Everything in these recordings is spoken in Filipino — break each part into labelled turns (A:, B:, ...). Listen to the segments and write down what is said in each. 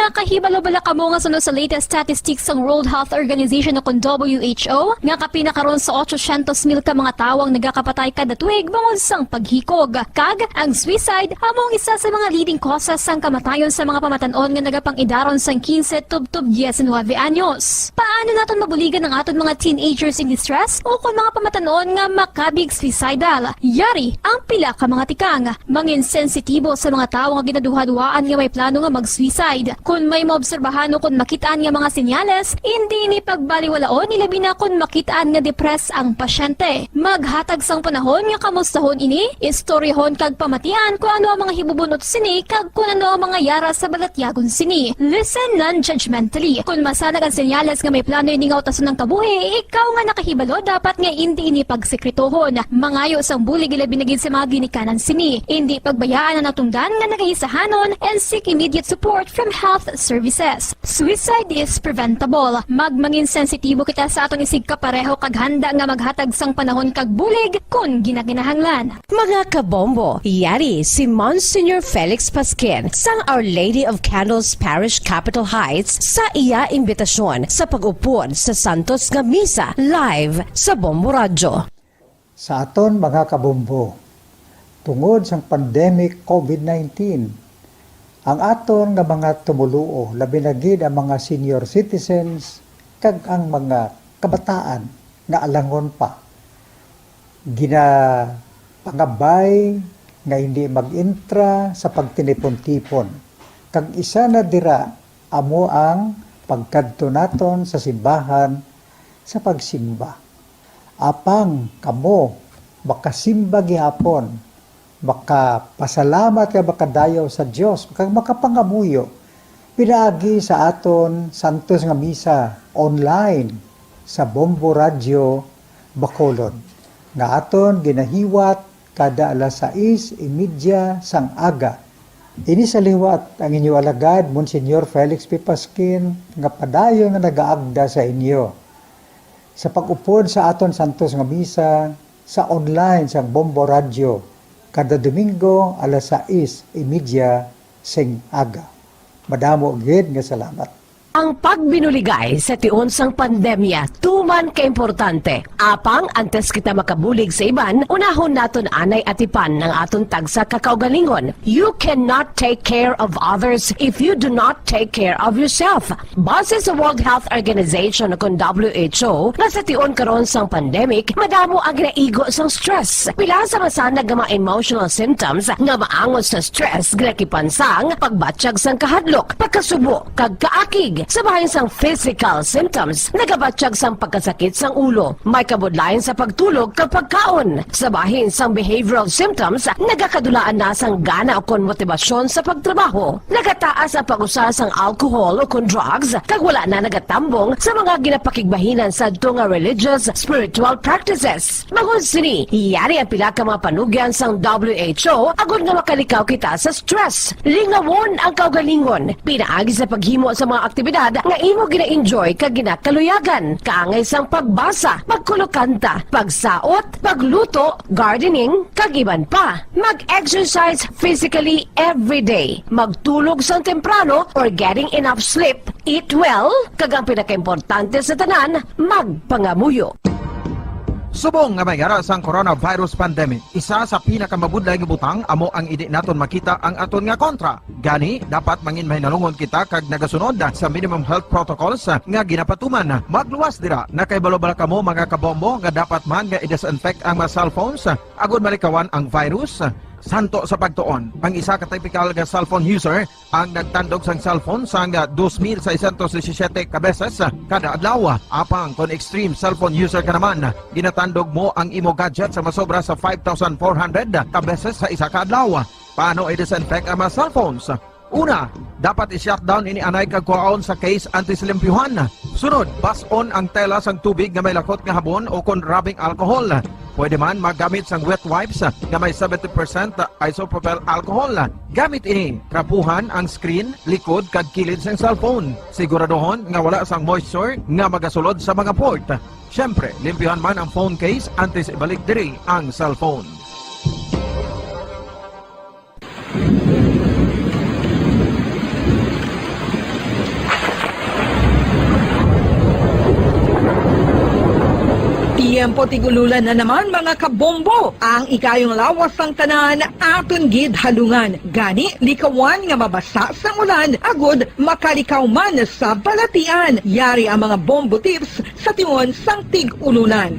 A: Nakahibalo-bala kamo nga sunod sa latest statistics ng World Health Organization o kung WHO nga kapinakaroon sa 800,000 ka mga tawang nagakapatay kada tuig bangod sang paghikog. Kag ang suicide among isa sa mga leading causes sang kamatayon sa mga pamatanon nga nagapangidaron sang 15 tub 19 anyos. Paano naton mabuligan ang aton mga teenagers in distress o kung mga pamatanon nga makabig suicidal? Yari ang pila ka mga tikang mangin sensitibo sa mga tawo nga ginaduha-duhaan nga may plano nga mag-suicide. Kung may maobserbahan o kung makitaan nga mga senyales, hindi ni pagbaliwalaon ilabi na kung makitaan nga depress ang pasyente. Maghatag sang panahon nga kamustahon ini, istoryahon kag pamatian kung ano ang mga hibubunot sini kag kung ano ang mga yara sa balatyagon sini. Listen non-judgmentally. Kung masanag ang senyales nga may plano ini nga utason ng kabuhi, ikaw nga nakahibalo dapat nga hindi ini pagsekretohon. Mangayo sang bulig ilabi na gid sa mga ginikanan sini. Hindi pagbayaan ang natungdan nga nagahisahanon and seek immediate support from health services. Suicide is preventable. Magmangin sensitibo kita sa atong isig kapareho kag handa nga maghatag sang panahon kag bulig kung ginaginahanglan.
B: Mga kabombo, yari si Monsignor Felix Pasquin sang Our Lady of Candles Parish Capitol Heights sa iya imbitasyon sa pag-upod sa Santos nga Misa live sa Bombo Radio.
C: Sa aton mga kabombo, tungod sang pandemic COVID-19, ang aton nga mga tumuluo, labi na gid ang mga senior citizens kag ang mga kabataan nga alangon pa. Pangabay nga hindi mag-intra sa pagtinipon-tipon. Kag isa na dira amo ang pagkadto naton sa simbahan sa pagsimba. Apang kamo makasimba gihapon, makapasalamat ka makadayaw sa Dios, makapangamuyo pinaagi sa aton Santos nga Misa online sa Bombo Radio Bacolod nga aton ginahiwat kada alas 6:30 sang aga. Ini sa liwat ang inyo alagad Monsignor Felix P. Pasquin nga padayon nga nagaagda sa inyo sa pag-upod sa aton Santos nga Misa sa online sang Bombo Radio kada Domingo alas 6:30 sing aga. Madamo gid nga salamat.
B: Ang pagbinuligay sa tiun sang pandemya, tuman ka-importante. Apang antes kita makabulig sa iban, unahon naton anay atipan ng aton tagsa kakaugalingon. You cannot take care of others if you do not take care of yourself. Base sa World Health Organization o WHO, nga sa tiun karon sang pandemic, madamo ang naigo sang stress. Pila sa masanag nga mga emotional symptoms nga maangon sa stress, ginakipansang pagbatsyag sang kahadlok, pagkasubo, kag kaakig. Sa bahin sang physical symptoms, nagabatsyag sang pagkasakit sang ulo, may kabudlayan sa pagtulog kapag kaon. Sa bahin sang behavioral symptoms, nagakadulaan na sang gana o kon motibasyon sa pagtrabaho. Nagataas ang pag-usa sang alcohol o kon drugs, kag wala na nagatambong sa mga ginapakigbahinan sa nga religious, spiritual practices. Magun sini, yari ang pila ka mga panugyan sang WHO agud nga makalikaw kita sa stress. Lingawon ang kaugalingon, pinaagi sa paghimo sa mga aktibidad nga imo gina-enjoy kag ginakaluyagan, kaangay sang pagbasa, pagkulokanta, pagsaot, pagluto, gardening, kag iban pa. Mag-exercise physically every day, magtulog sang temprano or getting enough sleep, eat well, kag ang pinakaimportante sa tanan, magpangamuyo.
D: Subong nga may ara sang coronavirus pandemic, isa sa pinakamabudlay nga butang amo ang idi naton makita ang aton nga kontra. Gani, dapat mangin mahinalungon kita kag nagasunod sa minimum health protocols nga ginapatuman. Magluwas dira na kay balobala kamo mga kabombo nga dapat man nga i-disinfect ang mga cellphones agud malikawan ang virus. Santo sa pagtuon, ang isa ka typical nga cellphone user ang nagtandog sang cellphone sang 2,617 ka beses kada adlaw. Apang kon extreme cellphone user ka naman, ginatandog mo ang imo gadget sa masobra sa 5,400 ka beses sa isa ka adlaw. Paano i-disinfect ang mga cellphones? Una, dapat i-shutdown ini anay kagkuhaon sa case antisilimpyuhan. Sunod, bason ang tela sang tubig nga may lakot nga habon o kon rubbing alcohol. Pwede man magamit sang wet wipes nga may 70% isopropyl alcohol. Gamit ini, krapuhan ang screen, likod kag kilid sang cellphone. Siguraduhon nga wala sang moisture nga magasulod sa mga port. Syempre, limpyuhan man ang phone case antes ibalik diri ang cellphone.
E: Tiempo tigululan na naman mga kabombo. Ang ikayong lawas ng tanan aton gid halungan. Gani likawan nga mabasa sa ulan agud makalikaw man sa balatian. Yari ang mga bombo tips sa tiyon sang tig-ululan.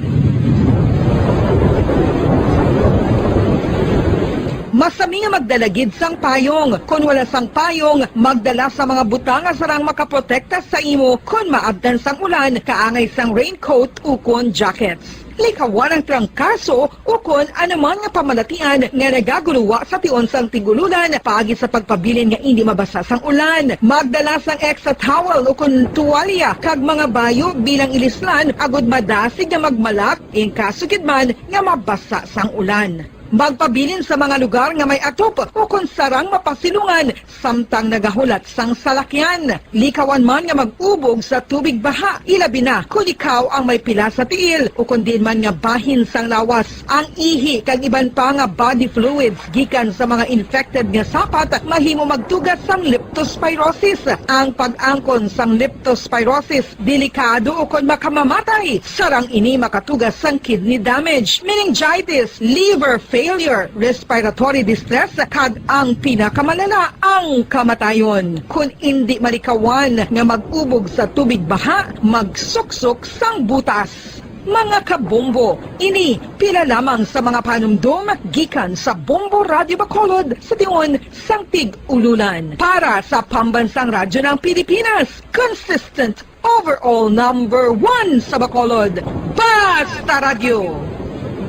E: Masami nga magdalagid sang payong. Kung wala sang payong, magdala sa mga butang nga sarang makaprotekta sa imo kung maabdan sang ulan, kaangay sang raincoat ukon jackets. Likawan ang trangkaso ukon anuman nga pamalatian nga nagaguluwa sa tion sang tigululan paagi sa pagpabilin nga hindi mabasa sang ulan. Magdala sang extra towel ukon tuwalya kag mga bayo bilang ilislan agud madasig nga magmalak in kasugid man nga mabasa sang ulan. Magpabilin sa mga lugar nga may atop o kung sarang mapasilungan samtang nagahulat sang salakyan. Likawan man nga mag-ubog sa tubig baha, ilabi na kung ikaw ang may pila sa tiil o kung din man nga bahin sang lawas. Ang ihi kag iban pa nga body fluids gikan sa mga infected nga sapat mahimo magtugas sang leptospirosis. Ang pag-angkon sang leptospirosis delikado o kung makamamatay. Sarang ini makatugas sang kidney damage, meningitis, liver failure, respiratory distress, kag ang pinakamalala, ang kamatayon. Kung hindi malikawan nga mag-ubog sa tubig baha, magsuksok sang butas. Mga kabombo, ini pila lamang sa mga panumdum gikan sa Bombo Radio Bacolod sa tion sang tig-ululan. Para sa Pambansang Radyo ng Pilipinas, consistent overall number 1 sa Bacolod, Basta Radio,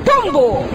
E: Bombo!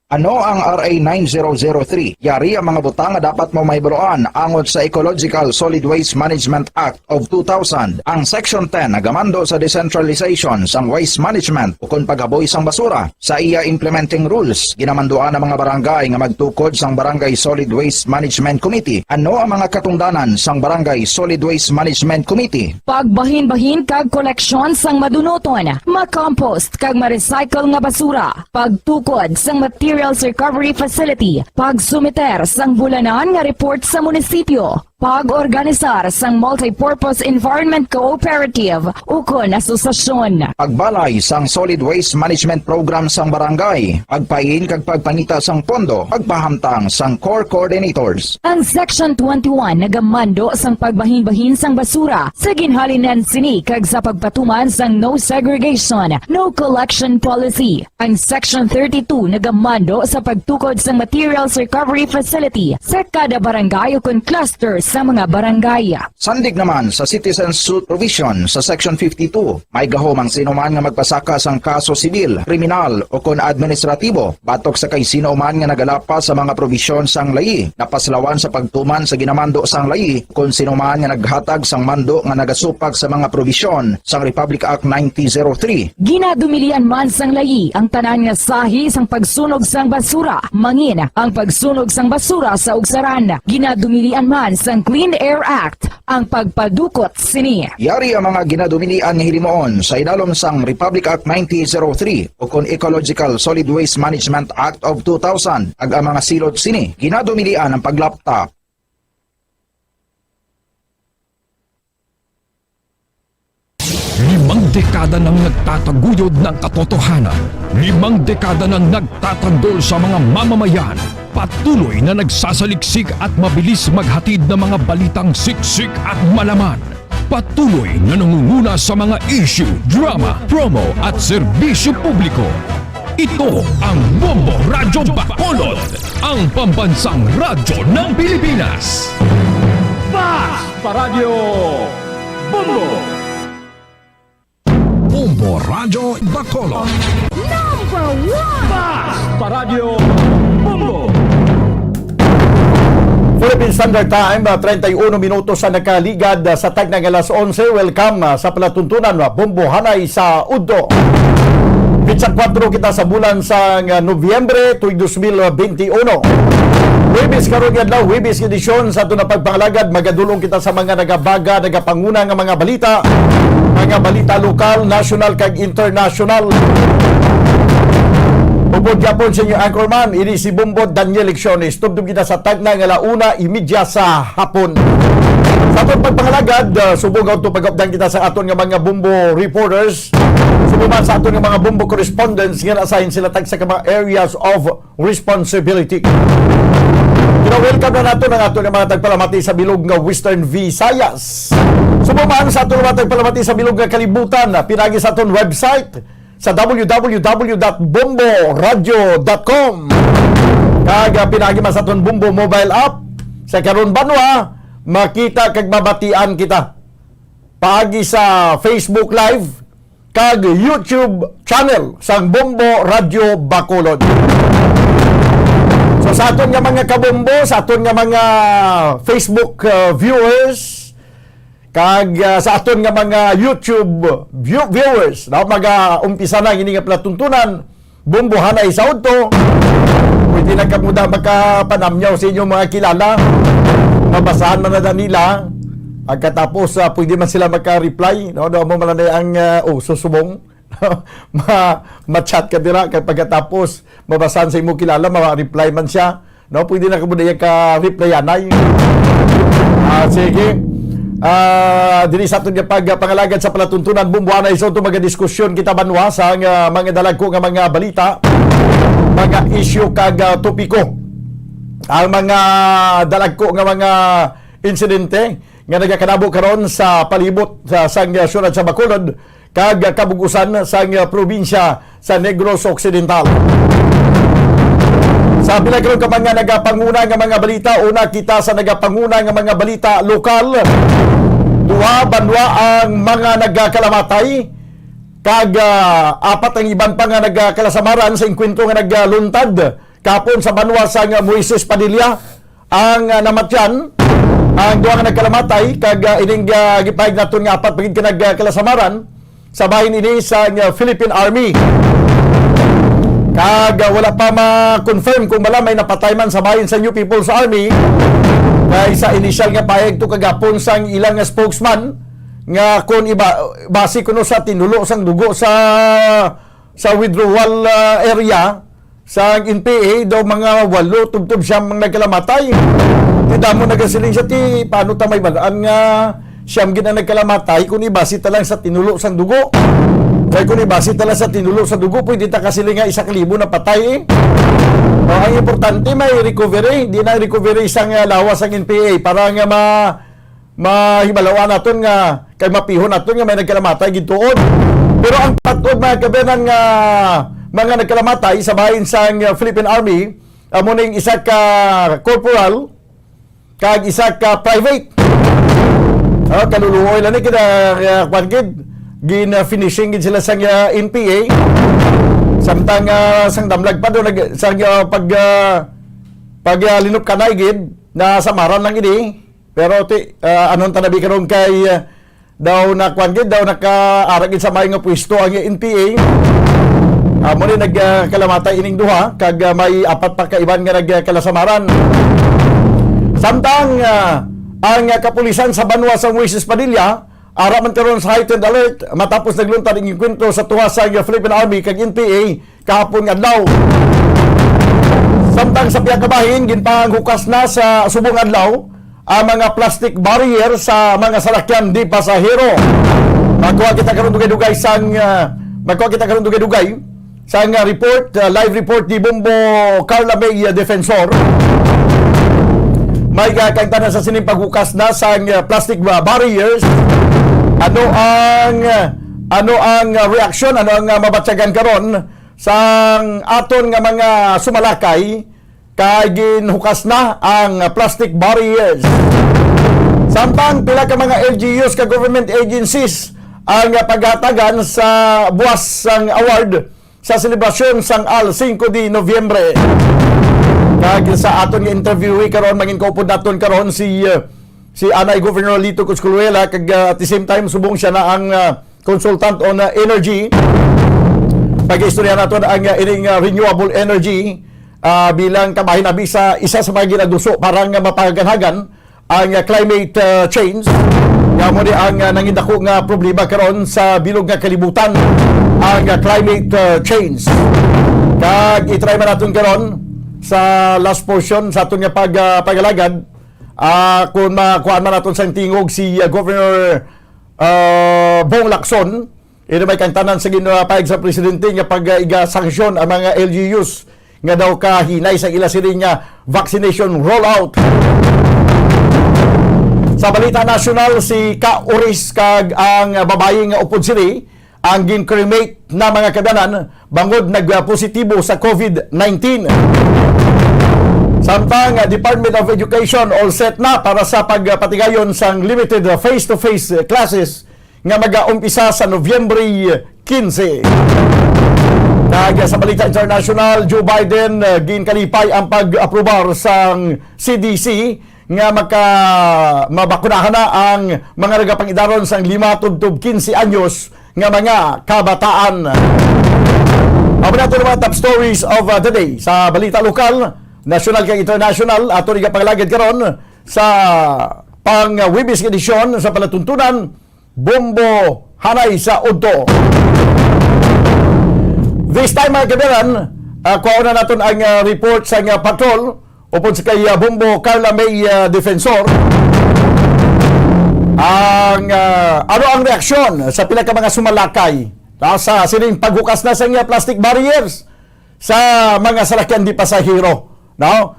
F: Ano ang RA 9003? Yari ang mga butang nga dapat mo mahibaluan angot sa Ecological Solid Waste Management Act of 2000. Ang Section 10 nagamando sa decentralization sang waste management o kung paghaboy sang basura. Sa iya implementing rules, ginamanduan ang mga barangay nga magtukod sang Barangay Solid Waste Management Committee. Ano ang mga katungdanan sang Barangay Solid Waste Management Committee?
G: Pagbahin-bahin kag koleksyon sang madunoton, makompost kag ma-recycle nga basura, pagtukod sang materials recovery facility, pagsumiter sang bulanan nga report sa munisipyo, pag-organisar sang multipurpose environment cooperative ukon asosasyon.
F: Pagbalay sang solid waste management program sang barangay, pagpain kag pagpangita sang pondo, pagpahamtang sang core coordinators.
G: Ang Section 21 nagamando sang pagbahin-bahin sang basura sa ginhalinan sini kag sa pagpatuman sang no segregation, no collection policy. Ang Section 32 nagamando sa pagtukod sang materials recovery facility sa kada barangay ukon cluster sa mga barangay.
F: Sandig naman sa citizen suit provision sa Section 52, may gahom ang sino man nga magpasaka sang kaso sibil, kriminal o kon administratibo, batok sa kay sino man nga nagalapa sa mga provision sang layi, napaslawan sa pagtuman sa ginamando sang layi, kung sino man nga naghatag sang mando nga nagasupag sa mga provision sang Republic Act 9003.
G: Ginadumilian man sang layi ang tanan nga sahi sang pagsunog sang basura, mangin ang pagsunog sang basura sa ugsaran. Ginadumilian man sang Clean Air Act ang pagpadukot sini.
F: Yari ang mga ginadumilian nga hilimoon sa idalom sang Republic Act 9003 o kon Ecological Solid Waste Management Act of 2000 ag ang mga silot sini. Ginadumilian ang paglaptap
H: Limang dekada nang nagtataguyod ng katotohanan. 5 dekada nang nagtatanggol sa mga mamamayan. Patuloy na nagsasaliksik at mabilis maghatid ng mga balitang siksik at malaman. Patuloy na nangunguna sa mga issue, drama, promo at serbisyo publiko. Ito ang Bombo Radyo Bacolod, ang pambansang radyo ng Pilipinas. Basta Radio Bombo! Bombo Radyo Bacolod.
G: Number 1!
H: Basta Radio Bombo!
I: Philippine Standard Time, 31 minutos sa nakaligad sa tag ng alas 11. Welcome sa palatuntunan, Bombo Hanay sa Udto. Pitsa 4 kita sa bulan sa Nobyembre tuig 2021. Webis karon adlaw, Webis edisyon sa ito na pagpangalagad, magadulong kita sa mga nagabaga, nagapanguna nga mga balita lokal, national kag international. Ubod yapon sa inyo anchorman, ini si Bombo Daniel Lecciones. Tubdum kita sa tag na nga 1:30 sa hapon. Sa atong pagpangalagad, subong ito pag-updan kita sa aton nga mga bumbo reporters. Subuman sa aton nga mga bumbo correspondents nga na-assign sila tag sa mga areas of responsibility. Welcome na nato ng ato ng mga tagpalamati sa bilog nga Western Visayas. Subuman sa ato ng mga tagpalamati sa bilog nga kalibutan, pinagi sa aton website sa www.bomboradio.com. Kaga pinagi mas aton Bumbo mobile app. Sa karon banwa, makita kag mabatian kita. Paagi sa Facebook Live kag YouTube channel sang Bumbo Radio Bacolod. So sa aton nga mga kabombo, sa aton nga mga Facebook viewers, kag sa aton nga mga YouTube viewers, na mag-umpisa na ini nga platuntunan, Bumbo Hanay sa udto. Pwede na kamuda makapanamyaw sa inyong mga kilala, mabasahan man na nila, pagkatapos pwede man sila maka-reply, no? Mo man na ang susubong. Ma-chat ka dira kay pagkatapos mabasahan sa imo kilala, ma-reply man siya, no? Pwede na kamuda ka-replyanay. Sige. Dili sa aton nga pagpangalagad sa palatuntunan Bumbuanay sa ito mga diskusyon kita banwa sa mga dalagko nga mga balita, mga issue kag topiko, ang mga dalagko nga mga insidente nga nagakanabo karon sa palibot sa syudad sa Bacolod kag kabugusan sa probinsya sa Negros Occidental. Sa pila karon ka mga nagapanguna nga mga balita, una kita sa nagapanguna nga mga balita lokal. Duha banwa ang mga nagkalamatay kag apat ang iban pa nga nagkalasamaran sa inkwentro nga nagluntad kapon sa banwa sa Moises Padilla ang namatyan. Ang duha nga nagkalamatay kag ining gipahig naton nga apat pagid ka nagkalasamaran sa bahin ini sa Philippine Army. Kag wala pa ma-confirm kung bala may napatay man sa bahin sa New People's Army. Kay sa initial nga pahayag to kagapon sang ilang nga spokesman nga kung base kuno sa tinulo sang dugo sa withdrawal area sa NPA daw mga 8 tubtob siyang nagkalamatay. Tidak mo nagasiling siya ti paano ta may balaan nga siyam gid ang nagkalamatay kung ibase ta lang sa tinulo sang dugo. Kaya kung ibase tala sa tinulo sa dugo, pwede ta kasi nga 1,000 na patay. Ang importante may recovery, di na recovery isang lawas ang NPA para nga mahibalawan naton nga kay mapihon naton nga may nagkalamatay gituod. Pero ang patod mga kabenan nga mga nagkalamatay sa bahin sa Philippine Army, amo ning isa ka corporal kag isa ka private. Kaluluoy lang ni kita kwangkid gina-finishing gid sila sang NPA samtang sang damlag pa do sang pag linop kanay gid na samaran lang ini pero anon tanabi karon kay daw na kwan gid daw nakaarag gid sa may nga pwesto ang NPA amo ni nagkalamatay ining duha kag may apat pa ka iban nga nagkalasamaran samtang ang kapulisan sa banwa sa Moises Padilla ara man karon sa heightened alert matapos nagluntad ang kwento sa tuwa sa Philippine Army kag NPA kahapon nga adlaw. Samtang sa piyang kabahin ginpanghukas na sa subong adlaw ang mga plastic barrier sa mga salakyan di pasahero. Magkuha kita karon dugay-dugay sang report live report ni Bumbo Carla May Defensor. May kaintan na sa sining paghukas na sang plastic barriers. Ano ang reaksyon, ano ang mabatyagan karon sa aton nga mga sumalakay kay ginhukas na ang plastic barriers. Samtang pila ka mga LGUs ka government agencies ang paghatagan sa buwas sang award sa selebrasyon sang Al 5 de Nobyembre. Kag sa aton nga interviewee karon mangin kaupod naton karon si Anay Governor Lito Cosculuela kag at the same time subong siya na ang consultant on energy. Pag-istorya naton ang ining renewable energy bilang kabahin abi sa isa sa mga ginaduso para nga mapaganagan ang climate change. Nga mo di ang nangindako nga problema karon sa bilog nga kalibutan ang climate change. Kag i-try man naton karon sa last portion sa aton nga pagalagad kung makuhaan man natin sa tingog si Governor Bong Lacson, ito may kantanan sa ginapayag sa presidente nga pag-iga-sanksyon ang mga LGUs nga daw kahinay sa ila siring nga vaccination rollout. Sa balita nasyonal, si Ka Oris kag ang babae nga upod siri ang gin-cremate na mga kadanan bangod nagpositibo sa COVID-19. Samtang Department of Education all set na para sa pagpatigayon sang limited face-to-face classes nga mag-umpisa sa Nobyembre 15. Kag sa balita international, Joe Biden ginkalipay ang pag-aprobar sang CDC nga mabakunahan na ang mga nagapangidaron sang 5 tubtob 15 anyos nga mga kabataan. Amo na ito naman top stories of the day sa balita lokal, national kag international. Ato rin kapangalagad karon sa pang-Wibis edisyon sa palatuntunan Bombo Hanay sa Udto. This time mga kabiran, kuha na natin ang report sa patrol upod sa kay Bombo Carla May Defensor. Ano ang reaksyon sa pila ka mga sumalakay sa sining paghukas na sa plastic barriers sa mga salakyan di pasahero, no?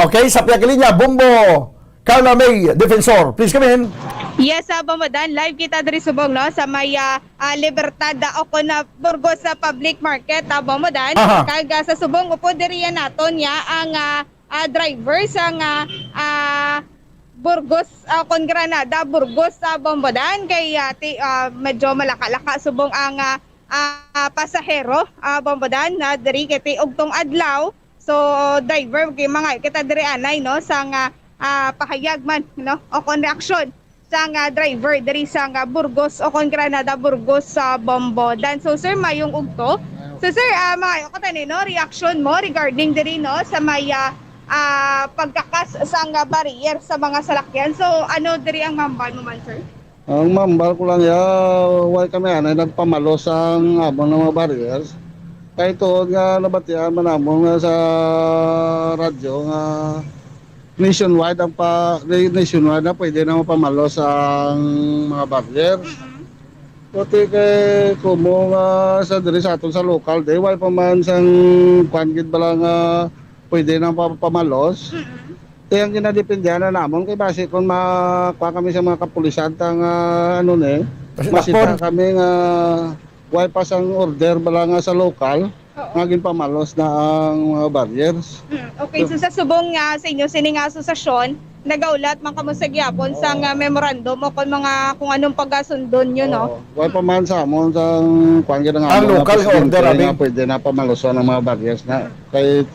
I: Okay, sa pila ka linya, Bombo Carla May Defensor, please come in.
J: Yes, Bamadan, live kita diri subong no sa may Libertad ako na Burgos sa public market Bamadan. Kag sa subong upo diri naton ya ang driver sa Burgos kon Granada, Burgos sa Bamadan kay medyo malaka-laka subong ang pasahero Bamadan na diri kay ugtong adlaw. So driver kay mga kita diri anay no sa pahayag man no o kon reaksyon sa driver diri sa Burgos o kon Granada, Burgos sa Bambodan. So sir, mayong ugto. So sir, mga katani no, reaction mo regarding diri no sa may pagkakas sa barrier sa mga salakyan. So ano diri ang mambal mo man sir?
K: Ang mambal ko lang why kami nagpamalos ang abang ng mga barriers. Kaya ito nga nabatian man among sa radyo nga nationwide na pwede na mapamalos ang mga barriers. Pati kay kumo sa diri sa aton sa local day why pa man sang kwangit bala nga pwede na pamalos. Kaya ang ginadependyan na namon kay base kung makuha kami sa mga kapulisan tang masita kami nga why pa sang order bala nga sa local nga ginpamalos na ang mga barriers.
J: Okay, so sa subong nga sa inyo sining asosasyon nagaulat man kamo sa gyapon sa memorandum o kung anong pagasundon nyo no.
K: Why pa man sa amon sa kwangit nga
I: ang local order
K: nga pwede na pamaluson ang mga barriers na kay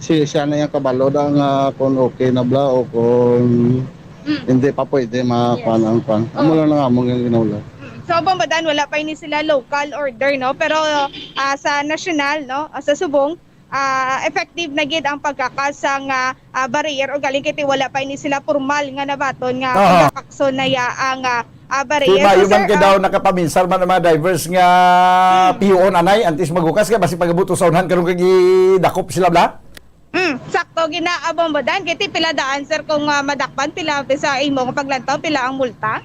K: siya na yung kabalo nga kung okay na bla o kung hindi pa pwede makuha ang kwan. Amo lang nga among yung ginaulat.
J: So Bambadan wala pa ini sila local order no pero sa national no sa subong effective na gid ang pagkakasang barrier o galing kiti wala pa ini sila formal nga nabaton nga pagkakakson na ya ang barrier.
I: So sir, daw nakapaminsal man ang mga divers nga PO anay antes maghukas ka basi pagabuto sa unhan karon kay dakop sila bla?
J: Sakto ginaabombadan kiti pila daan sir kung madakpan pila sa imong paglantaw pila ang multa?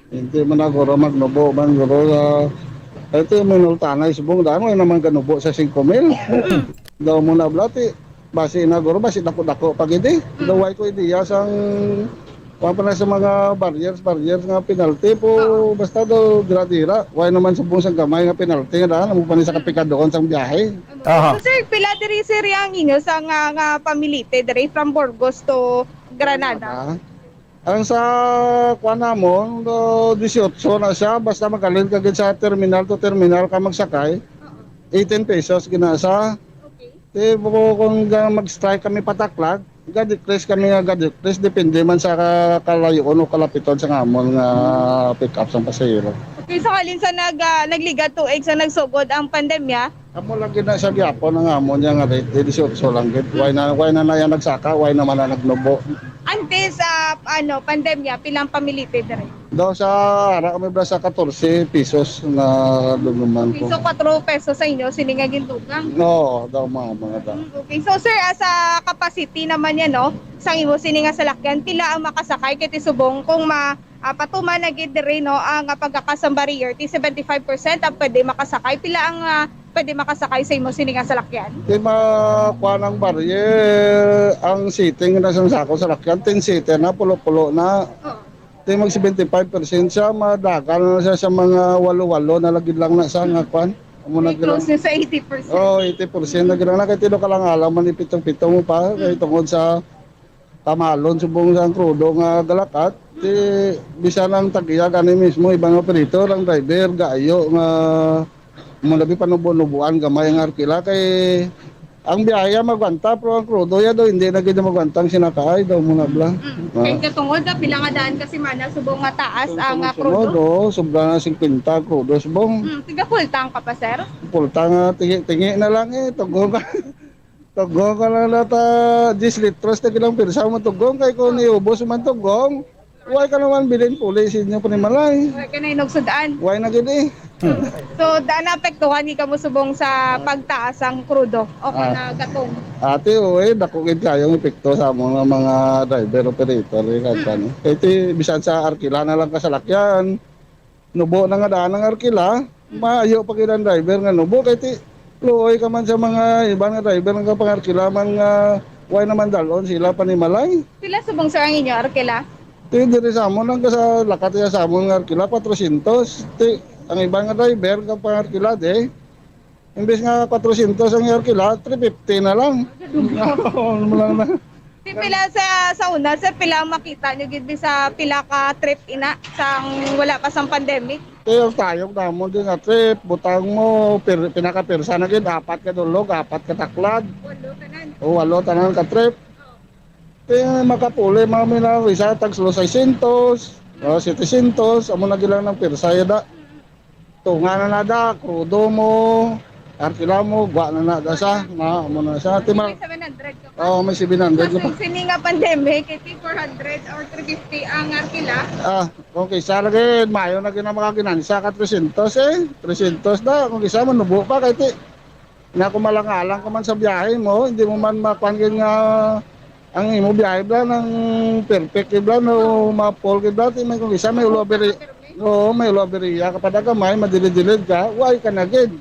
K: Hindi man ako magnubo man guro ito yung minultanay subong daan mo naman ganubo sa 5,000 daw mo na blati basi na guro basi dako-dako pag hindi daway ko ideya sang pa na sa mga barriers nga penalty po basta daw dira-dira why naman subong sa gamay nga penalty nga daan mo pa ni sa kapikadoon sang biyahe.
J: So sir pila diri sir ang inyo sa nga pamilite diri from Burgos to Granada?
K: Ang sa kuan namon 18 na siya basta magaling ka gid sa terminal to terminal ka magsakay 18 pesos ginasa. Okay. Kung mag-strike kami pataklag, ga-decrease kami nga ga-decrease depende man sa kalayon o kalapiton sa ngamon nga pick up sa pasahero.
J: Okay, so halin sa nagligat tuig sa nagsugod ang pandemya.
K: Amo lang gid na sa gyapon ang amon nga rate 18 lang gid. Why na yan nagsaka, why naman na nagnubo.
J: Antes sa pandemya pilang pamilite diri?
K: Daw sa ara kami bra sa 14 pesos na lumuman ko.
J: So 4 pesos sa inyo siningagin dugang?
K: No, daw mga daw.
J: Okay, so sir sa capacity naman yan no, sang imo sini nga salakyan pila ang makasakay kay ti subong kung patuman na gid diri no ang pagkakasang barrier ti 75% ang pwede makasakay pila ang pwede makasakay sa imo sini nga salakyan.
K: Di makuha ng barrier ang seating na sa sako sa lakyan, 10 seater na, pulo-pulo na. Di mag 75% siya, madagal na siya sa mga walo-walo na lagid lang na sa nga kwan.
J: Close na sa 80%.
K: Oh, 80% na gina na kay tino ka lang alam man ipitong-pitong mo pa kay tungod sa tamalon subong sa krudo nga galakat ti bisan ang tagiya kani mismo ibang operator ang driver gaayo nga mo labi panubo-nubuan gamay ang arkila kay ang biyaya magwanta pero ang krudo ya do hindi na gid magwantang sinakay daw mo na bla.
J: Kay katungod pila nga daan kasi mana subong nga taas ang crudo.
K: Krudo sobra na 50 krudo subong.
J: Tiga full tank ka pa sir.
K: Pulta nga tingi na lang tugong ka. Tugong ka lang nata 10 litros na kilang pirsa mo tugong kay kung niubos man tugong. Huwag ka naman bilhin pulis inyo panimalay.
J: Huwag ka na inugsudaan.
K: Huwag na gini.
J: So, naapektuhan ni ka mo subong sa pagtaas ang krudo o na gatong.
K: Ate, dakugid kayong epekto sa mga driver operator. Kaya bisan sa arkila na lang kasalakyan. Nubo na nga daan ng arkila. Maayo pa kinang driver nga nubo. Kaya luoy ka man sa mga ibang nga driver nga pangarkila man nga huwag naman dalon sila panimalay.
J: Pila subong sa ang inyo, Arkela?
K: Diri sa amon ang sa lakat ya sa amon nga arkila 400. Ang ibang nga driver nga pangarkila imbes nga 400 ang arkila 350 na lang.
J: Si pila sa una, sir, pila ang makita nyo gid sa pila ka trip ina sang wala pa sang pandemic.
K: Kaya tayong namon din nga trip, butang mo pinaka-pirsa na gid 4 ka dulog, 4 ka taklad. Walo tanan ka trip. Kaya makapuli mga minawisa tag 600, 700, amo na gilang ng pirsa yada. Tunga na nada, krudo mo, arkila mo, gwa na nada sa, amo na sa.
J: May 700 ka pa.
K: Oh, may 700 na pa.
J: Kasi sini nga pandemic, iti 400 or 350 ang arkila.
K: Okay, sa lagi, mayo na gina mga ginansa ka 300 300 na, kung isa mo nubo pa, kaya ti, na kumalang-alang ka man sa biyahe mo, hindi mo man makuangin nga, ang imo biyahe bla ng perfect bla no mapol bla ti may kung isa may uloberi may uloberiya kapag gamay madilid-dilid ka why ka na gid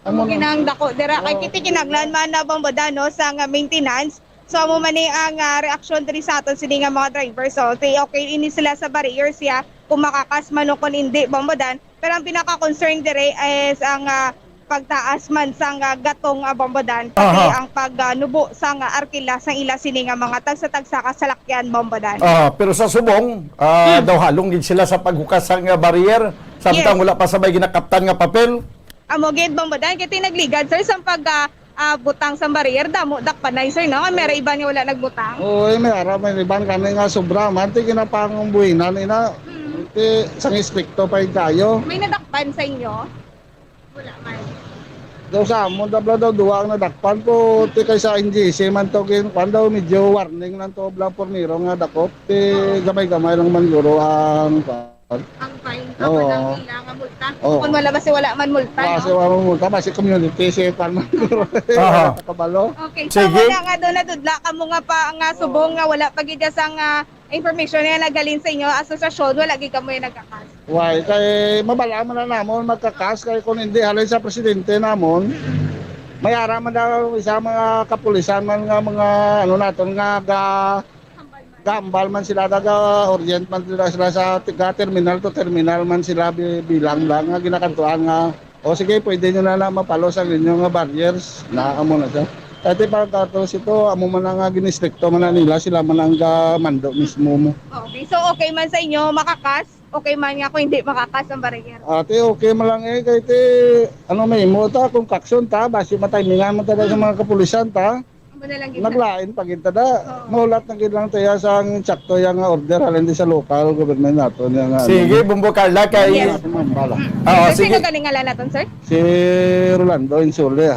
J: Amo ginang dako dira kay kiti kinaglan man na bambada no sa nga maintenance. So amo man ni ang reaksyon diri sa aton sini nga mga driver. So okay ini sila sa barriers ya kung makakas man o kung hindi bambadan. Pero ang pinaka-concern diri is ang pagtaas man sang gatong bombadan pati ang pagnubo sang arkila sang ila sini nga mga tagsa-tagsa ka salakyan bombadan.
I: Pero sa subong, daw halong din sila sa paghukas sang barrier samtang wala pa sabay ginakaptan nga papel.
J: Amo gid bombadan kay tinagligad sir sang pag butang sang barrier damo dakpanay sir no may iba ni wala nagbutang.
K: May ara may iban kani nga sobra man ti kinapangong buhinan ina. Ti sang istrikto pa kayo.
J: May nadakpan sa inyo? Wala man.
K: Daw sa amon daw duwa ang nadakpan ko ti kay sa NGC man to kin kwan daw medyo warning nan to bla porniro nga dakop ti gamay-gamay lang man guro ang
J: Ang fine ka walang ilang nga multa. Kung wala ba si wala man multa
K: kasi
J: no?
K: wala mo multa basi community si kwan man guro. Kabalo.
J: Okay, so wala nga doon nadudla ka mo nga pa nga subong nga wala pa gid sang information na nagalin sa inyo asosasyon wala gid kamo yung nagkakas.
K: Why kay mabala man na namon magkakas kay kung hindi halin sa presidente namon may ara man daw isa mga kapulisan man nga mga ano naton nga gambal man sila daga orient man sila sa terminal to terminal man sila bilang lang nga ginakantuan nga o sige pwede nyo na mapalo sa inyo nga barriers na amo na siya. Dati pagkatos ito, amo man nga ginistrikto man na nila, sila man ang mando mismo mo.
J: Okay, so okay man sa inyo makakas? Okay man nga kung hindi makakas ang barrier?
K: Ate, okay man lang kay te, ano may mo ta, kung kaksyon ta, basi matimingan mo tada sa mga kapulisan ta, naglain pagin tada, maulat na gid lang tayo sa tsakto yung order, halin di sa local government nato.
I: Sige, Bumbo Carla, kay...
J: Yes.
I: Sige.
J: Sino galingalan natin, sir?
K: Si Rolando Insule.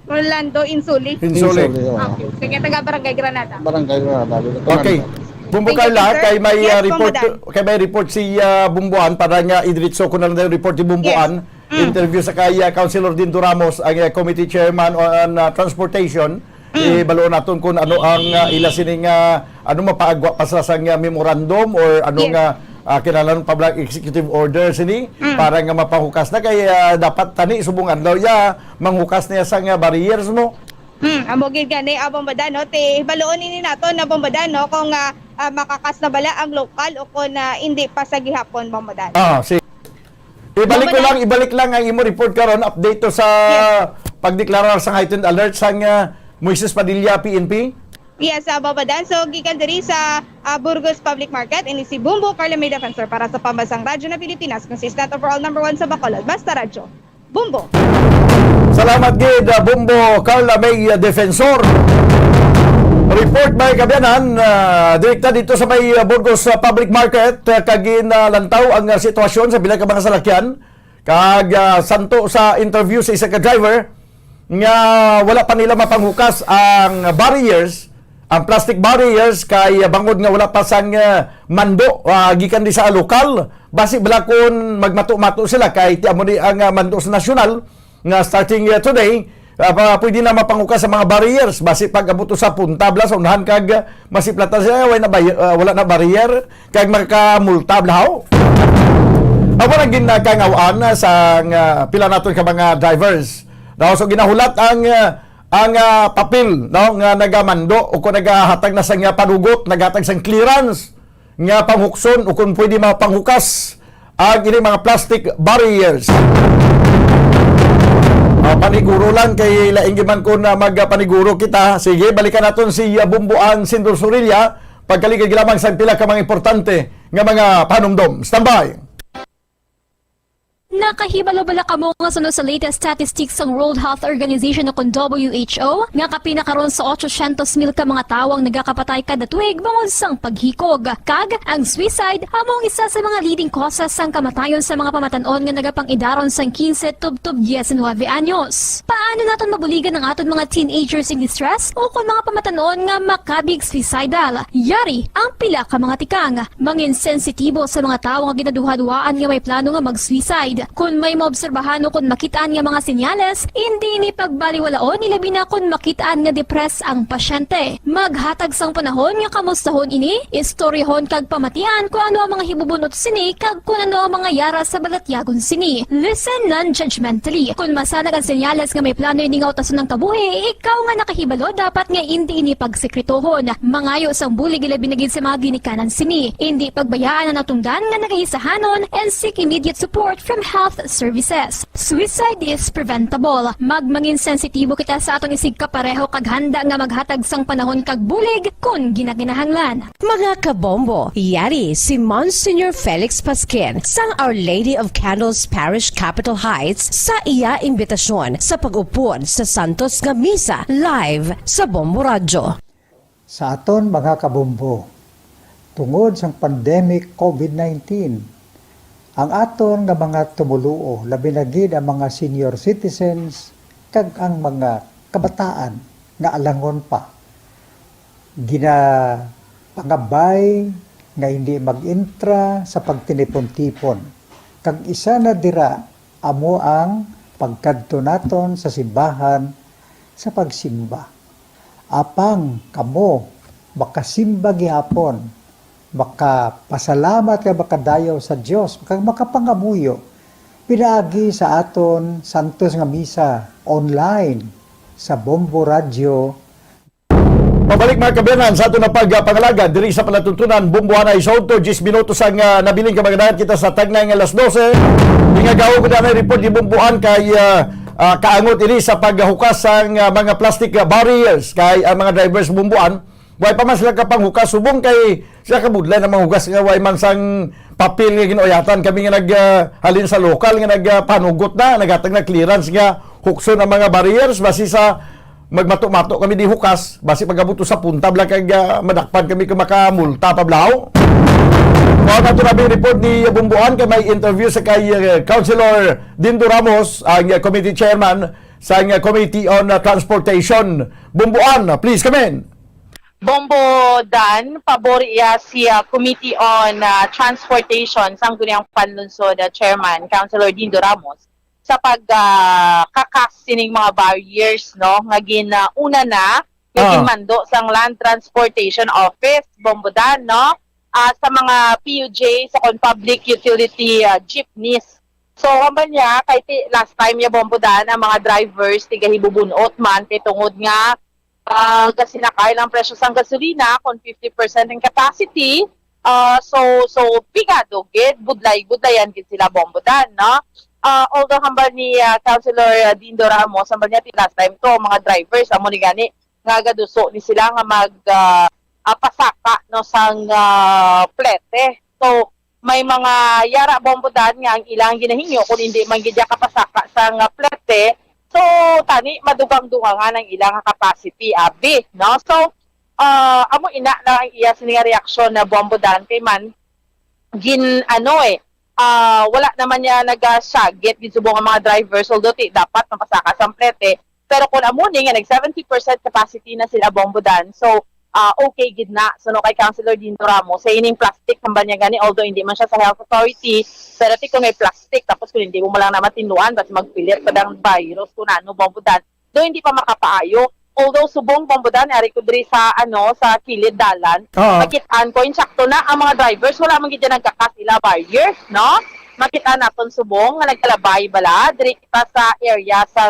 J: Rolando Insuli.
I: Insule.
J: Okay. Sige, taga Barangay Granada.
K: Barangay Granada.
I: Okay. Bumbo
J: Thank you,
I: Carla,
J: sir.
I: kay may
J: Yes,
I: report
J: Bumbodan.
I: kay may report si Bumbuan para nga idiretso ko na lang yung report ni Bumbuan. Interview sa kay Councilor Dindo Ramos, ang committee chairman on transportation. Ibalo naton kung ano ang ila sining ano mapaagwa pa sa sang memorandum or ano
J: Yes.
I: nga kinalan public executive order sini para nga mapahukas na kay dapat tani subong adlaw ya manghukas niya sang barriers mo.
J: Amo gid gani abong badan no ti baluon ini nato na bombadan no kung makakas na bala ang lokal o kung hindi pa sa gihapon bombadan.
I: Si ibalik lang ang imo report karon update to sa pagdeklarar sa heightened alert sang Moises Padilla PNP.
J: Yes, babadan. So, gikan diri sa Burgos Public Market, ini si Bumbo Carla May Defensor para sa Pambansang Radyo na Pilipinas, consistent overall number 1 sa Bacolod. Basta Radyo. Bumbo!
I: Salamat gid Bumbo Carla May Defensor. Report may kabyanan direkta dito sa may Burgos Public Market kagin lantaw ang sitwasyon sa bilang ka mga salakyan kag santo sa interview sa isa ka driver nga wala pa nila mapanghukas ang barriers, ang plastic barriers kay bangod nga wala pa sang mando gikan di sa lokal basi balakon magmato-mato sila kay ti amo di ang mando sa nasyonal nga starting today pwede na mapanghukas sa mga barriers basi pag abot sa punta bla sa unahan kag masiplatan sila wala na barrier kag makamulta blaw. Ako na ginakangawaan sa pila naton ka mga drivers. Daw so ginahulat ang papel no nga nagamando o kung nagahatag na sang panugot, nagahatag sang clearance nga panghukson o kung pwede mapanghukas ang ini mga plastic barriers. Paniguro lang kay laing man ko na magpaniguro kita. Sige, balikan naton si Bumbuan Sindor Sorilla pagkaligid lamang sa pila ka mga importante nga mga panumdom. Standby.
A: Nakahibalo bala kamo nga sunod sa latest statistics ng World Health Organization o kung WHO nga kapinakaroon sa 800,000 ka mga tawang nagakapatay kada tuig bangod sang paghikog. Kag ang suicide among isa sa mga leading causes sang kamatayon sa mga pamatanon nga nagapangidaron sang 15 tub 19 anyos. Paano naton mabuligan ang aton mga teenagers in distress o kung mga pamatanon nga makabig suicidal? Yari ang pila ka mga tikang mangin sensitibo sa mga tawo nga ginaduha-duhaan nga may plano nga mag-suicide. Kung may maobserbahan o kung makitaan nga mga senyales, hindi ni pagbaliwalaon ilabi na kung makitaan nga depress ang pasyente. Maghatag sang panahon nga kamustahon ini, istoryahon kag pamatian kung ano ang mga hibubunot sini kag kung ano ang mga yara sa balatyagon sini. Listen non-judgmentally. Kung masanag ang senyales nga may plano ini nga utason ng kabuhi, ikaw nga nakahibalo dapat nga hindi ini pagsekretohon. Mangayo sang bulig ilabi na gid sa mga ginikanan sini. Hindi pagbayaan ang natungdan nga nagahisahanon and seek immediate support from health services. Suicide is preventable. Magmangin sensitibo kita sa atong isig kapareho kag handa nga maghatag sang panahon kag bulig kung ginaginahanglan.
B: Mga kabombo, yari si Monsignor Felix Pasquin sang Our Lady of Candles Parish Capitol Heights sa iya imbitasyon sa pag-upod sa Santos nga Misa live sa Bombo Radyo.
C: Sa aton mga kabombo, tungod sa pandemic COVID-19, ang aton nga mga tumuluo, labi na gid ang mga senior citizens, kag ang mga kabataan nga alangon pa. Pangabay nga hindi mag-intra sa pagtinipon-tipon. Kag isa na dira, amo ang pagkadto naton sa simbahan sa pagsimba. Apang kamo, makasimba gihapon, makapasalamat ka makadayaw sa Dios, makapangamuyo pinaagi sa aton santos nga misa online sa Bombo Radyo.
I: Pabalik mga kabyanan sa aton na pagpangalaga diri sa palatuntunan Bumbuhan ay Soto 10 minutos ang nabiling kamaganayan kita sa tagnay nga alas 12. Ingagaw ko na report di Bumbuhan kay kaangot ini sa paghukas sang mga plastic barriers kay ang mga drivers Bumbuhan. Way pa man sila kapanghukas subong kay sila kabudlay na manghugas nga way man sang papel nga ginoyatan kami nga naghalin sa lokal nga nagpanugot na nagatag na clearance nga hukson ang mga barriers basi sa magmato-mato kami di hukas basi pagabuto sa punta bla kag madakpan kami ka makamulta pablaw. Mao na nabi report ni Bumbuhan kay may interview sa kay Councilor Dindo Ramos ang committee chairman sa Committee on Transportation. Bumbuhan, please come in.
L: Bombo Dan, pabor iya si Committee on Transportation sang Guniang Panlunsod Chairman, Councilor Dindo Ramos, sa pagkakas sining mga barriers no nga ginauna na kay mando sang Land Transportation Office, Bombodan, no? Sa mga PUJ, sa public utility jeepneys. So, kaman niya, kahit last time niya Bombodan, ang mga drivers, tiga hibubunot man, kay tungod nga, kasi nakay lang presyo sang gasolina, kung 50% ng capacity, so pigado, gid, budlayan gid sila Bombodan, no? Although hambal ni Councilor Dindo Ramos, hambal niya last time to, mga drivers, amo ni gani, nga gaduso ni sila nga mag pasaka no sang plete. So may mga yara Bombodan nga ang ilang ginahingyo kung hindi man gid kapasaka sang plete. So tani madugang-dugangan ang ilang capacity abi, no? So amo ina na ang iya sininga reaksyon na Bombodan kay man wala naman niya nagasagit gisubong ang mga drivers, although dapat mapasaka sang plete. Pero kung amuning nga nag 70% capacity na sila Bombodan, so okay gid na. So no kay Councilor Dindo Ramos, sa ining plastic hambal niya gani, although hindi man siya sa health authority, pero kung may plastic tapos kung hindi mo lang naman tinuan basta magpilit pa ng virus kung ano Bombodan, do hindi pa makapaayo. Although subong Bombodan ari ko diri sa sa kilid dalan, makitaan ko insakto na ang mga drivers wala man gid nagkakas ila barrier, no? Makita naton subong nga nagkalabay bala diri kita sa area sa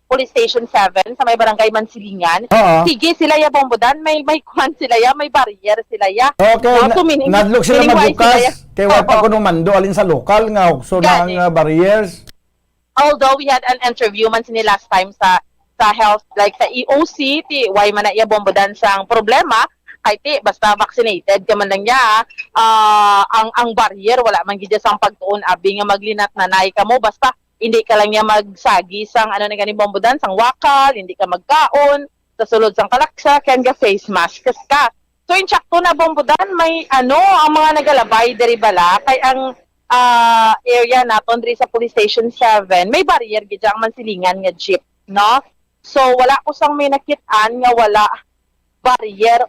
L: Police Station 7 sa may barangay Mansilingan. Sige sila ya Bombodan, may kwan sila ya, may barrier sila ya.
I: Okay, nadlok sila magbukas. Kaya wala pa ko nung mando alin sa lokal nga so ng barriers.
L: Although we had an interview man sini last time sa health, like sa EOC, why man na iya Bombodan sang problema, kay basta vaccinated ka man lang niya, ang barrier, wala man gid sang pagtuon, abi nga maglinat nanay ka mo, basta hindi ka lang niya magsagi sang na gani Bombodan, sang wakal, hindi ka magkaon, sa sulod sang kalaksa, kaya nga face mask ka. So in sakto na Bombodan, may ang mga nagalabay diri bala, kay ang area naton diri sa Police Station 7, may barrier gid ang Mansilingan nga jeep, no? So wala ko sang may nakitaan nga wala barrier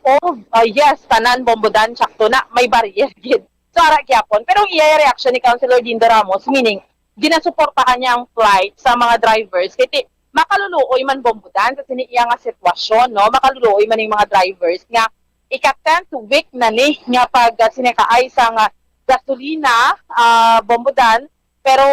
L: yes, tanan Bombodan, sakto na, may barrier gid. So ara gyapon, pero iya reaction ni Councilor Dindo Ramos, meaning ginasuportahan niya ang flight sa mga drivers kaya makaluluoy man Bombodan kasi niya nga sitwasyon, no? Makaluluoy man yung mga drivers nga ika-10th week na ni nga pag sinakaay sa gasolina Bombodan, pero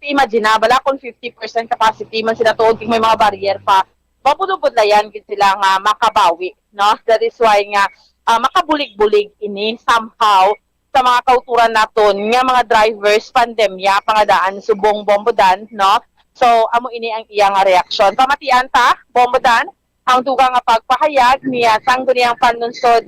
L: imagine na bala kung 50% capacity man sila tuod kung may mga barrier pa, mapudubudlayan gid sila nga makabawi, no? That is why nga makabulig-bulig ini somehow sa mga kauturan naton nga mga drivers pandemya pangadaan subong Bombodan, no? So amo ini ang iyang reaksyon. Pamatian ta Bombodan ang dugang nga pagpahayag niya sangguniang panunsod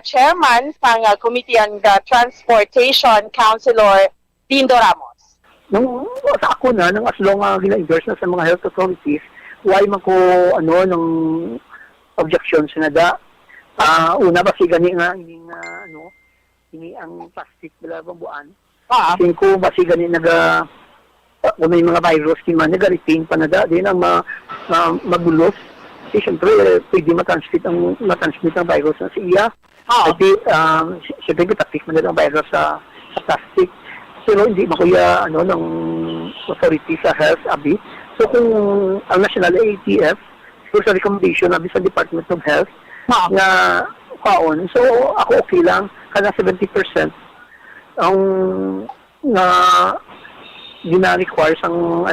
L: chairman sang Committee on Transportation, Councilor Dindo Ramos.
M: Nung ako na nang aslong gina-endorse na sa mga health authorities, why man ko ng objection sa nada. Una ba si gani nga ini ang plastic bala bambuan. Kasi ko basi gani kung may mga virus man nagariting pa na din ang magulos. Kasi siyempre pwede matransmit ang virus sa iya. Kasi siyempre taktik man ang virus sa plastic. Pero hindi makuya ng authority sa health abi. So kung ang National ATF sa recommendation abi sa Department of Health na paon, so ako okay lang kada 70% ang gina-require sang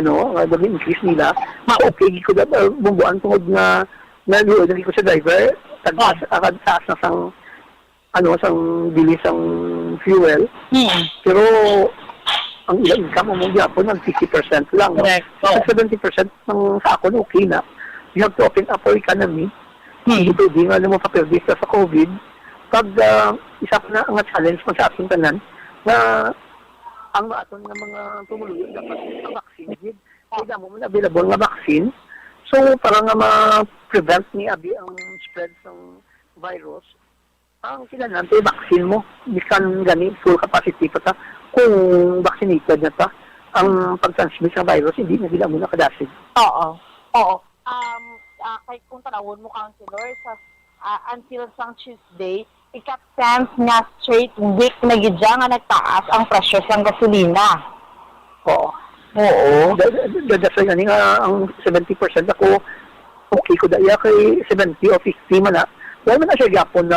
M: increase nila, okay ko da bumbuan tungod nga naliwag ko sa driver taas na sang bilis ang fuel. Pero ang ilang income mo gyapon ng 50% lang. So 70% ng sa ako okay na. You have to open up our economy. Ito di nga mo paperdis sa COVID. Pag isa pa na ang challenge mo sa ating tanan na ang aton nga mga tumuluyo dapat ang vaccine. Kaya mo na available nga vaccine. So para nga ma-prevent ni abi ang spread ng virus, ang kailangan ito vaccine mo. Biskan gani full capacity pa ta. Kung vaccinated na ta, ang pag-transmit ng virus hindi na sila muna kadasig.
L: Oo. Kay kung tanawon mo, Councilor, until sang Tuesday, ika-10th nga straight week na gidya nga nagtaas ang presyo ng gasolina.
M: Oo. Dadasay nga ang 70% ako okay ko daya kay 70 o 50 man na. Wala man na siya gapon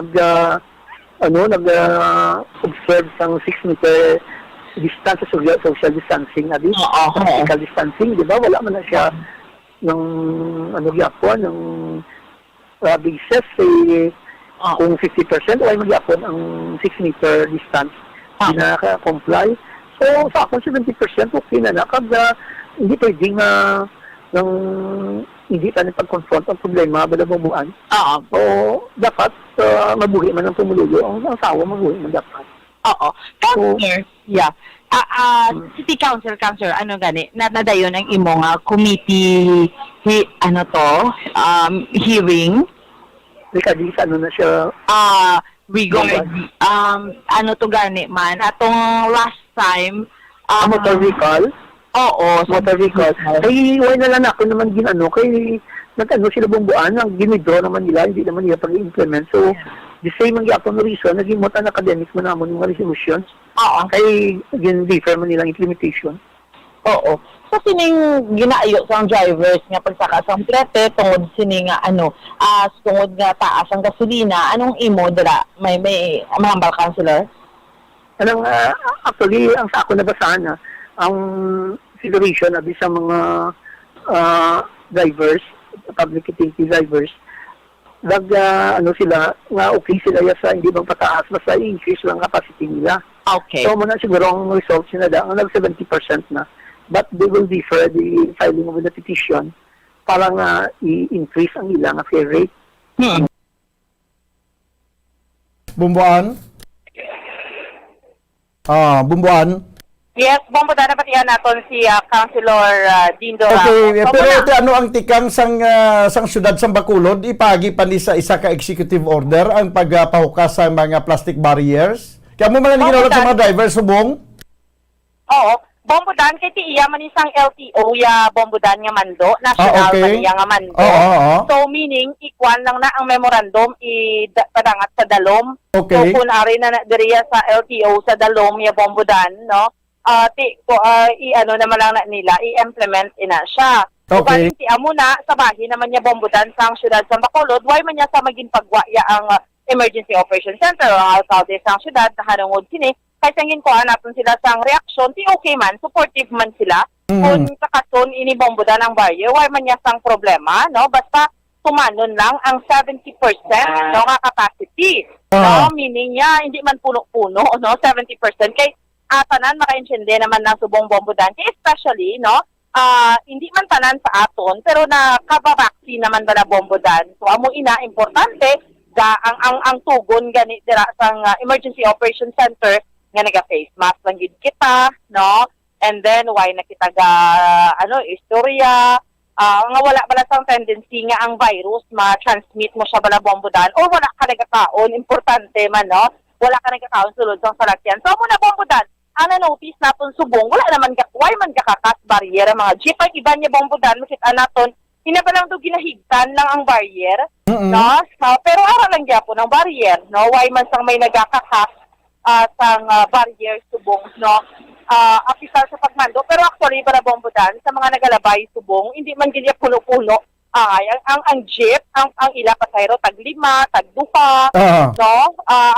M: observe sang 6 meter distance sa social distancing na din. Physical distancing, di ba? Wala man na siya ng gapon, ng basis kung 50%, wala man gapon ang 6 meter distance. Hindi na comply. So, sa akin, 70% okay na na. Kada hindi pwedeng hindi tayo pag-confront ang problema bala bumuan. So, dapat mabuhi man ang pumuluyo. Ang asawa, mabuhi man dapat.
L: Counselor, City Council, ano gani, nadayon ang imong committee, hearing,
M: Kasi ano na siya,
L: regard, ano to gani man, atong last time,
M: motor vehicle. Motor vehicle. Kaya wala na lang ako naman kay nag-ano sila bumbuan, ang ginidraw naman nila, hindi naman nila pag-implement. So, the same ang yapon reason, naging mo ang academic mo naman yung mga resolutions. Kaya differ man nilang implementation.
L: So, sining ginaayo sa drivers nga pagsaka sa plete, tungod sining tungod nga taas ang gasolina, anong imo dira? May mahambal counselor?
M: Actually, ang sa ako nabasahan ang consideration na sa mga drivers, public utility drivers, sila, nga okay sila sa hindi bang pataas, basta i-increase lang capacity nila.
L: Okay.
M: So, muna siguro ang results nila ang nag-70% na. But they will defer the filing of the petition para nga i-increase ang ilang fare rate.
I: Bumbuan? Bumbuan?
L: Yes, bombodan na patihan naton si Councilor Dindo
I: Okay,
L: Ramos.
I: pero ano ang tikang sang syudad sa Bacolod, ipagi pa ni sa isa ka executive order ang pagpahukas sa mga plastic barriers? Kaya mo man ginawat sa mga driver subong?
L: Bombodan kay ti iya man isang LTO ya bombodan nga mando, national man iya nga mando. So meaning ikwan lang na ang memorandum padangat sa dalom.
I: Okay.
L: So kung ari na diriya sa LTO sa dalom ya bombodan, no? Naman lang na nila, i-implement ina siya.
I: Okay.
L: Ti amo na sa bahin naman niya bombodan sa syudad sa Bacolod, why man niya sa maging pagwaya ang Emergency Operation Center o ang alcalde sa syudad na harungod kini, kay sangin ko natin sila sa reaksyon, ti okay man, supportive man sila. Kung kakason ini bombodan ang barrier, why man niya sang problema, no? Basta tumanon lang ang 70% no nga capacity. No, meaning niya hindi man puno-puno, no, 70% kay tanan maka-intindi naman ng subong bombodan, especially, no, hindi man tanan sa aton, pero nakabavaccine naman ba na bombodan. So, amo ina, importante, ang tugon gani dira sa Emergency Operation Center, nga naga-face mask lang gid kita, no, and then, why na kita istorya, nga wala bala sang tendency nga ang virus, ma-transmit mo siya bala bombodan, o wala ka nagkakaon, importante man, no, wala ka nagkakaon sulod sa salakyan. So, amo na bombodan, ang na-notice natin subong, wala naman why man kakakas barrier mga jeep ay iba niya bombodan, makita natin hinabalang do ginahigtan lang ang barrier, no? Pero ara lang gyapon ang barrier, no? Why man sang may nagakakas sang barrier subong, no? Apisal sa pagmando, pero actually para bombodan sa mga nagalabay subong, hindi man gilya puno-puno. Ang jeep, ang ila pasahero tag 5, tag 2, no?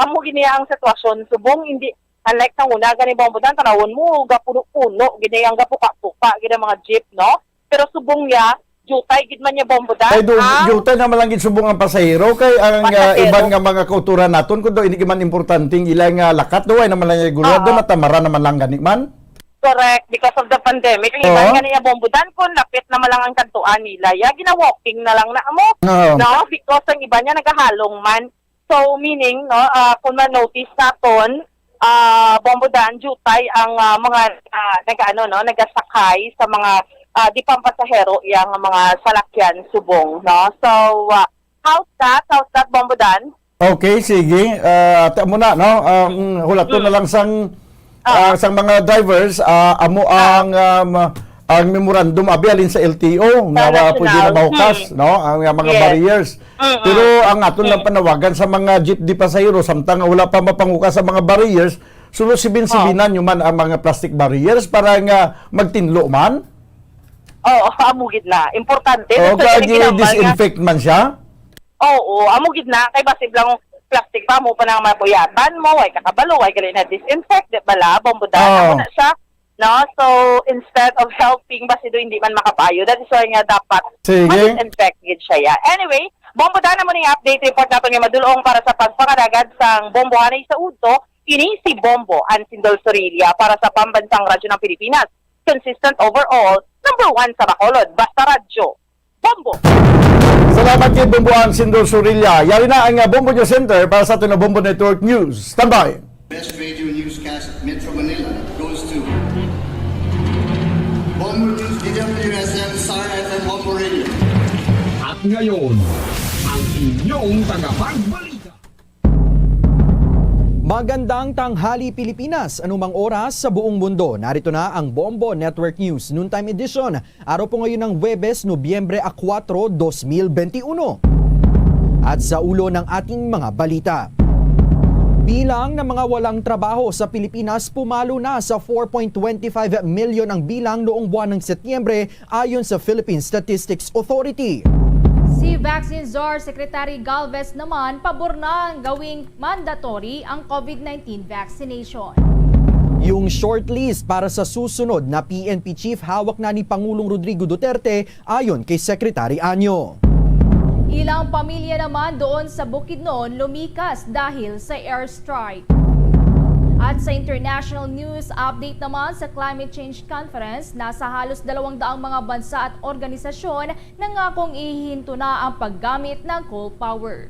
L: Amo gini ang sitwasyon subong, hindi unlike sa una, gani bombodan, tanawon mo, gapuno-puno, gini ang gapuka-puka, gini mga jeep, no? Pero subong niya, jutay, gid man niya bombodan.
I: Kay jutay naman lang gid subong ang pasahero, kay ang ibang nga mga kauturan naton, kung doon hindi man importanteng ilang lakat, doon naman lang yung gulado, natamara naman lang gani man.
L: Correct, because of the pandemic, ang iban nga niya bombodan, kung lapit naman lang ang kantuan nila, gina-walking na lang na mo, no? Because ang iba niya nagahalong man. So, meaning, no, kung ma-notice naton, bombodan, jutay ang mga nagasakay sa mga di pampasahero yang mga salakyan subong, no? So how's that bombodan?
I: Okay, sige. Muna, no? Hulaton na lang sang mga drivers, amo ang memorandum abialin sa LTO nga pwede na mahukas, no, ang mga barriers. Pero ang aton lang panawagan sa mga jeep di pasahero samtang wala pa mapangukas sa mga barriers, sulo sibin-sibinan nyo man ang mga plastic barriers para nga magtinlo man.
L: Oo, amugid na. Importante.
I: O,
L: That's why
I: kag
L: ginambal nga.
I: disinfect man siya?
L: Oo, amugid na. Kay basig lang plastic pa mo pa nang mapuyatan mo. Ay kakabalo. Ay gali na disinfect. Di bala? Bombodan.
I: Oo.
L: Ako na siya. No? So, instead of helping basido hindi man makapayo, that is why nga dapat
I: Sige.
L: ma-disinfect gid siya. Yeah. Anyway, bombodan na mo ning update report nato nga madulong para sa pagpangaragad sang bombohanay sa udto. Ini si Bombo Ansindol Sorilla para sa pambansang radyo ng Pilipinas. Consistent overall, number 1 sa Bacolod. Basta radyo. Bombo!
I: Salamat kay Bomboan Sindor Surilla. Yari na ang Bombo News Center para sa atin na Bombo Network News. Standby!
N: Best radio newscast Metro Manila goes to Bombo News, DWSM, SAR FM, Bombo Radio.
H: At ngayon, ang inyong tagapagbalita.
O: Magandang tanghali Pilipinas, anumang oras sa buong mundo. Narito na ang Bombo Network News Noontime Edition. Araw po ngayon ng Huwebes, Nobyembre 4, 2021. At sa ulo ng ating mga balita. Bilang ng mga walang trabaho sa Pilipinas pumalo na sa 4.25 million ang bilang noong buwan ng Setyembre ayon sa Philippine Statistics Authority.
P: Si Vaccine Czar Secretary Galvez naman pabor na gawing mandatory ang COVID-19 vaccination.
O: Yung shortlist para sa susunod na PNP chief hawak na ni Pangulong Rodrigo Duterte ayon kay Secretary Anyo.
P: Ilang pamilya naman doon sa Bukidnon lumikas dahil sa airstrike. At sa international news update naman sa Climate Change Conference, nasa halos 200 mga bansa at organisasyon nangakong ihihinto na ang paggamit ng coal power.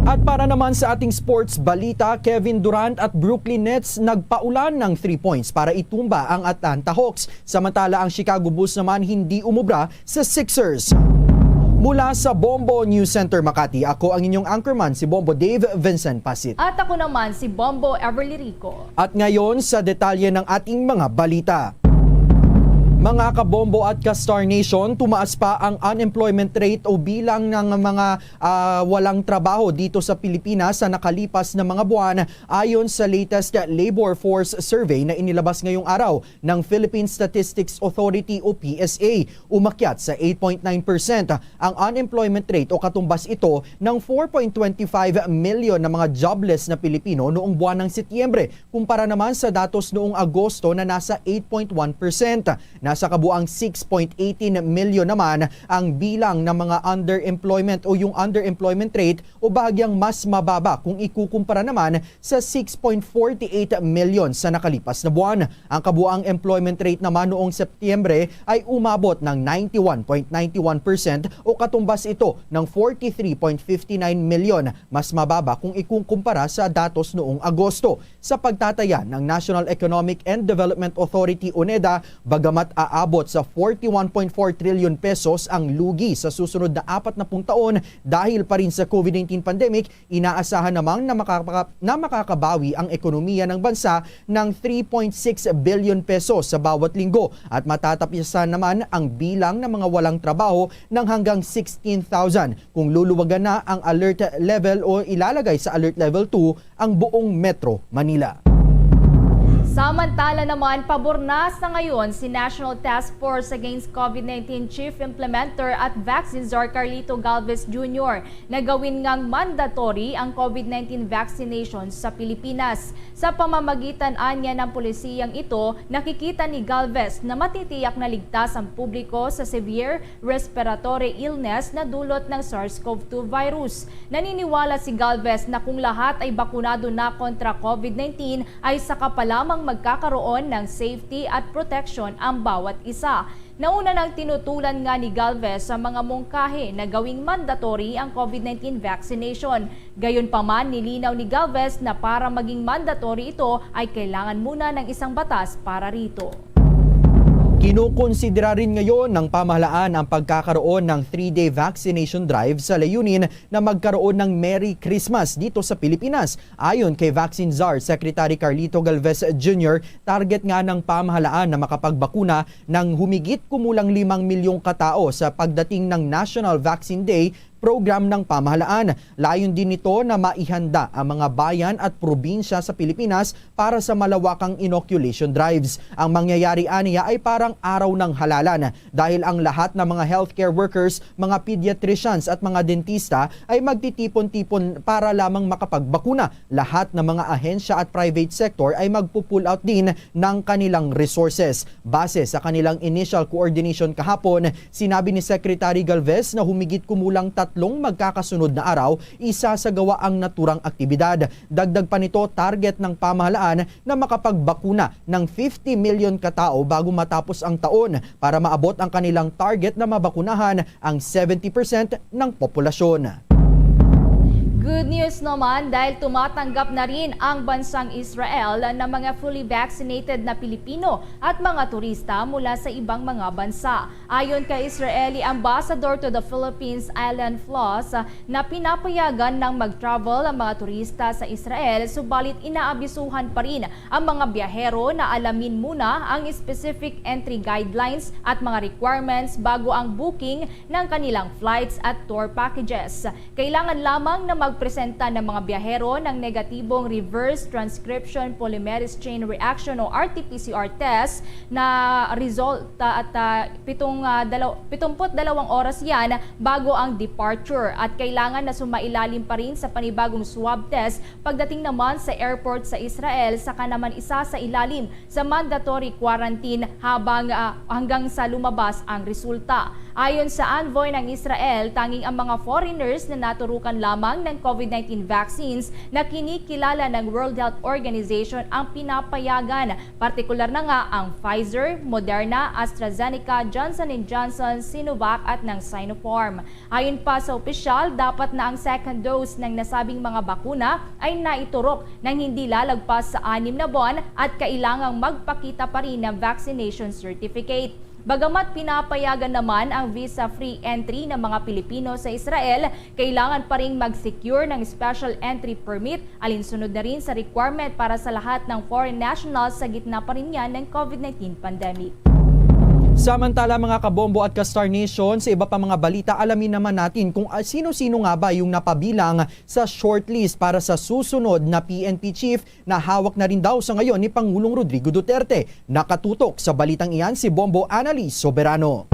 O: At para naman sa ating sports balita, Kevin Durant at Brooklyn Nets nagpaulan ng 3 points para itumba ang Atlanta Hawks. Samantala ang Chicago Bulls naman hindi umubra sa Sixers. Mula sa Bombo News Center Makati, ako ang inyong anchorman si Bombo Dave Vincent Pasit.
P: At ako naman si Bombo Everly Rico.
O: At ngayon sa detalye ng ating mga balita. Mga kabombo at ka-Star Nation, tumaas pa ang unemployment rate o bilang ng mga walang trabaho dito sa Pilipinas sa nakalipas na mga buwan ayon sa latest labor force survey na inilabas ngayong araw ng Philippine Statistics Authority o PSA. Umakyat sa 8.9% ang unemployment rate o katumbas ito ng 4.25 million na mga jobless na Pilipino noong buwan ng Setyembre kumpara naman sa datos noong Agosto na nasa 8.1%. Nasa kabuang 6.18 million naman ang bilang ng mga underemployment o yung underemployment rate o bahagyang mas mababa kung ikukumpara naman sa 6.48 million sa nakalipas na buwan. Ang kabuang employment rate naman noong Setyembre ay umabot ng 91.91% o katumbas ito ng 43.59 million, mas mababa kung ikukumpara sa datos noong Agosto. Sa pagtataya ng National Economic and Development Authority o NEDA, bagamat aabot sa 41.4 trillion pesos ang lugi sa susunod na 40 taon dahil pa rin sa COVID-19 pandemic, inaasahan namang na makakabawi ang ekonomiya ng bansa ng 3.6 billion pesos sa bawat linggo at matatapisan naman ang bilang ng mga walang trabaho ng hanggang 16,000 kung luluwagan na ang alert level o ilalagay sa alert level 2 ang buong Metro Manila.
P: Samantala naman, pabor na sa ngayon si National Task Force Against COVID-19 Chief Implementer at Vaccine Czar Carlito Galvez Jr. na gawin ngang mandatory ang COVID-19 vaccination sa Pilipinas. Sa pamamagitan anya ng pulisiyang ito, nakikita ni Galvez na matitiyak na ligtas ang publiko sa severe respiratory illness na dulot ng SARS-CoV-2 virus. Naniniwala si Galvez na kung lahat ay bakunado na kontra COVID-19 ay saka pa lamang magkakaroon ng safety at protection ang bawat isa. Nauna nang tinutulan nga ni Galvez sa mga mungkahi na gawing mandatory ang COVID-19 vaccination. Gayunpaman, nilinaw ni Galvez na para maging mandatory ito ay kailangan muna ng isang batas para rito.
O: Kinukonsidera rin ngayon ng pamahalaan ang pagkakaroon ng 3-day vaccination drive sa layunin na magkaroon ng Merry Christmas dito sa Pilipinas. Ayon kay Vaccine Czar Secretary Carlito Galvez Jr., target nga ng pamahalaan na makapagbakuna ng humigit kumulang 5 milyong katao sa pagdating ng National Vaccine Day program ng pamahalaan. Layon din nito na maihanda ang mga bayan at probinsya sa Pilipinas para sa malawakang inoculation drives. Ang mangyayari aniya ay parang araw ng halalan dahil ang lahat ng mga healthcare workers, mga pediatricians at mga dentista ay magtitipon-tipon para lamang makapagbakuna. Lahat ng mga ahensya at private sector ay magpo-pull out din ng kanilang resources. Base sa kanilang initial coordination kahapon, sinabi ni Secretary Galvez na humigit kumulang 3 magkakasunod na araw isasagawa ang naturang aktibidad. Dagdag pa nito, target ng pamahalaan na makapagbakuna ng 50 million katao bago matapos ang taon para maabot ang kanilang target na mabakunahan ang 70% ng populasyon.
P: Good news naman dahil tumatanggap na rin ang bansang Israel ng mga fully vaccinated na Pilipino at mga turista mula sa ibang mga bansa. Ayon kay Israeli Ambassador to the Philippines, Alan Floss, na pinapayagan ng mag-travel ang mga turista sa Israel, subalit inaabisuhan pa rin ang mga biyahero na alamin muna ang specific entry guidelines at mga requirements bago ang booking ng kanilang flights at tour packages. Kailangan lamang na magpresenta ng mga biyahero ng negatibong reverse transcription polymerase chain reaction o RT-PCR test na resulta at 72 oras yan bago ang departure at kailangan na sumailalim pa rin sa panibagong swab test pagdating naman sa airport sa Israel, saka naman isa sa ilalim sa mandatory quarantine hanggang sa lumabas ang resulta. Ayon sa envoy ng Israel, tanging ang mga foreigners na naturukan lamang ng COVID-19 vaccines na kinikilala ng World Health Organization ang pinapayagan. Partikular na nga ang Pfizer, Moderna, AstraZeneca, Johnson & Johnson, Sinovac at ng Sinopharm. Ayon pa sa opisyal, dapat na ang second dose ng nasabing mga bakuna ay naiturok ng hindi lalagpas sa 6 na buwan at kailangang magpakita pa rin ng vaccination certificate. Bagamat pinapayagan naman ang visa-free entry ng mga Pilipino sa Israel, kailangan pa rin mag-secure ng special entry permit, alinsunod na rin sa requirement para sa lahat ng foreign nationals sa gitna pa rin yan ng COVID-19 pandemic.
O: Samantala mga kabombo at ka-Star Nation, sa iba pa mga balita, alamin naman natin kung sino-sino nga ba yung napabilang sa shortlist para sa susunod na PNP chief na hawak na rin daw sa ngayon ni Pangulong Rodrigo Duterte. Nakatutok sa balitang iyan si Bombo Annalise Soberano.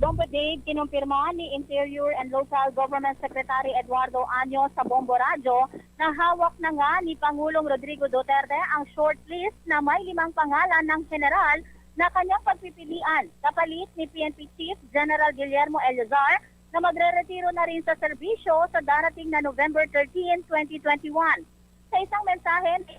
Q: Bombo Dave, kinumpirma ni Interior and Local Government Secretary Eduardo Año sa Bombo Radio na hawak na nga ni Pangulong Rodrigo Duterte ang shortlist na may 5 pangalan ng general na kanyang pagpipilian kapalit ni PNP Chief General Guillermo Eleazar na magre-retiro na rin sa serbisyo sa darating na November 13, 2021. Sa isang mensahe ni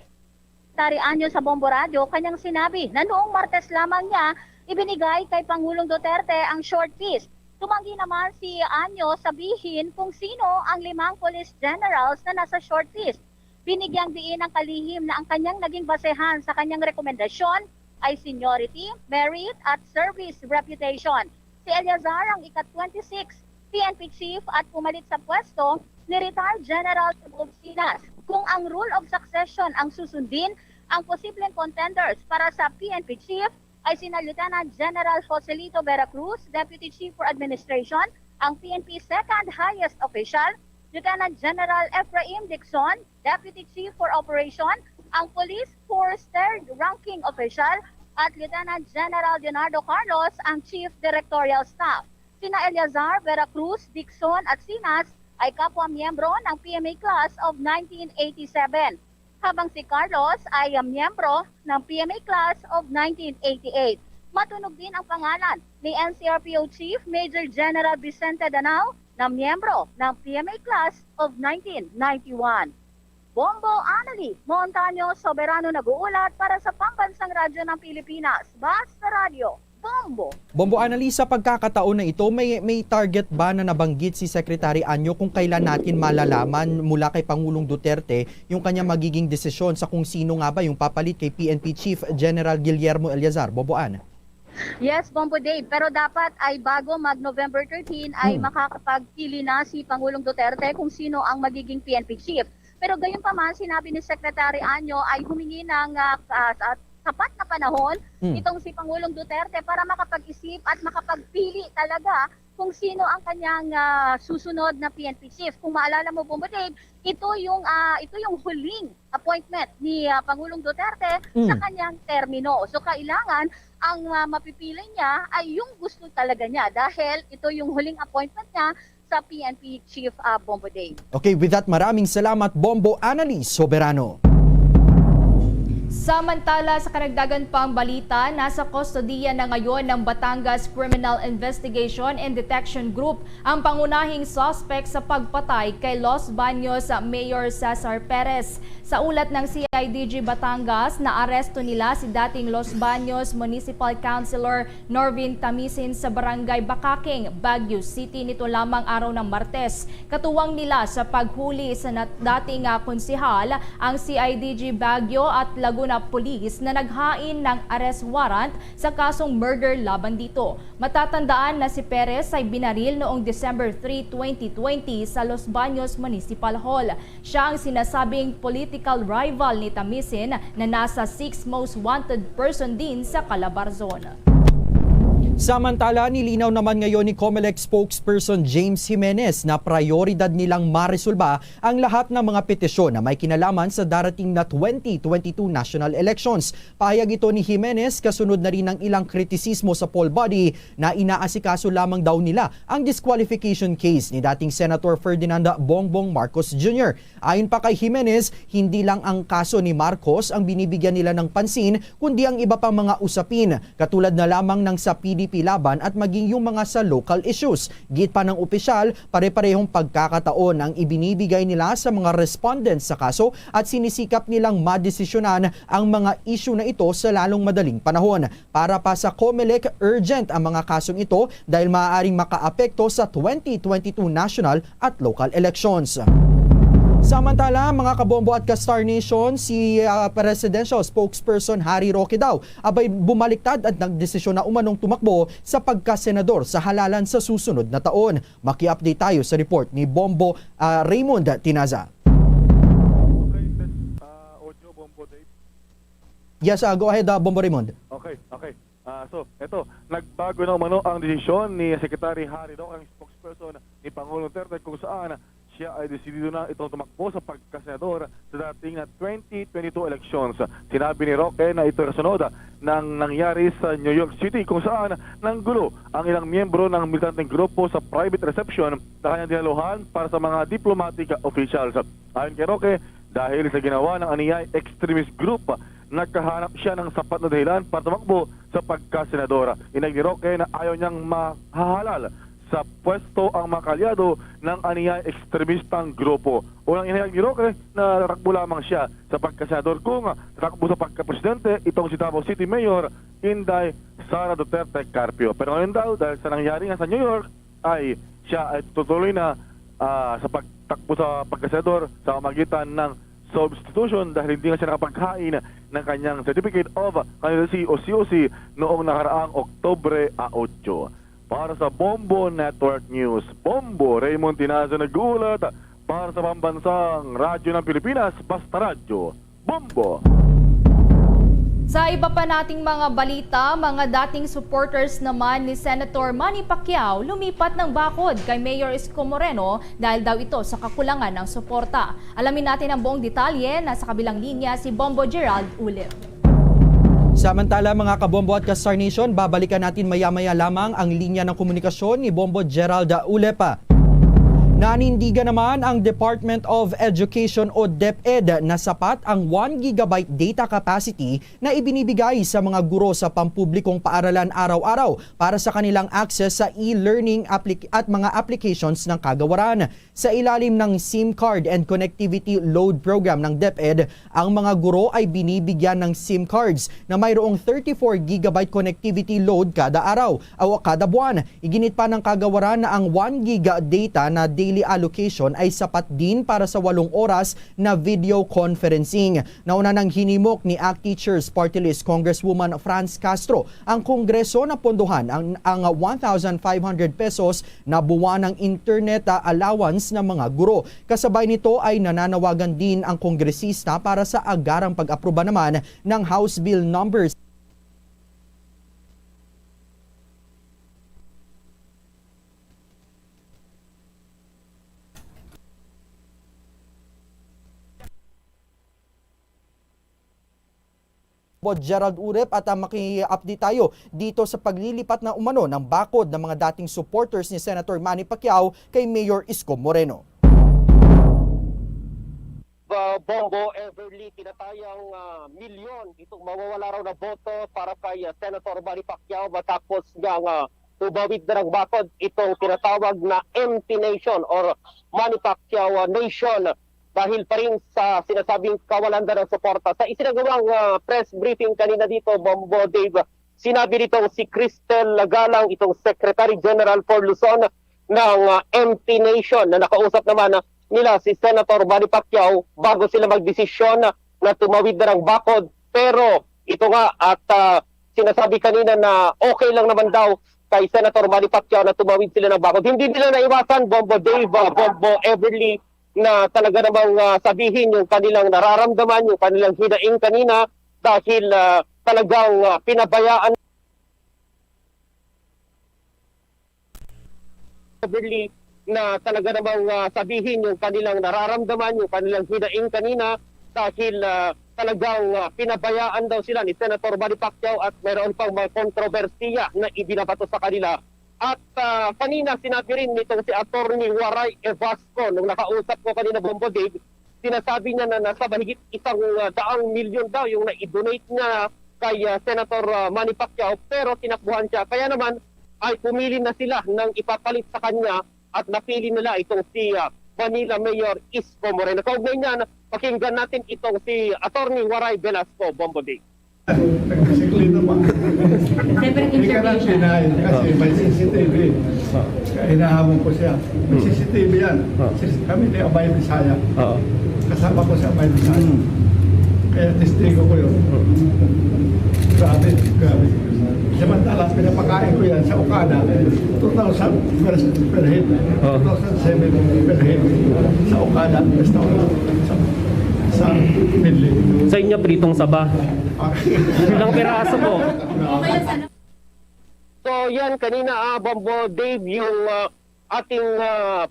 Q: Secretary Año sa Bombo Radio, kanyang sinabi na noong Martes lamang niya ibinigay kay Pangulong Duterte ang shortlist. Tumanggi naman si Año sabihin kung sino ang 5 police generals na nasa shortlist. Binigyang diin ng kalihim na ang kanyang naging basehan sa kanyang rekomendasyon ay seniority, merit at service reputation. Si Eleazar ang ika-26 PNP chief at pumalit sa pwesto ni retired General Bob Silas. Kung ang rule of succession ang susundin, ang posibleng contenders para sa PNP chief ay sina Lieutenant General Joselito Veracruz, Deputy Chief for Administration, ang PNP second highest official, Lieutenant General Ephraim Dixon, Deputy Chief for Operation, ang Police Force third ranking official, at Lieutenant General Leonardo Carlos, ang Chief Directorial Staff. Sina Eleazar, Veracruz, Dixon at Sinas ay kapwa miyembro ng PMA Class of 1987, habang si Carlos ay miyembro ng PMA Class of 1988. Matunog din ang pangalan ni NCRPO Chief Major General Vicente Danao na miyembro ng PMA Class of 1991. Bombo Annalise Montaño Soberano nag-uulat para sa Pambansang Radyo ng Pilipinas. Basta Radio, Bombo.
O: Bombo Annalise, sa pagkakataon na ito, may target ba na nabanggit si Secretary Año kung kailan natin malalaman mula kay Pangulong Duterte yung kanyang magiging desisyon sa kung sino nga ba yung papalit kay PNP Chief General Guillermo Eleazar? Bombo Ann.
Q: Yes, Bombo Dave. Pero dapat ay bago mag-November 13 ay makakapagpili na si Pangulong Duterte kung sino ang magiging PNP Chief. Pero gayon pa man, sinabi ni Secretary Año ay humingi ng sapat na panahon itong si Pangulong Duterte para makapag-isip at makapagpili talaga kung sino ang kanyang susunod na PNP chief. Kung maalala mo, Bombo Dave, ito yung huling appointment ni Pangulong Duterte sa kanyang termino. So kailangan ang mapipili niya ay yung gusto talaga niya dahil ito yung huling appointment niya sa PNP chief, Bombo Dave.
O: Okay, with that, maraming salamat, Bombo Annalise Soberano.
P: Samantala, sa karagdagan pang balita, nasa kustodiya na ngayon ng Batangas Criminal Investigation and Detection Group ang pangunahing suspect sa pagpatay kay Los Baños Mayor Cesar Perez. Sa ulat ng CIDG Batangas, naaresto nila si dating Los Baños Municipal Councilor Norvin Tamisin sa Barangay Bakaking, Baguio City nito lamang araw ng Martes. Katuwang nila sa paghuli sa dating konsihal ang CIDG Baguio at Laguna Police na naghain ng arrest warrant sa kasong murder laban dito. Matatandaan na si Perez ay binaril noong December 3, 2020 sa Los Baños Municipal Hall. Siya ang sinasabing political rival ni Tamisin na nasa 6 most wanted person din sa Calabarzon.
O: Samantala, nilinaw naman ngayon ni COMELEC spokesperson James Jimenez na prioridad nilang maresolba ang lahat ng mga petisyon na may kinalaman sa darating na 2022 national elections. Pahayag ito ni Jimenez kasunod na rin ng ilang kritisismo sa poll body na inaasikaso lamang daw nila ang disqualification case ni dating Senator Ferdinand Bongbong Marcos Jr. Ayon pa kay Jimenez, hindi lang ang kaso ni Marcos ang binibigyan nila ng pansin kundi ang iba pang mga usapin katulad na lamang ng sa PDP laban at maging yung mga sa local issues. Git pa ng opisyal, pare-parehong pagkakataon ang ibinibigay nila sa mga respondents sa kaso at sinisikap nilang madesisyonan ang mga issue na ito sa lalong madaling panahon. Para pa sa COMELEC, urgent ang mga kasong ito dahil maaaring makaapekto sa 2022 national at local elections. Samantala, mga kabombo at ka-Star Nation, si Presidential Spokesperson Harry Roque daw abay bumaliktad at nagdesisyon na umanong tumakbo sa pagkasenador sa halalan sa susunod na taon. Maki-update tayo sa report ni Bombo Raymond Tinaza.
R: Audio, Bombo Dave.
O: Yes, go ahead, Bombo Raymond.
R: Okay. So, eto, nagbago na umano ang desisyon ni Secretary Harry Roque, ang spokesperson ni Pangulong Duterte, kung saan siya ay desidido na itong tumakbo sa pagkasenador sa dating na 2022 elections. Sinabi ni Roque na ito kasunod ng nangyari sa New York City kung saan nanggulo ang ilang miyembro ng militanteng grupo sa private reception na kanyang dinaluhan para sa mga diplomatic officials. Ayon kay Roque, dahil sa ginawa ng aniyay extremist group, nagkahanap siya ng sapat na dahilan para tumakbo sa pagkasenador. Inag ni Roque na ayaw niyang mahahalal sa pwesto ang mga kalyado ng aniyay ekstremistang grupo. Unang inayag ni Roque na tatakbo lamang siya sa pagkasenador kung tatakbo sa pagkapresidente itong si Davao City Mayor Inday Sara Duterte Carpio. Pero ngayon daw, dahil sa nangyari nga sa New York, ay siya ay tutuloy na sa pagtakbo sa pagkasenador sa pamagitan ng substitution dahil hindi nga siya nakapaghain ng kanyang Certificate of Candidacy o COC noong nakaraang Oktubre 8. Para sa Bombo Network News, Bombo Raymond Tinaza nag-uulat para sa pambansang radyo ng Pilipinas, Basta Radyo, Bombo!
P: Sa iba pa nating mga balita, mga dating supporters naman ni Senator Manny Pacquiao lumipat ng bakod kay Mayor Isko Moreno dahil daw ito sa kakulangan ng suporta. Alamin natin ang buong detalye, nasa kabilang linya si Bombo Gerald Ulip.
O: Samantala, mga kabombo at ka-Star Nation, babalikan natin maya-maya lamang ang linya ng komunikasyon ni Bombo Gerald Ulepa. Nanindigan naman ang Department of Education o DepEd na sapat ang 1 GB data capacity na ibinibigay sa mga guro sa pampublikong paaralan araw-araw para sa kanilang access sa e-learning at mga applications ng kagawaran. Sa ilalim ng SIM Card and Connectivity Load Program ng DepEd, ang mga guro ay binibigyan ng SIM cards na mayroong 34 GB connectivity load kada araw o kada buwan. Iginit pa ng kagawaran na ang 1 GB data na daily allocation ay sapat din para sa 8 oras na video conferencing. Nauna nang hinimok ni ACT Teachers Party List Congresswoman Franz Castro ang Kongreso na pondohan ang 1,500 pesos na buwanang internet allowance ng mga guro. Kasabay nito ay nananawagan din ang kongresista para sa agarang pag-aproba naman ng House Bill numbers Gerald Urep at maki-update tayo dito sa paglilipat na umano ng bakod ng mga dating supporters ni Senator Manny Pacquiao kay Mayor Isko Moreno.
S: Bongo Everly, tinatayang milyon itong mawawala raw na boto para kay Senator Manny Pacquiao matapos niyang tubawid na ng bakod itong tinatawag na empty nation or Manny Pacquiao Nation dahil pa rin sa sinasabing kawalan na ng suporta. Sa isinagawang press briefing kanina dito, Bombo Dave, sinabi nito si Cristel Galang, itong Secretary General for Luzon ng empty nation na nakausap naman nila si Senator Manny Pacquiao bago sila magdesisyon na tumawid na ng bakod. Pero ito nga at sinasabi kanina na okay lang naman daw kay Senator Manny Pacquiao na tumawid sila ng bakod. Hindi nila naiwasan, Bombo Dave, Bombo Everly, na talaga namang sabihin yung kanilang nararamdaman, yung kanilang hinaing kanina dahil talagang pinabayaan na talaga namang sabihin yung kanilang nararamdaman, yung kanilang hinaing kanina dahil talagang pinabayaan daw sila ni Senator Manny Pacquiao at mayroon pang mga kontrobersiya na ibinabato sa kanila. At kanina sinabi rin nitong si Attorney Waray Evasco nung nakausap ko kanina, Bombo Dave, sinasabi niya na nasa mahigit 100 milyon daw yung na-donate niya kay Senator Manny Pacquiao pero tinakbuhan siya. Kaya naman ay pumili na sila ng ipapalit sa kanya at napili nila itong si Manila Mayor Isko Moreno. Kaugnay niyan, pakinggan natin itong si Attorney Waray Velasco, Bombo Dave.
T: Nagkasikli naman. Hindi ka lang sinayin kasi may CCTV. Kaya hinahamon ko siya. May CCTV yan. Kami ni Abay Bisaya. Kasama ko si Abay Bisaya. Kaya testigo ko yun. Grabe, grabe. Samantala, pinapakain ko yan sa Okada. 2,000 per head. 2,007 per head. Sa Okada, restaurant. Sa Midley.
U: Sa inyo, pritong saba. Ilang piraso po?
S: So yan, kanina Bombo Dave, yung ating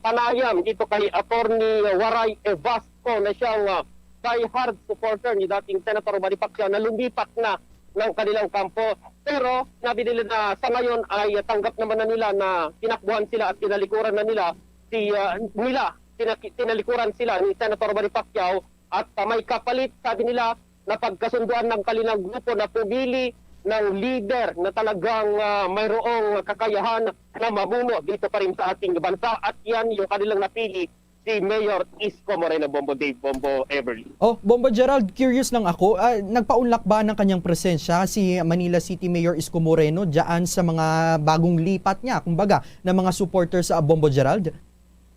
S: panayam dito kay Attorney Waray Evasco na siyang die-hard supporter ni dating Senator Manny Pacquiao na lumipat na ng kanilang kampo. Pero nabi nila na sa ngayon ay tanggap naman na nila na tinakbuhan sila at tinalikuran na nila tinalikuran sila ni Senator Manny Pacquiao at may kapalit, sabi nila, na pagkasunduan ng kanilang grupo na pumili ng leader na talagang mayroong kakayahan na mamuno dito pa rin sa ating bansa at yan yung kanilang napili, si Mayor Isko Moreno, Bombo Dave, Bombo Everly.
O: Oh, Bombo Gerald, curious lang ako, nagpaunlak ba ng kanyang presensya si Manila City Mayor Isko Moreno diyan sa mga bagong lipat niya, kumbaga, ng mga supporters sa Bombo Gerald?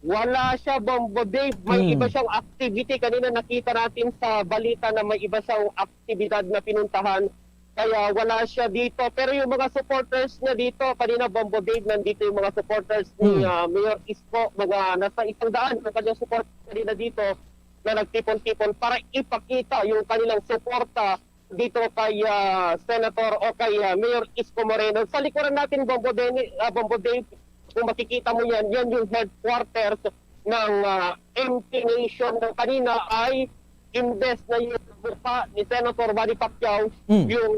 S: Wala siya, Bombo Dave. May iba siyang activity. Kanina nakita natin sa balita na may iba siyang aktibidad na pinuntahan. Kaya wala siya dito. Pero yung mga supporters niya dito, kanina, Bombo Dave, nandito yung mga supporters ni Mayor Isko. Mga nasa 100 na kanyang supporters kanina dito na nagtipon-tipon para ipakita yung kanilang suporta dito kay Senator o kay Mayor Isko Moreno. Sa likuran natin, Bombo Dave, kung makikita mo yan, yan yung headquarters ng empty nation ng kanina ay imbes na yung mukha ni Senator Manny Pacquiao, yung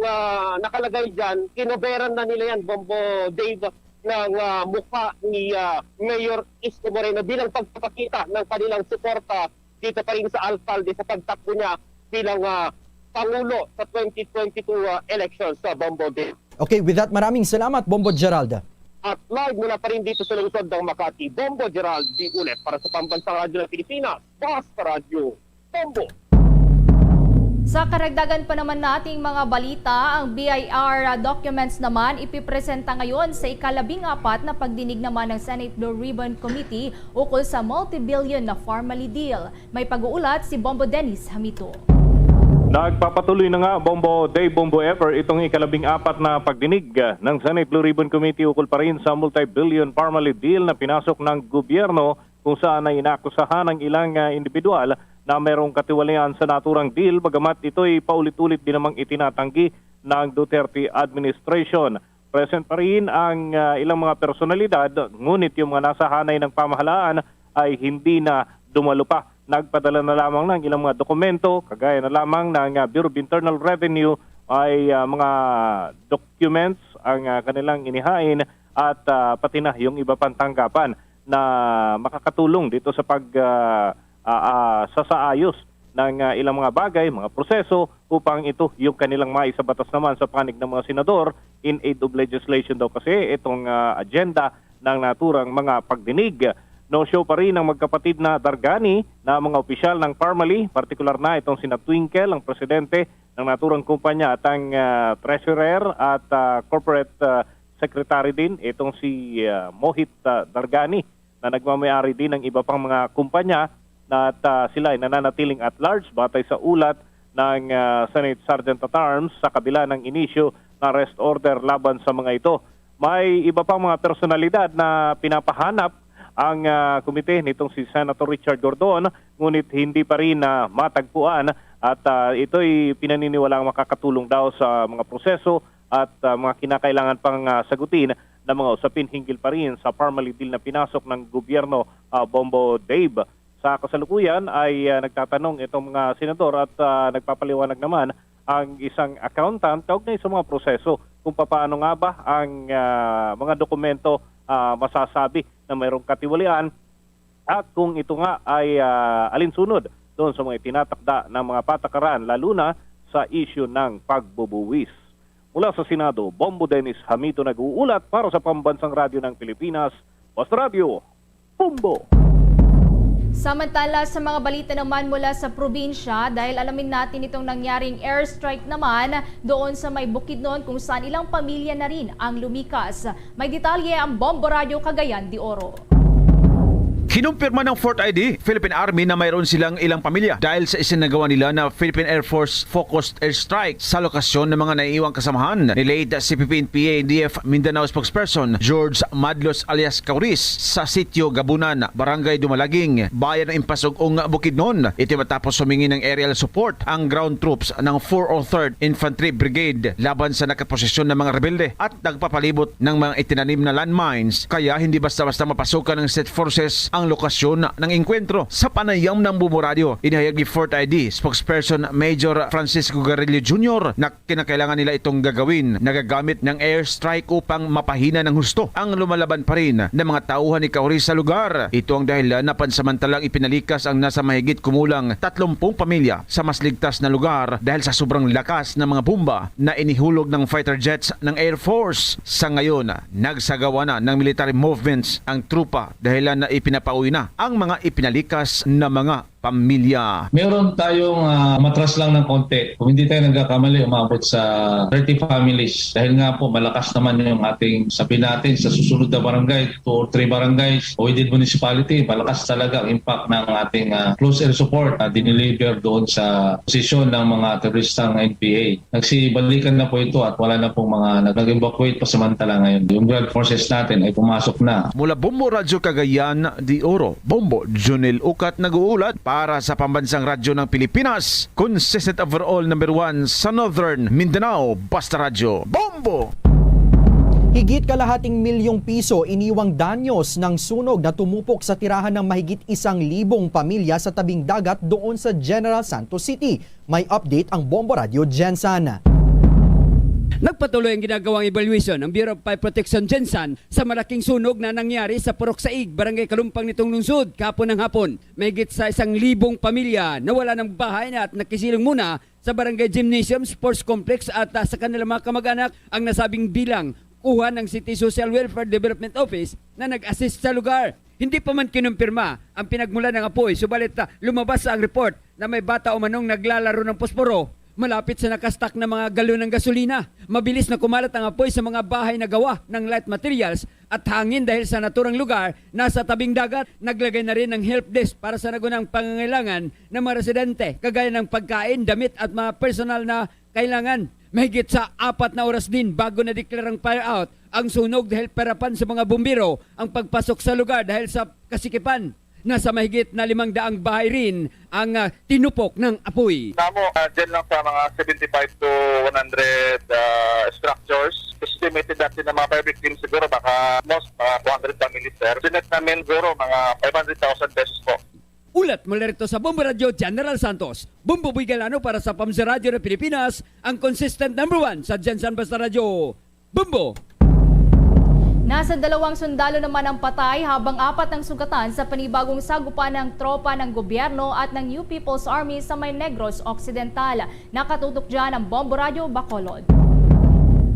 S: nakalagay dyan, kinoberan na nila yan, Bombo Dave, ng mukha ni Mayor Isko Moreno bilang pagpapakita ng kanilang suporta dito pa rin sa Alcalde sa pagtakbo niya bilang Pangulo sa 2022 elections sa Bombo Dave.
O: Okay, with that, maraming salamat, Bombo Gerald.
S: At live mula pa rin dito sa lungsod ng Makati, Bombo Gerald D. Ulit para sa Pambansang Radyo ng Pilipinas, Basta Radyo, Bombo.
P: Sa karagdagan pa naman nating mga balita, ang BIR documents naman ipipresenta ngayon sa ika-14 na pagdinig naman ng Senate Blue Ribbon Committee ukol sa multi-billion na Pharmaly deal. May pag-uulat si Bombo Dennis Hamito.
R: Nagpapatuloy na nga, Bombo Day, Bombo Ever, itong ika-14 na pagdinig ng Senate Blue Ribbon Committee ukol pa rin sa multi-billion Pharmaly deal na pinasok ng gobyerno kung saan ay inakusahan ng ilang individual na mayroong katiwalian sa naturang deal, bagamat ito'y paulit-ulit din namang itinatanggi ng Duterte administration. Present pa rin ang ilang mga personalidad, ngunit yung mga nasa hanay ng pamahalaan ay hindi na dumalo pa. Nagpadala na lamang ng ilang mga dokumento, kagaya na lamang ng Bureau of Internal Revenue ay mga documents ang kanilang inihain at pati na yung iba pang tanggapan na makakatulong dito sa sasaayos ng ilang mga bagay, mga proseso upang ito yung kanilang maisabatas naman sa panig ng mga senador in aid of legislation daw kasi itong agenda ng naturang mga pagdinig. No-show pa rin ang magkapatid na Dargani na mga opisyal ng Parmali, partikular na itong sina Twinkle, ang presidente ng naturang kumpanya at ang treasurer at corporate secretary din, itong si Mohit Dargani na nagmamayari din ng iba pang mga kumpanya at sila ay nananatiling at large batay sa ulat ng Senate Sergeant at Arms sa kabila ng inisyu na arrest order laban sa mga ito. May iba pang mga personalidad na pinapahanap ang komite nitong si Senator Richard Gordon, ngunit hindi pa rin matagpuan at ito'y pinaniniwalaang makakatulong daw sa mga proseso at mga kinakailangan pang sagutin na mga usapin hinggil pa rin sa Parmali deal na pinasok ng gobyerno Bombo Dave. Sa kasalukuyan ay nagtatanong itong mga senador at nagpapaliwanag naman ang isang accountant kaugnay sa mga proseso kung paano nga ba ang mga dokumento masasabi na mayroong katiwalian at kung ito nga ay alinsunod doon sa mga itinatakda ng mga patakaran lalo na sa issue ng pagbubuwis. Mula sa Senado, Bombo Dennis Hamito nag-uulat para sa Pambansang Radyo ng Pilipinas, Basta Radio, Bombo!
P: Samantala sa mga balita naman mula sa probinsya, dahil alamin natin itong nangyaring airstrike naman doon sa may Bukidnon kung saan ilang pamilya na rin ang lumikas. May detalye ang Bombo Radio Cagayan de Oro.
D: Kinumpirma ng Fort ID, Philippine Army na mayroon silang ilang pamilya dahil sa isinagawa nila na Philippine Air Force focused airstrike sa lokasyon ng mga naiiwang kasamahan ni late CPP NPA DF Mindanao spokesperson George Madlos alias Kauris sa sitio Gabunan, Barangay Dumalaging, bayan ng Impasog ung Bukidnon. Ito matapos humingi ng aerial support ang ground troops ng 403rd Infantry Brigade laban sa nakaposisyon ng mga rebelde at nagpapalibot ng mga itinanim na landmines, kaya hindi basta-basta mapasukan ng state forces ang lokasyon ng engkwentro. Sa panayam ng Bombo Radio, inihayag ni Fort ID spokesperson Major Francisco Garillo Jr. na kinakailangan nila itong gagawin, nagagamit ng airstrike upang mapahina ng husto ang lumalaban pa rin ng mga tauhan ni Kauris sa lugar. Ito ang dahilan na pansamantalang ipinalikas ang nasa mahigit kumulang 30 pamilya sa mas ligtas na lugar dahil sa sobrang lakas ng mga bomba na inihulog ng fighter jets ng Air Force. Sa ngayon, nagsagawa na ng military movements ang trupa dahilan na ipinapauwi na ang mga ipinalikas na mga pamilya.
V: Meron tayong matras lang ng konti. Kung hindi tayo nagkakamali, umabot sa 30 families. Dahil nga po, malakas naman yung ating, sabi natin, sa susunod na barangay, 2 or 3 barangays, o within municipality, malakas talaga ang impact ng ating close air support na dineliver doon sa posisyon ng mga teroristang NPA. Nagsibalikan na po ito at wala na pong mga nag-evacuate pa samantala ngayon. Yung ground forces natin ay pumasok na.
D: Mula Bombo Radio Cagayan de Oro, Bombo Junel Ukat nag-uulat para sa Pambansang Radyo ng Pilipinas, consistent overall number 1 sa Northern Mindanao, Basta Radio, Bombo!
O: Higit kalahating milyong piso iniwang danyos ng sunog na tumupok sa tirahan ng mahigit 1,000 pamilya sa tabing dagat doon sa General Santos City. May update ang Bombo Radio Jensan.
W: Nagpatuloy ang ginagawang evaluation ng Bureau of Fire Protection Jensan sa malaking sunog na nangyari sa Purok Saig, Barangay Kalumpang nitong lungsod kahapon ng hapon. Mahigit sa 1,000 pamilya nawala ng bahay na at nakisilong muna sa Barangay Gymnasium Sports Complex at sa kanilang mga kamag-anak. Ang nasabing bilang kuha ng City Social Welfare Development Office na nag-assist sa lugar. Hindi pa man kinumpirma ang pinagmula ng apoy, subalit lumabas ang report na may bata o manong naglalaro ng posporo malapit sa nakastak na mga galon ng gasolina. Mabilis na kumalat ang apoy sa mga bahay na gawa ng light materials at hangin dahil sa naturang lugar nasa tabing dagat. Naglagay na rin ng help desk para sa nagunang pangangailangan ng mga residente, kagaya ng pagkain, damit at mga personal na kailangan. Mahigit sa 4 na oras din bago na-deklarang fire out ang sunog dahil perapan sa mga bumbiro ang pagpasok sa lugar dahil sa kasikipan. Nasa mahigit na 500 bahay rin ang tinupok ng apoy.
X: Dyan lang sa mga 75 to 100 structures. Estimated natin na mga fire victims siguro baka most mga 200 families, sir. Sinet namin siguro mga 500,000 pesos po.
W: Ulat mula rito sa Bombo Radio, General Santos. Bombo Galano para sa Pamsa Radio ng Pilipinas, ang consistent number 1 sa Jensen Basta Radio. Bombo!
P: Nasa 2 sundalo naman ang patay habang 4 ang sugatan sa panibagong sagupan ng tropa ng gobyerno at ng New People's Army sa May Negros Occidental. Nakatutok dyan ang Bombo Radio Bacolod.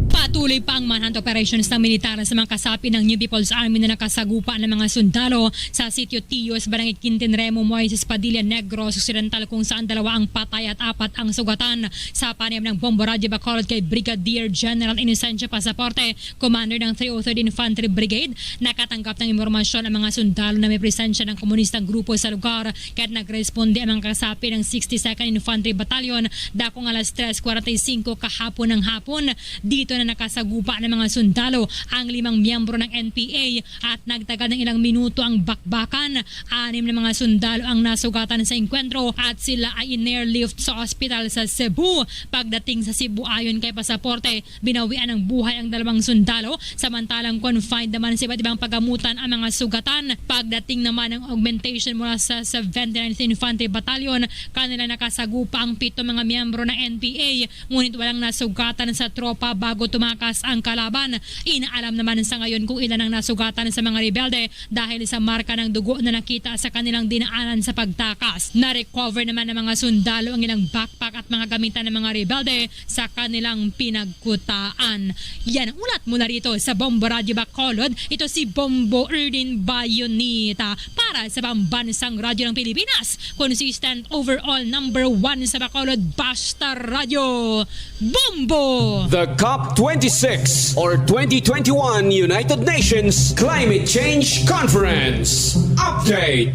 E: Patuloy pa ang manhunt operations ng militar sa mga kasapi ng New People's Army na nakasagupa ng mga sundalo sa sitio Tios, Barangay Quintin Remo, Moises Padilla, Negros Occidental, kung saan 2 ang patay at 4 ang sugatan. Sa panayam ng Bombo Radio Bacolod kay Brigadier General Inocencio Pasaporte, Commander ng 303rd Infantry Brigade, nakatanggap ng impormasyon ang mga sundalo na may presensya ng komunistang grupo sa lugar, kaya nagresponde ang mga kasapi ng 62nd Infantry Battalion dakong alas 3:45 kahapon ng hapon. Dito na nakasagupa ng mga sundalo ang 5 miyembro ng NPA at nagtagal ng ilang minuto ang bakbakan. 6 na mga sundalo ang nasugatan sa engkwentro at sila ay in-airlift sa ospital sa Cebu. Pagdating sa Cebu, ayon kay Pasaporte, binawian ng buhay ang 2 sundalo, samantalang confined naman sa iba't ibang pagamutan ang mga sugatan. Pagdating naman ng augmentation mula sa 79th Infantry Battalion, kanila nakasagupa ang 7 mga miyembro ng NPA, ngunit walang nasugatan sa tropa bago tumakas ang kalaban. Inaalam naman sa ngayon kung ilan ang nasugatan sa mga rebelde dahil sa marka ng dugo na nakita sa kanilang dinaanan sa pagtakas. Na-recover naman ng mga sundalo ang ilang backpack at mga gamitan ng mga rebelde sa kanilang pinagkutaan. Yan ang ulat mula rito sa Bombo Radio Bacolod. Ito si Bombo Erdin Bayonita para sa Pambansang Radyo ng Pilipinas. Consistent overall number 1 sa Bacolod, Basta Radio. Bombo!
F: The COP26 or 2021 United Nations Climate Change Conference Update.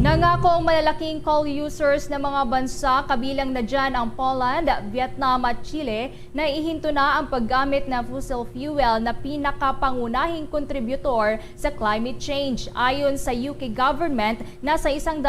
P: Nangako ang malalaking coal users ng mga bansa, kabilang na dyan ang Poland, Vietnam at Chile, na ihinto na ang paggamit ng fossil fuel na pinakapangunahing kontributor sa climate change. Ayon sa UK government, nasa 190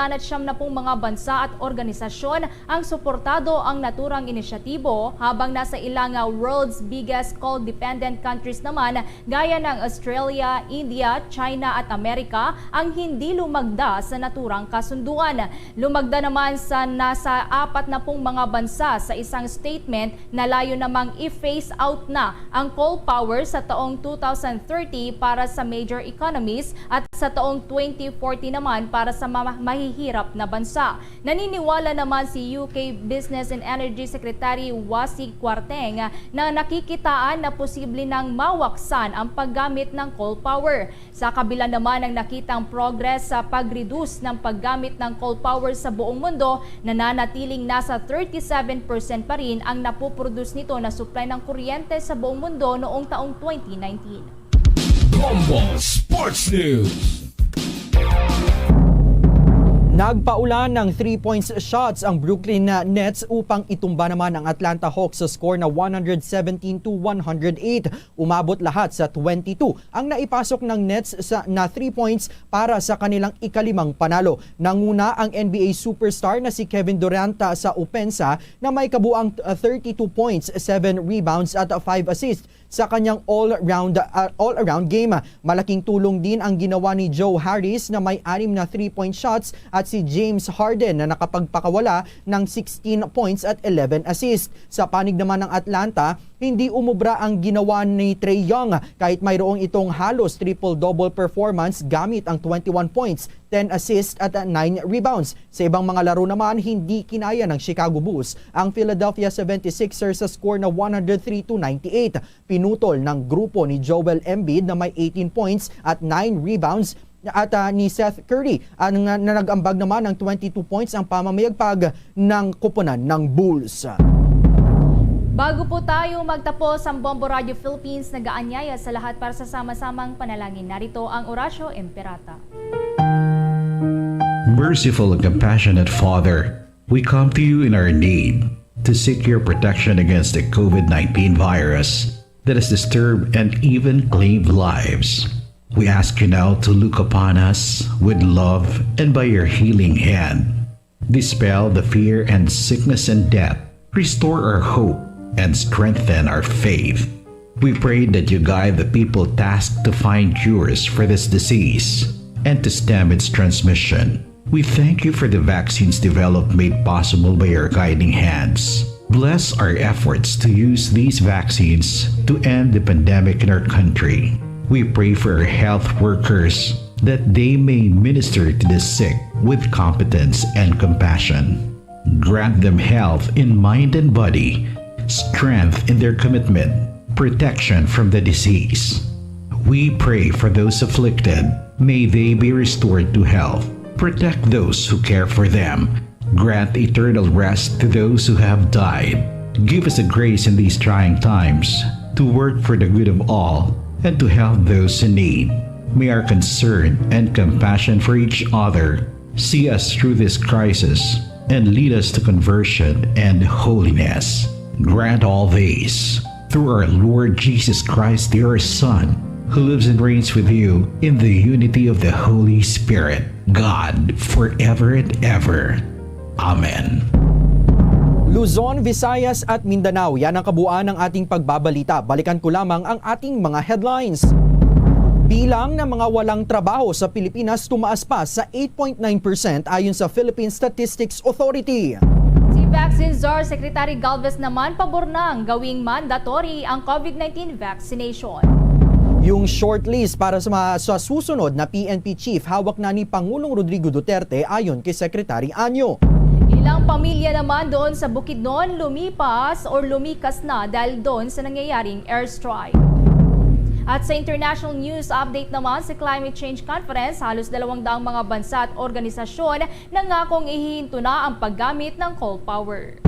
P: mga bansa at organisasyon ang suportado ang naturang inisyatibo, habang nasa ilang world's biggest coal-dependent countries naman gaya ng Australia, India, China at Amerika ang hindi lumagda sa naturang kasunduan. Lumagda naman sa nasa 40 mga bansa sa isang statement na layo namang i-phase out na ang coal power sa taong 2030 para sa major economies at sa taong 2040 naman para sa mahihirap na bansa. Naniniwala naman si UK Business and Energy Secretary Wasi Kwarteng na nakikitaan na posible nang mawaksan ang paggamit ng coal power. Sa kabila naman ng nakitang progress sa pag-reduce ng paggamit ng coal power sa buong mundo, nananatiling nasa 37% pa rin ang napoproduce nito na supply ng kuryente sa buong mundo noong taong 2019.
H: Bombo Sports News.
O: Nagpaulan ng 3-point shots ang Brooklyn Nets upang itumba naman ang Atlanta Hawks sa score na 117-108. Umabot lahat sa 22 ang naipasok ng Nets na 3 points para sa kanilang ikalimang panalo. Nanguna ang NBA superstar na si Kevin Durant sa opensa na may kabuang 32 points, 7 rebounds at 5 assists sa kanyang all-around game. Malaking tulong din ang ginawa ni Joe Harris na may 6 na 3-point shots at si James Harden na nakapagpakawala ng 16 points at 11 assists. Sa panig naman ng Atlanta, hindi umubra ang ginawa ni Trae Young kahit mayroong itong halos triple-double performance gamit ang 21 points, 10 assists at 9 rebounds. Sa ibang mga laro naman, hindi kinaya ng Chicago Bulls ang Philadelphia 76ers sa score na 103-98. Pinutol ng grupo ni Joel Embiid na may 18 points at 9 rebounds at ni Seth Curry na nag-ambag naman ng 22 points ang pamamayagpag ng koponan ng Bulls.
P: Bago po tayo magtapos ang Bombo Radio Philippines, nag-aanyaya sa lahat para sa sama-samang panalangin. Narito ang Orasyo Imperata.
G: Merciful and compassionate Father, we come to you in our need to seek your protection against the COVID-19 virus that has disturbed and even claimed lives. We ask you now to look upon us with love and by your healing hand, dispel the fear and sickness and death, restore our hope and strengthen our faith. We pray that you guide the people tasked to find cures for this disease and to stem its transmission. We thank you for the vaccines developed made possible by your guiding hands. Bless our efforts to use these vaccines to end the pandemic in our country. We pray for our health workers that they may minister to the sick with competence and compassion. Grant them health in mind and body, strength in their commitment, protection from the disease. We pray for those afflicted. May they be restored to health. Protect those who care for them. Grant eternal rest to those who have died. Give us the grace in these trying times to work for the good of all and to help those in need. May our concern and compassion for each other see us through this crisis and lead us to conversion and holiness. Grant all these through our Lord Jesus Christ, your Son, who lives and reigns with you in the unity of the Holy Spirit, God, forever and ever. Amen.
O: Luzon, Visayas at Mindanao, yan ang kabuuan ng ating pagbabalita. Balikan ko lamang ang ating mga headlines. Bilang ng mga walang trabaho sa Pilipinas tumaas pa sa 8.9% ayon sa Philippine Statistics Authority.
P: Si Vaccine Czar Secretary Galvez naman pabor nang gawing mandatory ang COVID-19 vaccination.
O: Yung shortlist para sa susunod na PNP chief hawak na ni Pangulong Rodrigo Duterte ayon kay Secretary Anyo.
P: Ilang pamilya naman doon sa Bukidnon lumipas o lumikas na dahil doon sa nangyayaring airstrike. At sa international news update naman sa Climate Change Conference, halos 200 mga bansa at organisasyon nangakong ihihinto na ang paggamit ng coal power.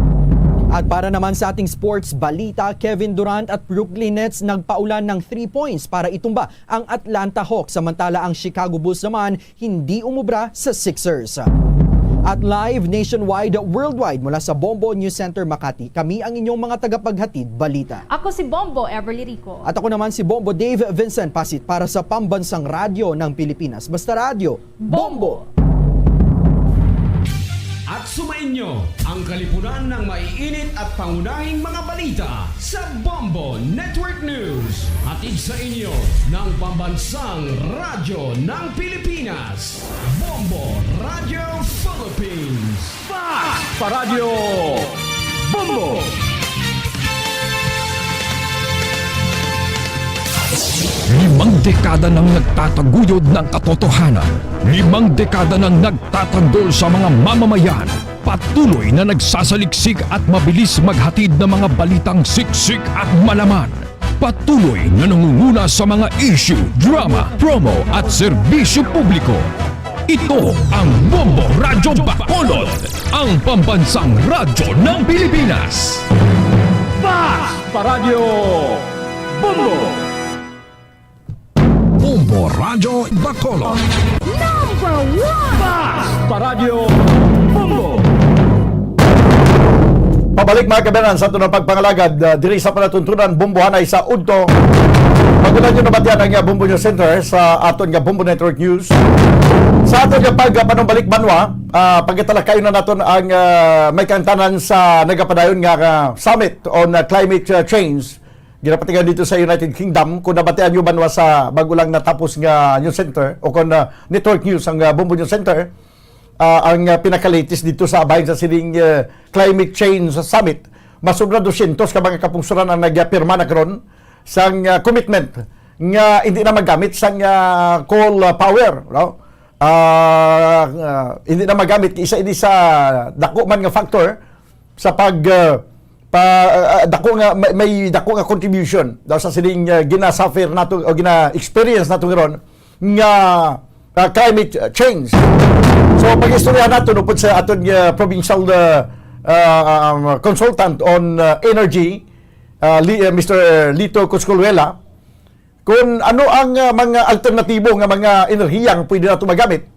O: At para naman sa ating sports balita, Kevin Durant at Brooklyn Nets nagpaulan ng 3 points para itumba ang Atlanta Hawks, samantala ang Chicago Bulls naman hindi umubra sa Sixers. At live nationwide, worldwide mula sa Bombo News Center Makati, kami ang inyong mga tagapaghatid balita.
P: Ako si Bombo Everly Rico.
O: At ako naman si Bombo Dave Vincent Pasit para sa Pambansang Radyo ng Pilipinas. Basta radyo, Bombo!
F: At sumainyo ang kalipunan ng maiinit at pangunahing mga balita sa Bombo Network News. Hatid sa inyo ng Pambansang Radyo ng Pilipinas, Bombo Radio Philippines.
H: Sa radyo, Bombo! Limang dekada nang nagtataguyod ng katotohanan. 5 dekada nang nagtatanggol sa mga mamamayan. Patuloy na nagsasaliksik at mabilis maghatid ng mga balitang siksik at malaman. Patuloy na nangunguna sa mga issue, drama, promo at serbisyo publiko. Ito ang Bombo Radyo Bacolod, ang pambansang radyo ng Pilipinas. Sa radyo, Bombo! Bombo Radyo Bacolod.
A: Number 1!
H: Sa radyo, Bombo!
I: Pabalik mga kabanan sa ito ng pagpangalagad diri sa panatuntunan Bombohanay sa Udto. Magulan nyo nabatian ang Bombo News Center sa aton nga Bombo Network News. Sa aton nga pagpanumbalik banwa, pagkatalakayon na naton ang may kantanan sa nagapadayon nga Summit on Climate Change. Ginapatigan dito sa United Kingdom. Kung nabatian nyo banwa sa bagulang natapos nga News Center o kung Network News ang Bombo News Center, ang pinaka-latest dito sa abahin sa siling Climate Change Summit. Masubra 200 ka mga kapungsuran ang nagpirma na karon sang commitment nga hindi na magamit sang coal power, no? Hindi na magamit isa ini sa dako man nga factor sa dako nga may dako nga contribution daw sa siling ginasuffer nato o gina-experience nato karon nga climate change. So pag-istoryahan nato no sa aton provincial consultant on energy, Mr. Lito Coscoluela, kung ano ang mga alternatibo nga mga enerhiyang pwede nato magamit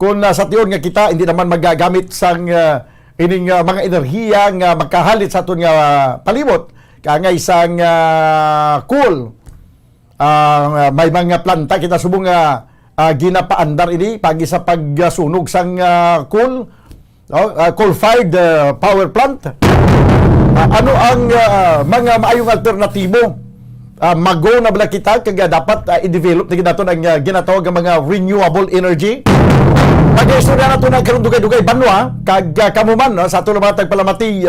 I: kung sa tiyon nga kita hindi naman magagamit sang ining mga enerhiya nga magkahalit sa aton nga palibot kangay sang coal. May mga planta kita subong nga ginapaandar ini pagi sa pagsunog sang coal, coal-fired power plant. Ano ang mga maayong alternatibo mago na bala kita kag dapat i-develop na nato ang ginatawag nga mga renewable energy. Pag-istorya nato na karon dugay-dugay banwa kag kamuman sa ato matag palamati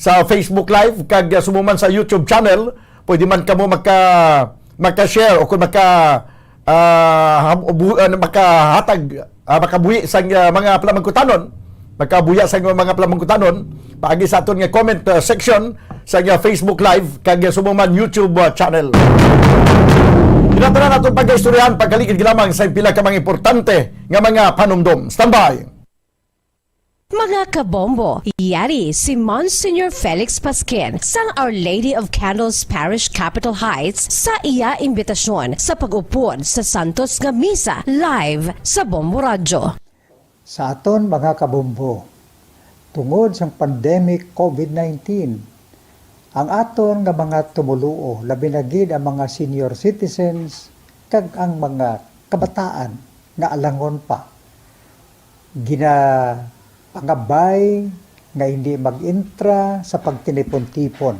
I: sa Facebook Live kag sumuman sa YouTube channel, pwede man kamo maka-share o kung makabuhi sa mga palamangkutanon, makabuya sa mga palamangkutanon paagi sa aton nga comment section sa Facebook Live kag sumuman YouTube channel. Tinatanan natin pag-istoryahan pagkaligid lamang sa pila ka mga importante nga mga panumdum. Standby!
B: Mga kabombo, yari si Monsignor Felix Pasquin sang Our Lady of Candles Parish Capitol Heights sa iya imbitasyon sa pag-upod sa Santos nga Misa live sa Bombo Radio.
C: Sa aton mga kabombo, tungod sa pandemic COVID-19, ang aton nga mga tumuluo, labi na gid ang mga senior citizens kag ang mga kabataan nga alangon pa, pangabay nga hindi mag-intra sa pagtinipon-tipon.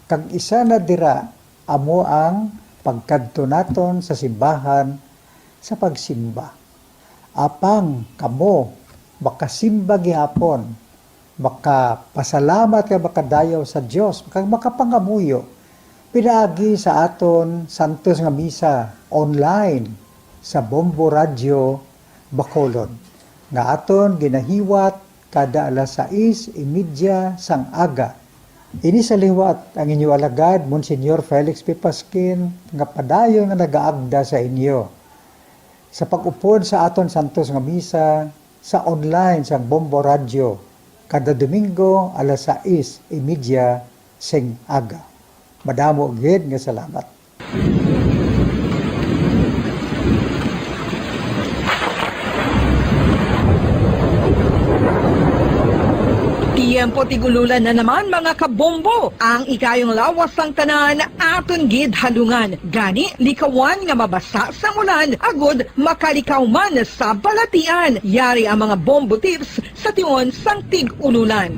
C: Kag isa na dira amo ang pagkadto naton sa simbahan sa pagsimba. Apang kamo makasimba gihapon, makapasalamat ka makadayaw sa Dios, makapangamuyo pinaagi sa aton Santos nga Misa online sa Bombo Radio Bacolod nga aton ginahiwat kada alas 6:30 sang aga. Ini sa liwat ang inyo alagad, Monsignor Felix P. Pasquin, nga padayon nga nagaagda sa inyo. Sa pag-upod sa aton Santos nga Misa, sa online sang Bombo Radio, kada Domingo alas 6:30 sang aga. Madamo gid nga salamat.
A: Tiempo tigululan na naman mga kabombo. Ang ikayong lawas sang tanan aton gid halungan. Gani likawan nga mabasa sang ulan agud makalikaw man sa balatian. Yari ang mga bombo tips sa tion sang tig-ululan.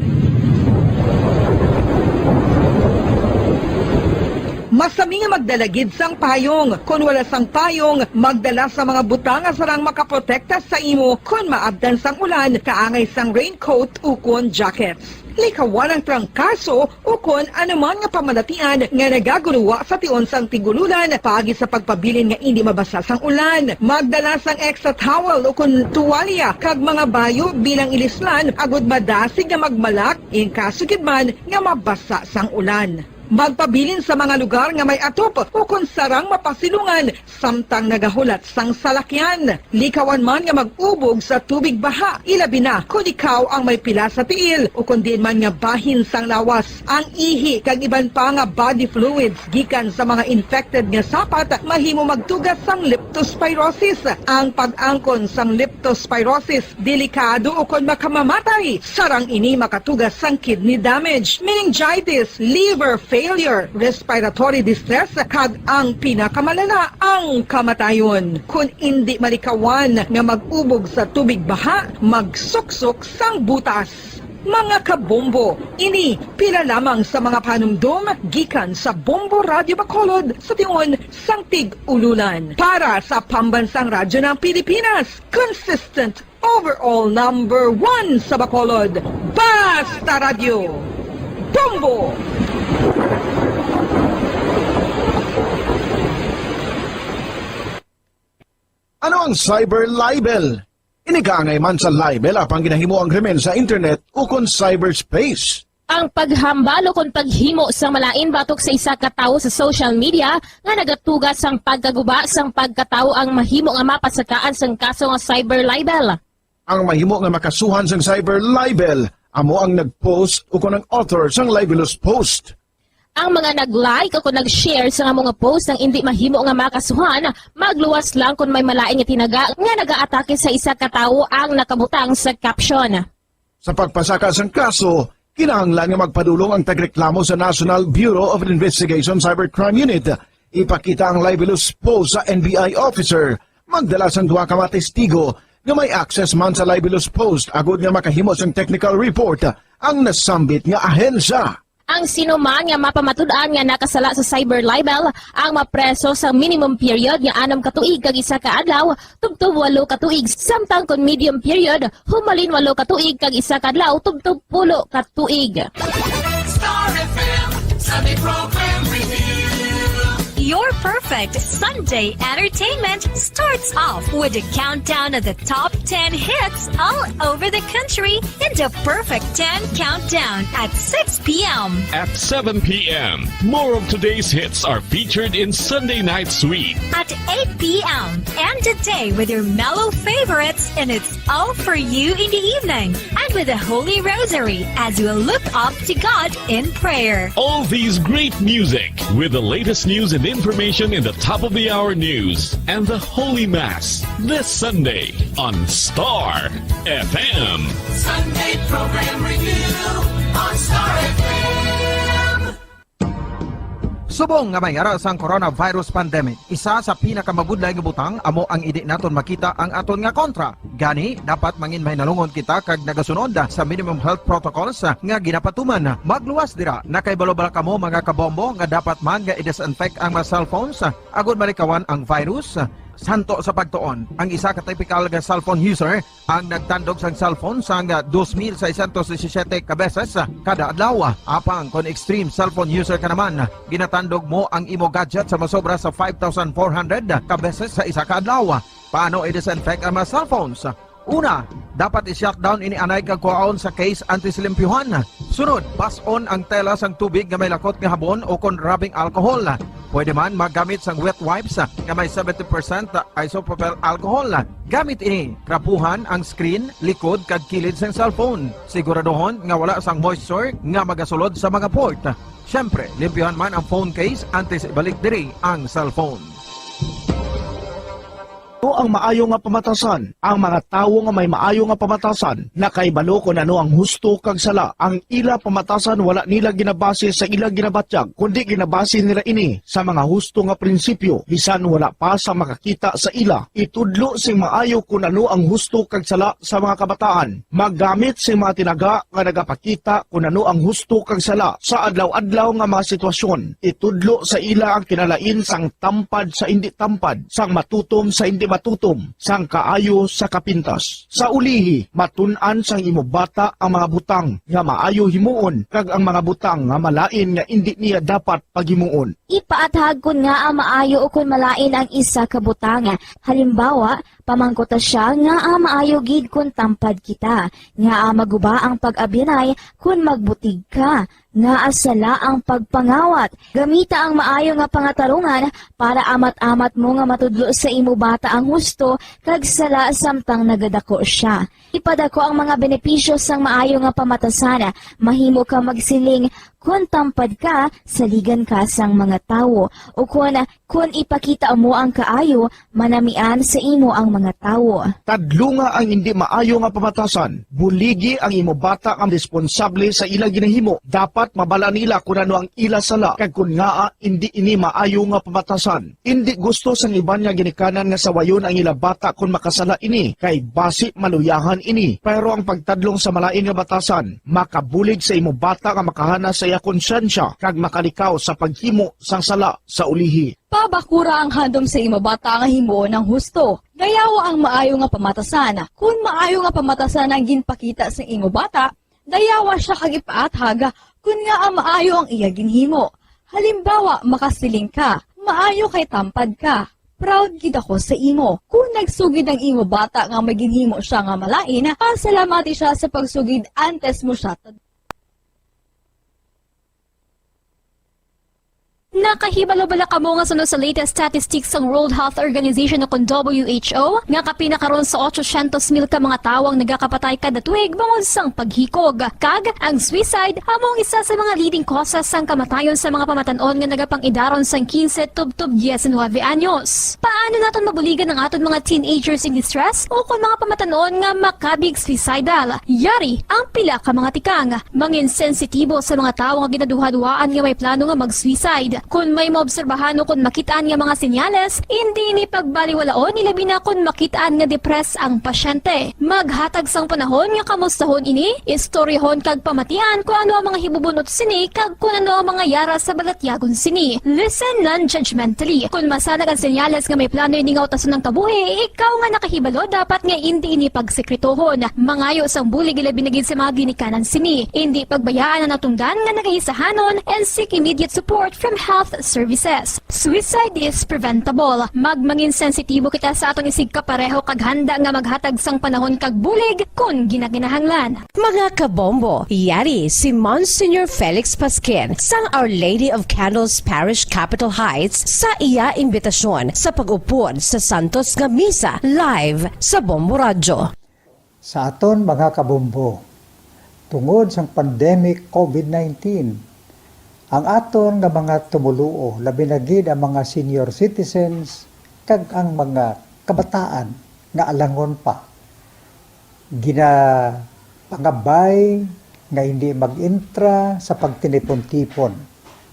A: Masami nga magdalagid sang payong. Kung wala sang payong, magdala sa mga butang nga sarang makaprotekta sa imo kung maabdan sang ulan, kaangay sang raincoat o kon jackets. Likawan ang trangkaso o kon anuman nga pamalatian nga nagaguluwa sa tion sang tigululan paagi sa pagpabilin nga hindi mabasa sang ulan. Magdala sang extra towel o kon tuwalya kag mga bayo bilang ilislan agud madasig nga magmalak in kaso gid man nga mabasa sang ulan. Magpabilin sa mga lugar nga may atop o kung sarang mapasilungan samtang nagahulat sang salakyan. Likawan man nga mag-ubog sa tubig baha, ilabi na kung ikaw ang may pila sa tiil o kung din man nga bahin sang lawas. Ang ihi kag iban pa nga body fluids gikan sa mga infected nga sapat mahimo magtugas sang leptospirosis. Ang pag-angkon sang leptospirosis delikado o kung makamamatay. Sarang ini makatugas sang kidney damage, meningitis, liver failure, respiratory distress, kag ang pinakamalala, ang kamatayon. Kung hindi malikawan nga mag-ubog sa tubig baha, magsuksok sang butas. Mga kabombo, ini pila lamang sa mga panumdum gikan sa Bombo Radio Bacolod sa tion sang tig-ululan. Para sa Pambansang Radyo ng Pilipinas, consistent overall number 1 sa Bacolod, Basta Radio, Bombo!
J: Ano ang cyber libel? Inigangay man sa libel apang ginahimo ang krimen sa internet o kon cyberspace.
K: Ang paghambal o kung paghimo sa malain batok sa isa ka tawo sa social media nga nagatugas sang pagkaguba sang pagkatawo ang mahimo nga mapasakaan sang kaso nga cyber libel.
J: Ang mahimo nga makasuhan sang cyber libel amo ang nag-post o kung ang author sang libelous post.
K: Ang mga nag-like o kung nag-share sa mga post ng hindi mahimo nga makasuhan, magluwas lang kung may malain nga tinaga nga nag-aatake sa isa ka tawo ang nakabutang sa caption.
J: Sa pagpasaka sang kaso, kinahanglan nga magpadulong ang tagreklamo sa National Bureau of Investigation Cybercrime Unit. Ipakita ang libelous post sa NBI officer, magdala sang duha ka mga testigo nga may access man sa libelous post agud nga makahimo sang technical report ang nasambit nga ahensya.
K: Ang sinuman nga mapamatud-an nga nakasala sa cyber libel ang mapreso sa minimum period nga 6 ka tuig kag 1 ka adlaw tubtob 8 ka tuig, samtang kon medium period humalin 8 ka tuig kag 1 ka adlaw tubtob 10 ka tuig.
L: Star FM Sunday Program Review.
M: Your perfect Sunday entertainment starts off with a countdown of the top 10 hits all over the country in the Perfect 10 Countdown at 6 p.m.
N: At 7 p.m., more of today's hits are featured in Sunday Night Sweet.
M: At 8 p.m. End the day with your mellow favorites and it's all for you in the evening. And with the Holy Rosary as you look up to God in prayer.
N: All these great music with the latest news and information in the top of the hour news and the Holy Mass this Sunday on Star FM.
L: Sunday Program Review on Star FM.
Q: Subong nga may ara sang coronavirus pandemic, isa sa pinakamabudlay nga butang amo ang idi naton makita ang aton nga kontra. Gani dapat mangin mahinalungon kita kag nagasunod sa minimum health protocols nga ginapatuman. Magluwas dira na kay balobal kamo mga kabombo nga dapat man nga i-disinfect ang mga cellphones agud malikawan ang virus. Santo sa pagtuon, ang isa ka typical nga cellphone user ang nagtandog sang cellphone sang 2,617 ka beses kada adlaw. Apang kon extreme cellphone user ka naman, ginatandog mo ang imo gadget sa masobra sa 5,400 ka beses sa isa ka adlaw. Paano i-disinfect ang mga cellphones? Una, dapat i-shutdown ini anay kag kuhaon sa case anti-silimpyuhan. Sunod, pass-on ang tela sang tubig nga may lakot nga habon o kon rubbing alcohol. Pwede man magamit sang wet wipes nga may 70% isopropyl alcohol. Gamit ini, krapuhan ang screen, likod kag kilid sang cellphone. Siguraduhon nga wala sang moisture nga magasulod sa mga port. Syempre, limpyuhan man ang phone case antes ibalik diri ang cellphone.
J: Ano ang maayo nga pamatasan? Ang mga tawo nga may maayo nga pamatasan nakaibalo kung ano ang husto kag sala. Ang ila pamatasan wala nila ginabase sa ila ginabatyag, kundi ginabase nila ini sa mga husto nga prinsipyo. Bisan wala pa sa makakita sa ila. Itudlo sing maayo kung ano ang husto kag sala sa mga kabataan. Maggamit sing mga tinaga nga nagapakita kung ano ang husto kag sala sa adlaw-adlaw nga mga sitwasyon. Itudlo sa ila ang kinalain sang tampad sa hindi tampad, sang matutom sa hindi matutom, sang kaayo sa kapintas. Sa ulihi, matun-an sang imo bata ang mga butang nga maayo himuon kag ang mga butang nga malain nga indi niya dapat paghimuon.
K: Ipaatag kun nga ang maayo o kun malain ang isa ka butang. Halimbawa, pamangkota siya nga ang maayo gid kun tampad kita, nga ang maguba ang pag-abyanay kun magbutig ka, nga asala ang pagpangawat. Gamita ang maayo nga pangatarungan para amat-amat mo nga matudlo sa imo bata ang husto kag sala samtang nagadako siya. Ipadako ang mga benepisyo sang maayo nga pamatasan. Mahimo ka magsiling kun tampad ka, saligan ka sang mga tawo. O kun ipakita mo ang kaayo, manamian sa imo ang mga tawo.
J: Tadlunga ang hindi maayo nga pamatasan. Buligi ang imo bata ang responsable sa ila ginahimo. Dapat mabala nila kung ano ang ila sala kag kun nga hindi ini maayo nga pamatasan. Hindi gusto sang iban nga ginikanan nga sawayon ang ila bata kung makasala ini kay basi maluyahan ini. Pero ang pagtadlong sa malain nga batasan, makabulig sa imo bata nga makahana sa iya konsyensya kag makalikaw sa paghimo sang sala sa ulihi.
Y: Pabakura ang handom sa imo bata nga himo ng husto. Dayawa ang maayo nga pamatasan. Kung maayo nga pamatasan ang ginpakita sa imo bata, dayawa siya kag ipaathag kun nga ang maayo ang iya ginhimo. Halimbawa, makasiling ka, maayo kay tampad ka. Proud gid ako sa imo. Kung nagsugid ang imo bata nga maginhimo siya nga malain, pasalamati siya sa pagsugid antes mo siya.
M: Nakahibalo-bala ka mo nga sunod sa latest statistics ng World Health Organization o WHO nga kapinakaroon sa 800,000 ka mga tawang nagakapatay kada tuig bangod sang paghikog. Kag ang suicide among isa sa mga leading causes sang kamatayon sa mga pamatanon nga nagapangidaron sang 15 tubtob 19 anyos. Paano naton mabuligan ang aton mga teenagers in distress o kung mga pamatanon nga makabig suicidal? Yari ang pila ka mga tikang. Mangin sensitibo sa mga tawo nga ginaduha-duhaan nga may plano nga mag-suicide. Kung may maobserbahan o kung makitaan nga mga senyales, hindi ni pagbaliwalaon nilabi na kung makitaan nga depress ang pasyente. Maghatag sang panahon nga kamustahon ini, istoryahon kag pamatian kung ano ang mga hibubunot sini kag kung ano ang mga yara sa balatyagon sini. Listen non-judgmentally. Kung masanag ang senyales nga may plano ini nga utason ng kabuhi, ikaw nga nakahibalo dapat nga hindi ini pagsekretohon. Mangayo sang bulig ilabi na gid sa mga ginikanan sini. Hindi pagbayaan ang natungdan nga nagahisahanon and seek immediate support from health services. Suicide is preventable. Magmangin sensitibo kita sa atong isig kapareho kag handa nga maghatag sang panahon kag bulig kung ginaginahanglan.
B: Mga kabombo, yari si Monsignor Felix Pasquin sang Our Lady of Candles Parish Capitol Heights sa iya imbitasyon sa pag-upod sa Santos nga Misa live sa Bombo Radio.
C: Sa aton mga kabombo, tungod sa pandemic COVID-19, ang aton nga mga tumuluo, labi na gid ang mga senior citizens kag ang mga kabataan nga alangon pa. Pangabay nga hindi mag-intra sa pagtinipon-tipon.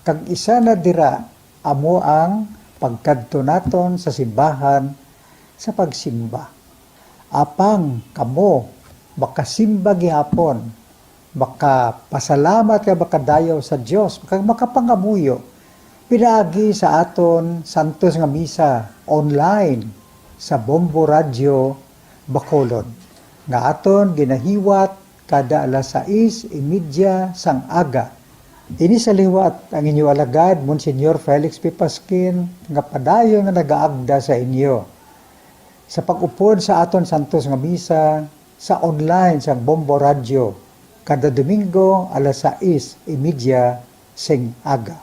C: Kag isa na dira amo ang pagkadto naton sa simbahan sa pagsimba. Apang kamo makasimba gihapon, makapasalamat ka makadayaw sa Dios, makapangamuyo pinaagi sa aton Santos nga Misa online sa Bombo Radio Bacolod nga aton ginahiwat kada alas 6:30 sang aga. Ini sa liwat ang inyo alagad Monsignor Felix P. Pasquin nga padayon nga nagaagda sa inyo sa pag-upod sa aton Santos nga Misa sa online sang Bombo Radio kada Domingo alas 6:30 sing aga.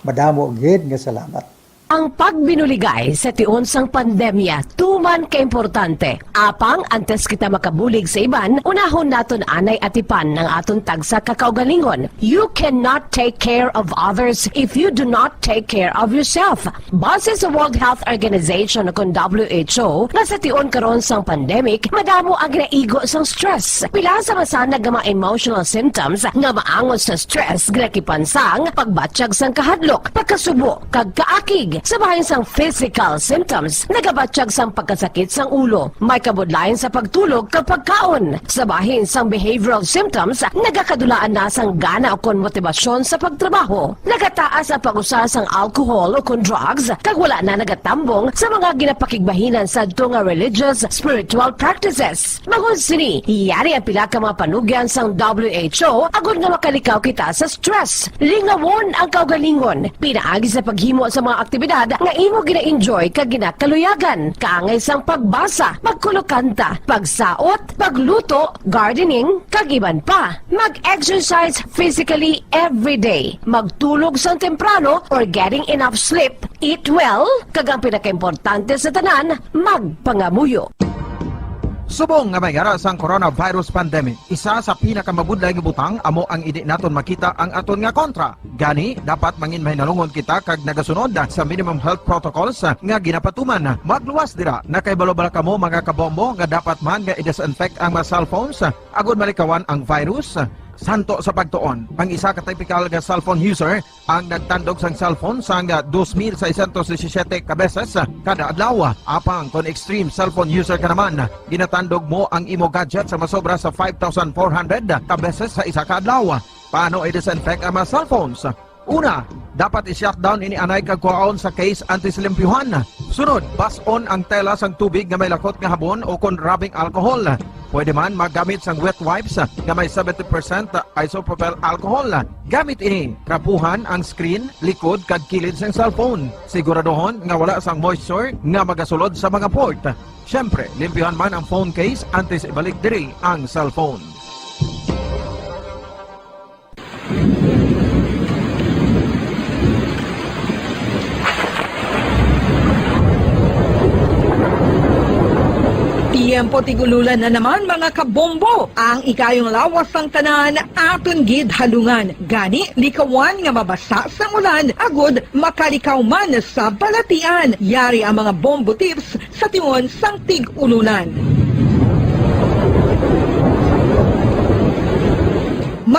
C: Madamo gid nga salamat.
B: Ang pagbinuligay sa tion sang pandemya, tuman ka-importante. Apang antes kita makabulig sa iban, unahon naton anay atipan ng aton tagsa kakaugalingon. You cannot take care of others if you do not take care of yourself. Base sa World Health Organization o WHO, na sa tion karon sang pandemic, madamo ang naigo sang stress. Pila sa masanag nga mga emotional symptoms nga maangon sa stress, ginakipansang pagbatsyag sang kahadlok, pagkasubo, kag kaakig. Sa bahin sang physical symptoms, nagabatsyag sang pagkasakit sang ulo, may kabudlayan sa pagtulog kapag kaon. Sa bahin sang behavioral symptoms, nagakadulaan na sang gana o kon motibasyon sa pagtrabaho. Nagataas ang pag-usa sang alcohol o kon drugs, kag wala na nagatambong sa mga ginapakigbahinan sa nga religious, spiritual practices. Magun sini, yari ang pila ka mga panugyan sang WHO agud nga makalikaw kita sa stress. Lingawon ang kaugalingon, pinaagi sa paghimo sa mga aktibidad nga imo gina-enjoy kag ginakaluyagan, kaangay sang pagbasa, pagkulokanta, pagsaot, pagluto, gardening, kag iban pa. Mag-exercise physically every day, magtulog sang temprano or getting enough sleep, eat well, kag ang pinakaimportante sa tanan, magpangamuyo.
Q: Subong nga may gara sang coronavirus pandemic, isa sa pinakamabudlay nga butang amo ang idi naton makita ang aton nga kontra. Gani dapat mangin mahinalungon kita kag nagasunod sa minimum health protocols nga ginapatuman. Magluwas dira na kay balobala kamo mga kabombo nga dapat man nga i-disinfect ang mga cellphones agud malikawan ang virus. Santo sa pagtuon, ang isa ka typical nga cellphone user ang nagtandog sang cellphone sang 2,617 ka beses kada adlaw. Apang kon extreme cellphone user ka naman, ginatandog mo ang imo gadget sa masobra sa 5,400 ka beses sa isa ka adlaw. Paano i-disinfect ang mga cellphones? Una, dapat i-shutdown ini anay kag kuhaon sa case anti-silimpyuhan. Sunod, bas-on ang tela sang tubig nga may lakot nga habon o kon rubbing alcohol. Pwede man magamit sang wet wipes nga may 70% isopropyl alcohol. Gamit ini, krapuhan ang screen, likod kag kilid sang cellphone. Siguraduhon nga wala sang moisture nga magasulod sa mga port. Syempre, limpyuhan man ang phone case antes ibalik diri ang cellphone.
A: Tiempo tigululan na naman mga kabombo. Ang ikayong lawas ng tanan aton gid halungan. Gani likawan nga mabasa sa ulan agud makalikaw man sa balatian. Yari ang mga bombo tips sa tion sang tig-ulunan.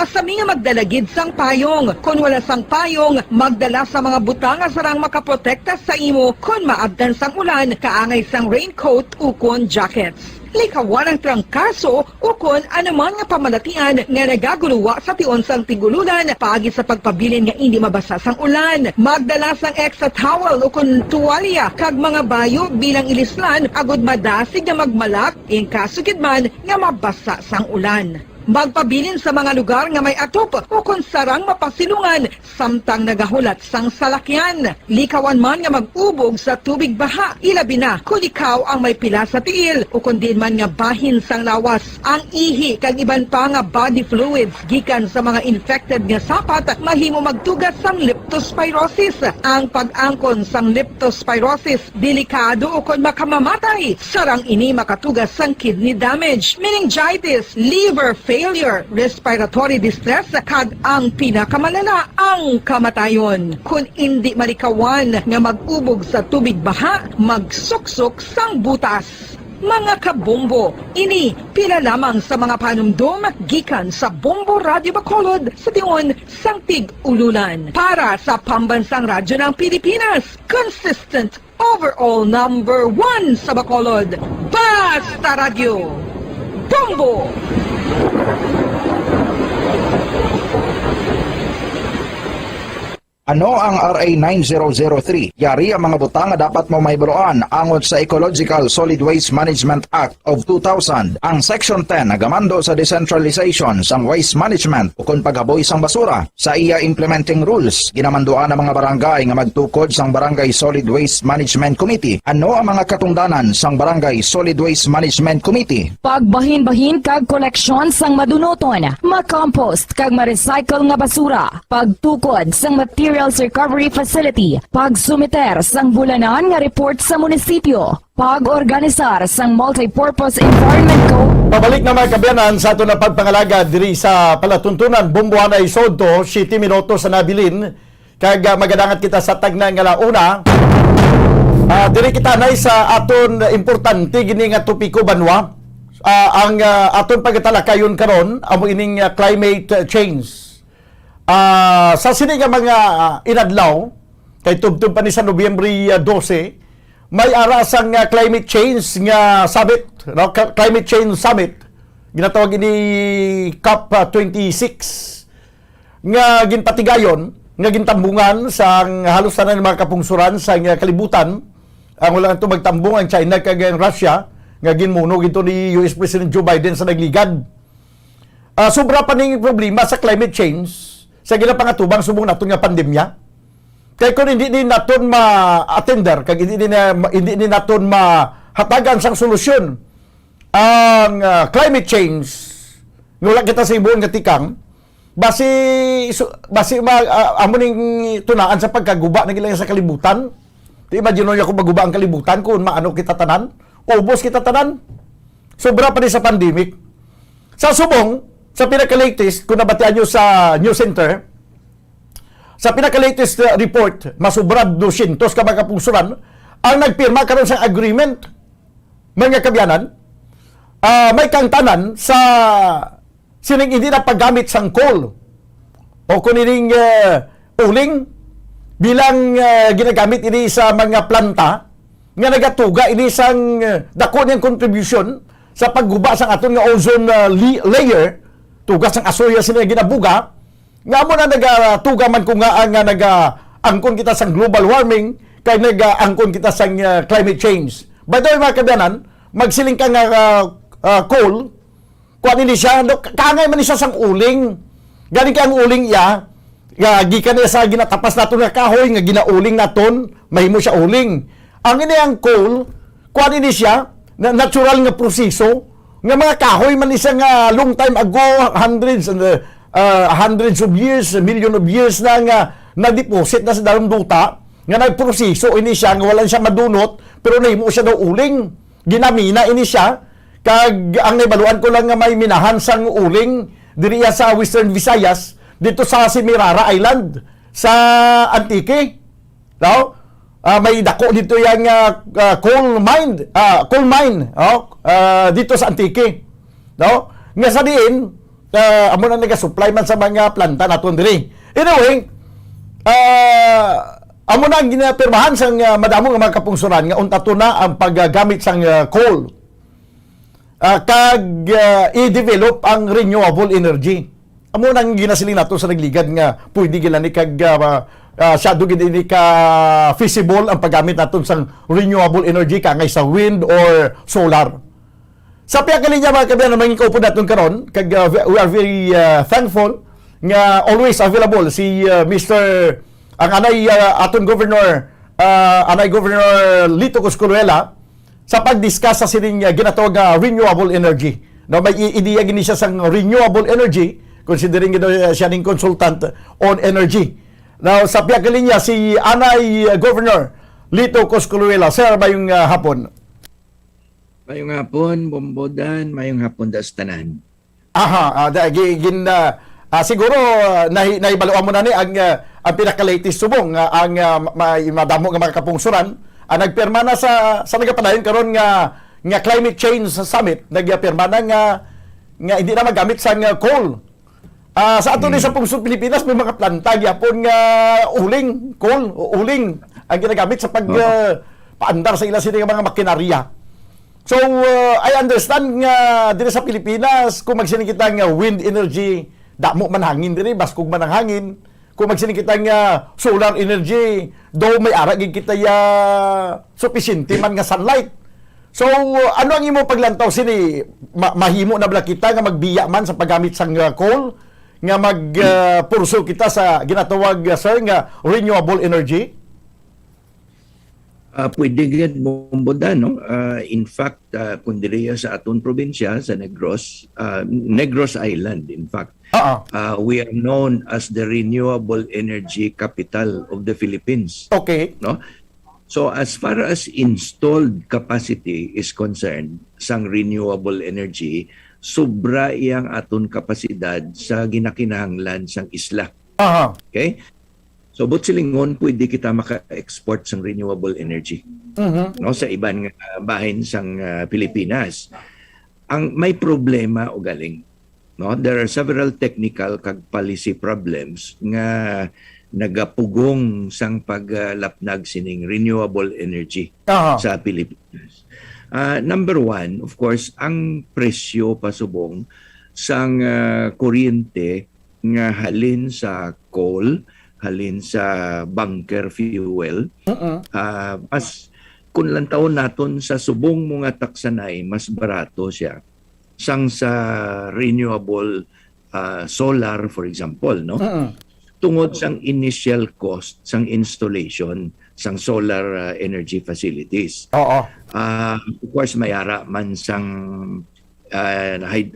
A: Masami nga magdalagid sang payong. Kung wala sang payong, magdala sa mga butanga sarang makaprotekta sa imo kung maabdan sang ulan, kaangay sang raincoat ukon jackets. Likawan ang trangkaso ukon anuman nga pamalatian nga nagaguluwa sa tion sang tigululan paagi sa pagpabilin nga hindi mabasa sang ulan. Magdala sang extra towel ukon tuwalya kag mga bayo bilang ilislan agud madasig nga magmalak in kaso gid man nga mabasa sang ulan. Magpabilin sa mga lugar nga may atop o kung sarang mapasilungan samtang nagahulat sang salakyan. Likawan man nga mag-ubog sa tubig baha, ilabi na kung ikaw ang may pila sa tiil o kung din man nga bahin sang lawas. Ang ihi kag iban pa nga body fluids gikan sa mga infected nga sapat mahimo magtugas sang leptospirosis. Ang pag-angkon sang leptospirosis delikado o kung makamamatay. Sarang ini makatugas sang kidney damage, meningitis, liver failure, respiratory distress, kag ang pinakamalala, ang kamatayon. Kung hindi malikawan nga mag-ubog sa tubig baha, magsuksok sang butas. Mga kabombo, ini pila lamang sa mga panumdum gikan sa Bombo Radio Bacolod sa tion sang Tig-Ululan. Para sa Pambansang Radyo ng Pilipinas, consistent overall number 1 sa Bacolod, Basta Radio. Bombo!
Q: Ano ang RA 9003? Yari ang mga butang nga dapat mo mahibaluan angon sa Ecological Solid Waste Management Act of 2000. Ang Section 10 nagamando sa decentralization sang waste management o kung paghaboy sang basura. Sa iya implementing rules, ginamanduan ang mga barangay nga magtukod sang Barangay Solid Waste Management Committee. Ano ang mga katungdanan sang Barangay Solid Waste Management Committee?
R: Pagbahin-bahin kag koleksyon sang madunoton, makompost kag ma-recycle nga basura, pagtukod sang materials recovery facility, pagsumiter sang bulanan nga report sa munisipyo, pag-organisar sang multi-purpose environment co.
I: Pabalik na mga kabyanan sa ato na pagpangalaga diri sa palatuntunan Bombohanay Sodto, 7 minutos sa nabilin kag magadangat kita sa tagna nga launa. Diri kita nay sa aton importante gini nga topiko banwa. Ang aton pagtalakayon karon amo ining climate change. Sa sini nga mga inadlaw kay tubtub pa ni sa Nobyembre 12 may arasang climate change nga summit, no? Climate change summit ginatawag ini COP26 nga ginpatigayon nga gintambungan sa halos tanan ng mga kapungsuran sa kalibutan. Ang wala ito magtambong ang China kag ang Russia nga ginmuno ito ni US President Joe Biden sa nagligad. Sobra pa ning problema sa climate change sa ginapangatubang subong naton nga pandemya. Kay kung hindi din naton ma-attender, kag hindi din naton mahatagan sang solusyon ang climate change, nula kita sa ibuon nga tikang, basi amo ning tunaan sa pagkaguba na gilang sa kalibutan. Imagine nyo kung maguba ang kalibutan kung maano kita tanan, ubos kita tanan. Sobra pa rin sa pandemic. Sa subong, sa pinaka-latest, kung nabatian nyo sa News Center, sa pinaka-latest report, masubrad 200 ka mga kapungsuran, ang nagpirma karon sa agreement, mga kabyanan, may kangtanan sa sining hindi na paggamit sang coal o kung ining uling bilang ginagamit ini sa mga planta nga nagatuga ini sang dako niyang contribution sa pagguba sang aton nga ozone layer. Tugas ng asoya sila ginabuga, nga mo na nagatuga man kung nga ang nag-angkon kita sa global warming, kay nag-angkon kita sa climate change. By the way, mga kabyanan, magsiling ka nga coal, kung ano siya, kaangay man siya sang uling. Galing ka ang uling iya, gikan niya sa ginatapas natin nga kahoy, nga ginauling naton, mahimo siya uling. Ang ini ang coal, kung ano siya, natural nga proseso, nga mga kahoy man isang long time ago, hundreds of years, million of years na nga na-deposit na sa dalam duta, nga nagproseso ini siya, nga walang siya madunot, pero nahimo siya daw uling. Ginamina ini siya, kag ang naibaluan ko lang nga may minahan sang uling, diriya sa Western Visayas, dito sa Semirara Island, sa Antique. No? May dako dito yung coal mine dito sa Antique, no? Nga sa diin amo na nagasupply man sa mga planta naton diri. Anyway, amo na ang ginapirmahan sang madamo nga mga kapungsuran nga unta to na ang paggamit sang coal. Kag i-develop ang renewable energy. Amo nang ginasiling nato sa nagligad nga pwede gila ni kag syado gid ni ka feasible ang paggamit naton sang renewable energy kangay sa wind or solar. Sa piya kalinya mga kabayan na manging kaupo naton karon kag we are very thankful nga always available si Mr. ang aton governor Lito Cosculuela sa pag-discuss sa sining ginatawag nga renewable energy. No, may ideya gini siya sang renewable energy considering siya ning consultant on energy. Now, sa piya kalinya si Governor Lito Cosculuela. Sir, mayong hapon.
D: Mayong hapon, Bombodan, mayong hapon dastanan.
I: Aha, siguro naibaluan mo na ni ang pinaka-latest subong ang madamo nga mga kapungsuran nagpirma na sa nagapadayon karon nga climate change summit, nagpirma na nga hindi na magamit sa coal. Sa ato ni sa pungsod Pilipinas may mga planta gyapon nga uling coal, uling ang ginagamit sa paandar sa ila sini nga mga makinarya. So I understand nga diri sa Pilipinas kung magsining kita nga wind energy, damo man hangin diri, baskog man ang hangin. Kung magsining kita nga solar energy, do may ara gid kita ya sufficiente man nga sunlight. So ano ang imo paglantaw sini mahimo na bala kita nga magbiya man sa paggamit sang coal nga purso kita sa ginatawag sir nga renewable energy?
D: Pwede gid Bombodan, no? In fact, kung diriya sa aton probinsya sa Negros Island, in fact, we are known as the renewable energy capital of the Philippines.
I: Okay.
D: No? So as far as installed capacity is concerned, sang renewable energy, sobra iyang aton kapasidad sa ginakinahanglan sang isla. Okay? So silingon pwede kita maka-export sang renewable energy. No, sa iban nga bahin sang Pilipinas. Ang may problema o galing, no? There are several technical kag policy problems nga nagapugong sang paglapnag sining renewable energy sa Pilipinas. Number one, of course, ang presyo pasubong sang kuryente nga halin sa coal, halin sa bunker fuel. Mas kung lantaon naton sa subong mga taksanay, mas barato siya sang sa renewable solar, for example, no? Tungod sang initial cost sang installation sang solar energy facilities. Of course, mayara man sang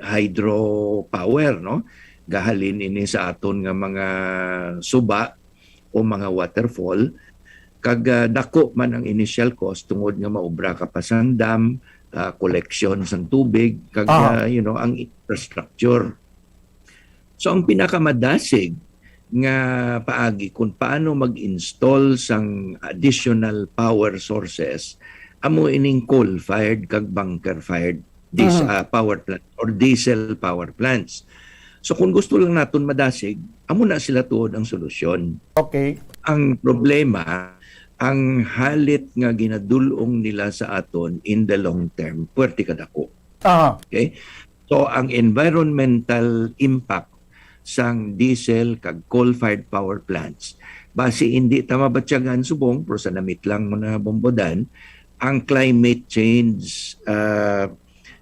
D: hydropower, no? Gahalin ini sa aton nga mga suba o mga waterfall, kag dako man ang initial cost tungod nga maobra ka pa sang dam, collection sang tubig, kag ang infrastructure. So ang pinakamadasig nga paagi kung paano mag-install sang additional power sources amo ining coal-fired kag bunker-fired power plant or diesel power plants. So kung gusto lang naton madasig, amo na sila tuod ang solusyon.
I: Okay.
D: Ang problema, ang halit nga ginadulong nila sa aton in the long term, puwerte kadako. Okay? So ang environmental impact sang diesel kag coal-fired power plants, base hindi tama batyagan subong, pero sa namit lang mo na Bombodan, ang climate change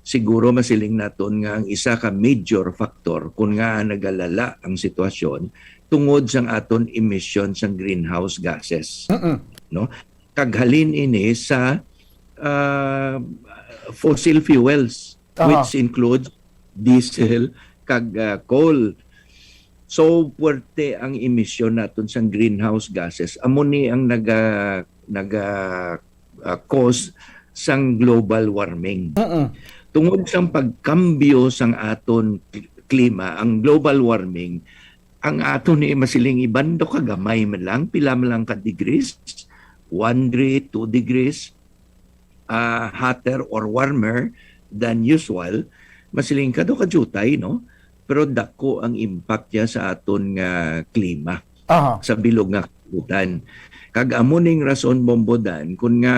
D: siguro masiling naton nga ang isa ka major factor kung nga nagalala ang sitwasyon tungod sang aton emission sang greenhouse gases. No? Kaghalin ini sa fossil fuels which includes diesel kag coal. So puwerte ang emission naton sang greenhouse gases. Amo ni ang cause sang global warming. Tungod sang pagkambyo sang aton klima, ang global warming, ang aton ni masiling ibando kagamay man lang, pila man lang ka degrees, 1 degree, 2 degrees hotter or warmer than usual, masiling ka do ka jutay, no? pero dako ang impact niya sa aton nga klima sa bilog nga kalibutan. Kag amo ning rason bombodan kun nga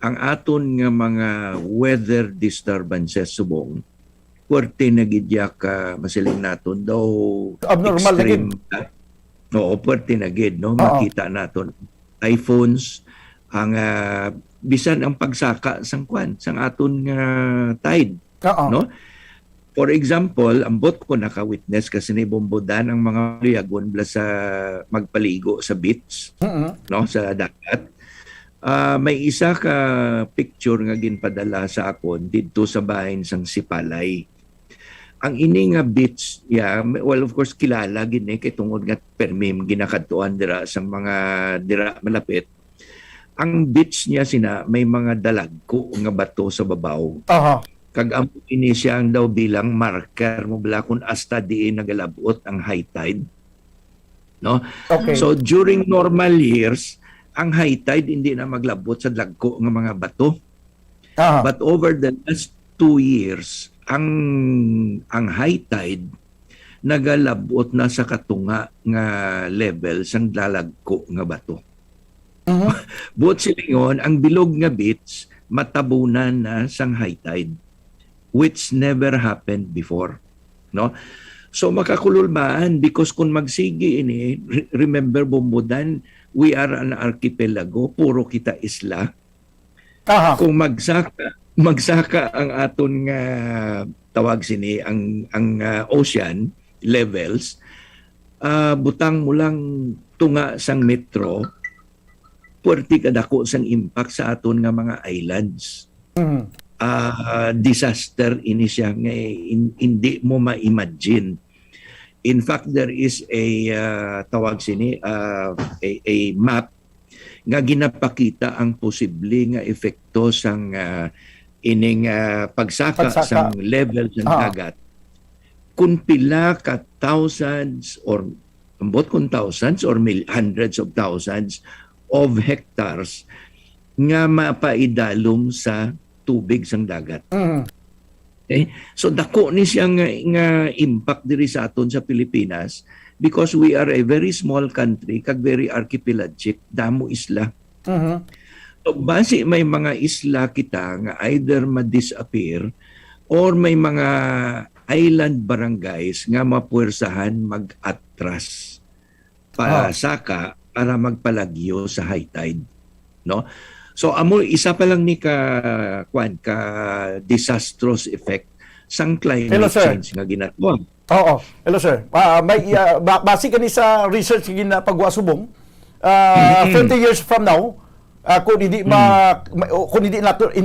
D: ang aton nga mga weather disturbances subong puwerte na gid ka masiling naton daw
I: abnormal
D: extreme. Oo, puwerte na gid no makita naton typhoons ang bisan ang pagsaka sang sang aton nga tide no. For example, ambot ko naka-witness kasi ni bombodan ang mga liyagon bla sa magpaligo sa beach, no, sa dagat. May isa ka picture nga ginpadala sa akon didto sa bahin sang Sipalay. Ang ini nga beach, well of course kilala gini kay tungod nga permim ginakadtuan dira sa mga dira malapit. Ang beach niya may mga dalagko nga bato sa babaw. Kag ang ini siyang daw bilang marker mo bala kung hasta diin nagalabot ang high tide. No?
I: Okay.
D: So during normal years, ang high tide hindi na maglabot sa dagko nga mga bato. But over the last 2 years, ang high tide nagalabot na sa katunga nga level sang dalagko nga bato. Buot silingon, ang bilog nga beach matabunan na sang high tide, which never happened before, no? So makakululbaan because kung magsigi ini, remember bombodan, we are an archipelago, puro kita isla. Kung magsaka ang aton nga tawag sini ang ocean levels, butang mo lang tunga sang metro, puwerte kadako sang impact sa aton nga mga islands. Disaster ini siya nga hindi mo ma-imagine. In fact, there is a tawag sini a map nga ginapakita ang posible nga epekto sang ining pagsaka sang level ng dagat. Kung pila ka thousands or ambot kung thousands or hundreds of thousands of hectares nga mapaidalom sa tubig sang dagat. Okay? So dako ni siya nga impact diri sa aton sa Pilipinas because we are a very small country kag very archipelagic, damo isla. So base may mga isla kita nga either ma-disappear or may mga island barangays nga mapuwersahan mag-atras pasaka para magpalagyo sa high tide, no? So amo isa pa lang ni ka disastrous effect sang climate change nga ginatwa.
I: Hello sir. May base kani sa research nga pagwasubong 30 years from now kung hindi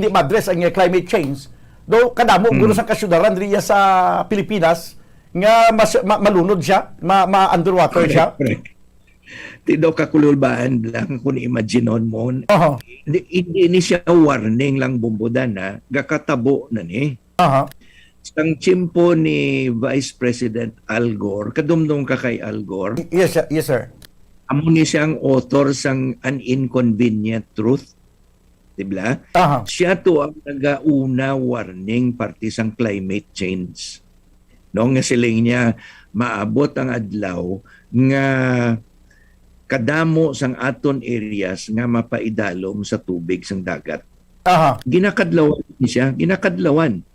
I: ma-address ang climate change, do kadamo gulo sa kasyudaran diriya sa Pilipinas nga malunod siya, ma-underwater siya.
D: Tidaw kakululbaan lang kung imaginon mo. Hindi ni siya warning lang bombodan na gakatabo na ni. Sang chimpo ni Vice President Al Gore, kadumdum ka kay Al Gore.
I: Yes sir.
D: Amo ni siyang author sang An Inconvenient Truth. Diba? Siya to ang nagauna warning parte sang climate change. No, nga siling niya maabot ang adlaw nga kadamo sang aton areas nga mapaidalom sa tubig sang dagat. Ginakadlawan siya,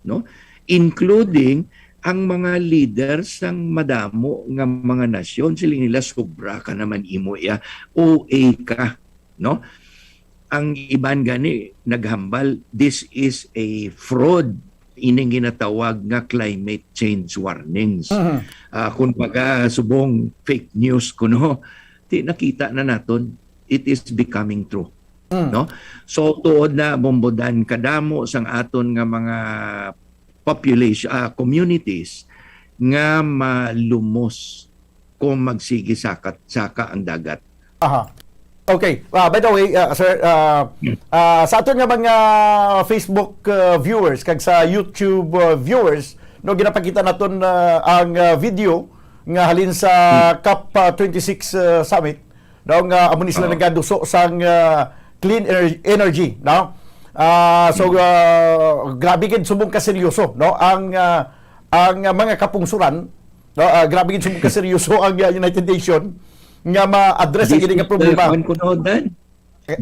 D: no? Including ang mga leaders sang madamo nga mga nasyon, sila nila sobra ka naman imo ya, OA ka, no? Ang iban gani naghambal, this is a fraud, ining ginatawag nga climate change warnings. Kung baga subong fake news kuno, nakita na naton it is becoming true, no? So tuod na bombodan kadamo sang aton nga mga population communities nga malumos kung magsigi saka ang dagat.
I: Okay. By the way, sir, sa aton nga mga Facebook viewers kag sa YouTube viewers, no, ginapakita naton ang video nga halin sa COP26 summit, no, nga amo ni sila nagaduso sang clean energy, no? So grabe gid subong ka seryoso, no, ang ang mga kapungsuran, grabe gid ka seryoso ang United Nations nga ma-address ang ining problema.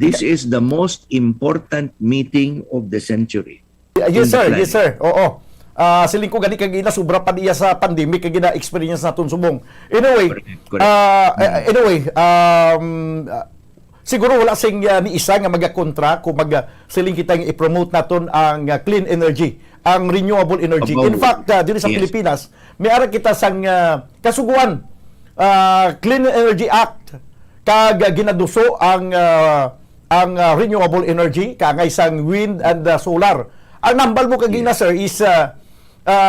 D: This is the most important meeting of the century.
I: Yes sir, yes sir. Oo. Siling ko gani kag ina sobra pa diya sa pandemic kag ina-experience naton subong. Anyway, siguro wala sing ni isa nga magakontra kung siling kita nga i-promote naton ang clean energy, ang renewable energy. In fact, dito sa Pilipinas, may ara kita sang kasuguan Clean Energy Act kag ginaduso ang renewable energy kagay sang wind and solar. Ang nambal mo kag ina sir is